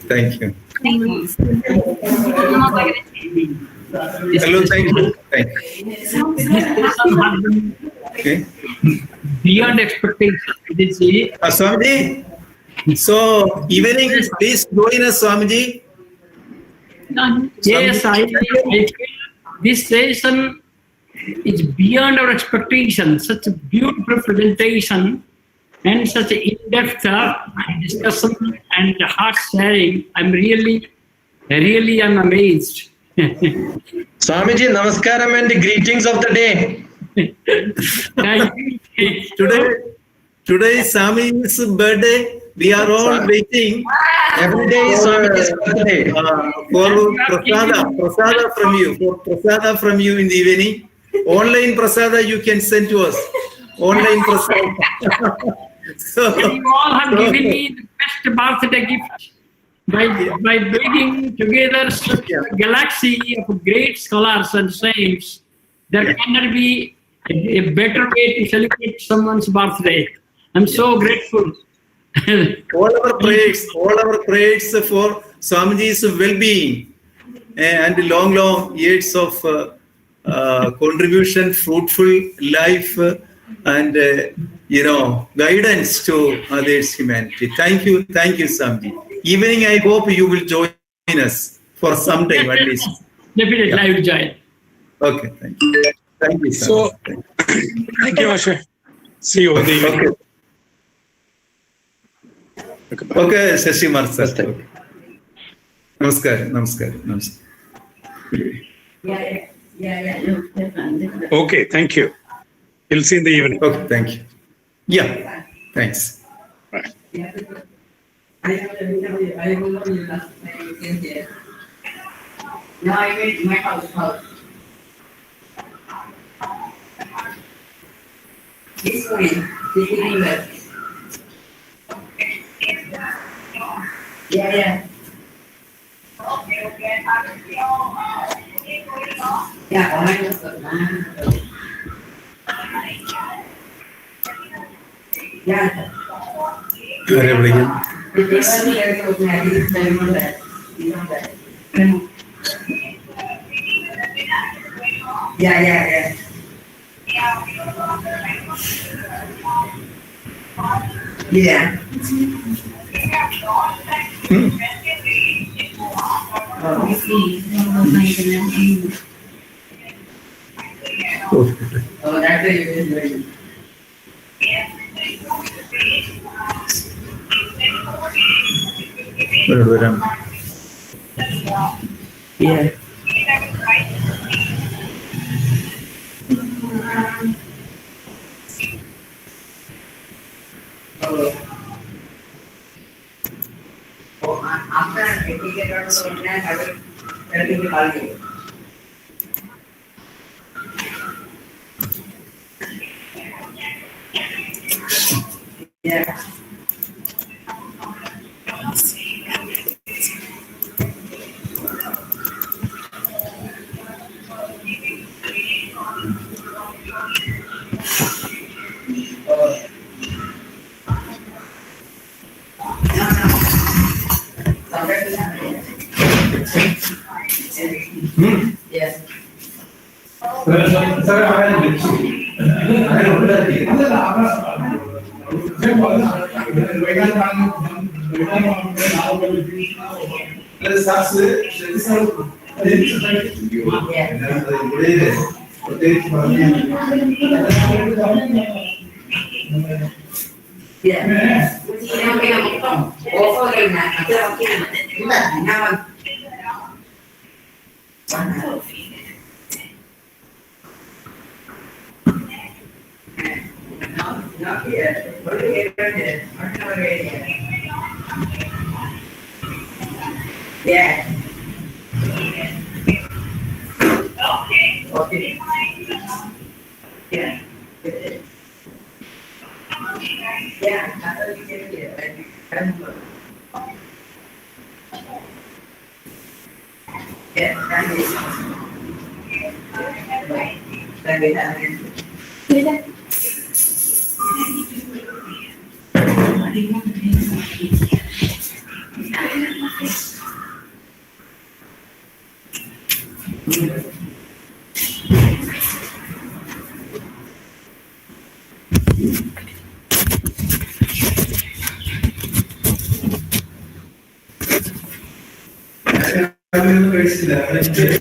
Hello, thank you. Okay. Beyond expectation. Swamiji, so evening, please join us, Swamiji. Yes, I feel this session is beyond our expectation. Such a beautiful presentation and such an in-depth discussion and heart sharing. I'm really am amazed. Swamiji, namaskaram and the greetings of the day. Thank you. Today is Swamiji's birthday. We are all waiting. Every day is Swamiji's birthday. For prasada from you in the evening. Online prasada you can send to us. Online prasada. You all have given me the best birthday gift by bringing together such a galaxy of great scholars and saints. There cannot be a better way to celebrate someone's birthday. I'm so grateful. All our prayers for Swamiji's well-being and long years of contribution, fruitful life, and guidance to others' humanity. Thank you, Swamiji. Evening, I hope you will join us for some time at least. Definitely, I will join. Okay, thank you. Thank you, So, thank you, Asher. See you in the evening. Okay, Shashimar sir. Namaskar. Okay, thank you. We'll see you in the evening. Okay, thank you. Yeah, thanks. Bye. Now I went to my house. This way, this river. Yeah. I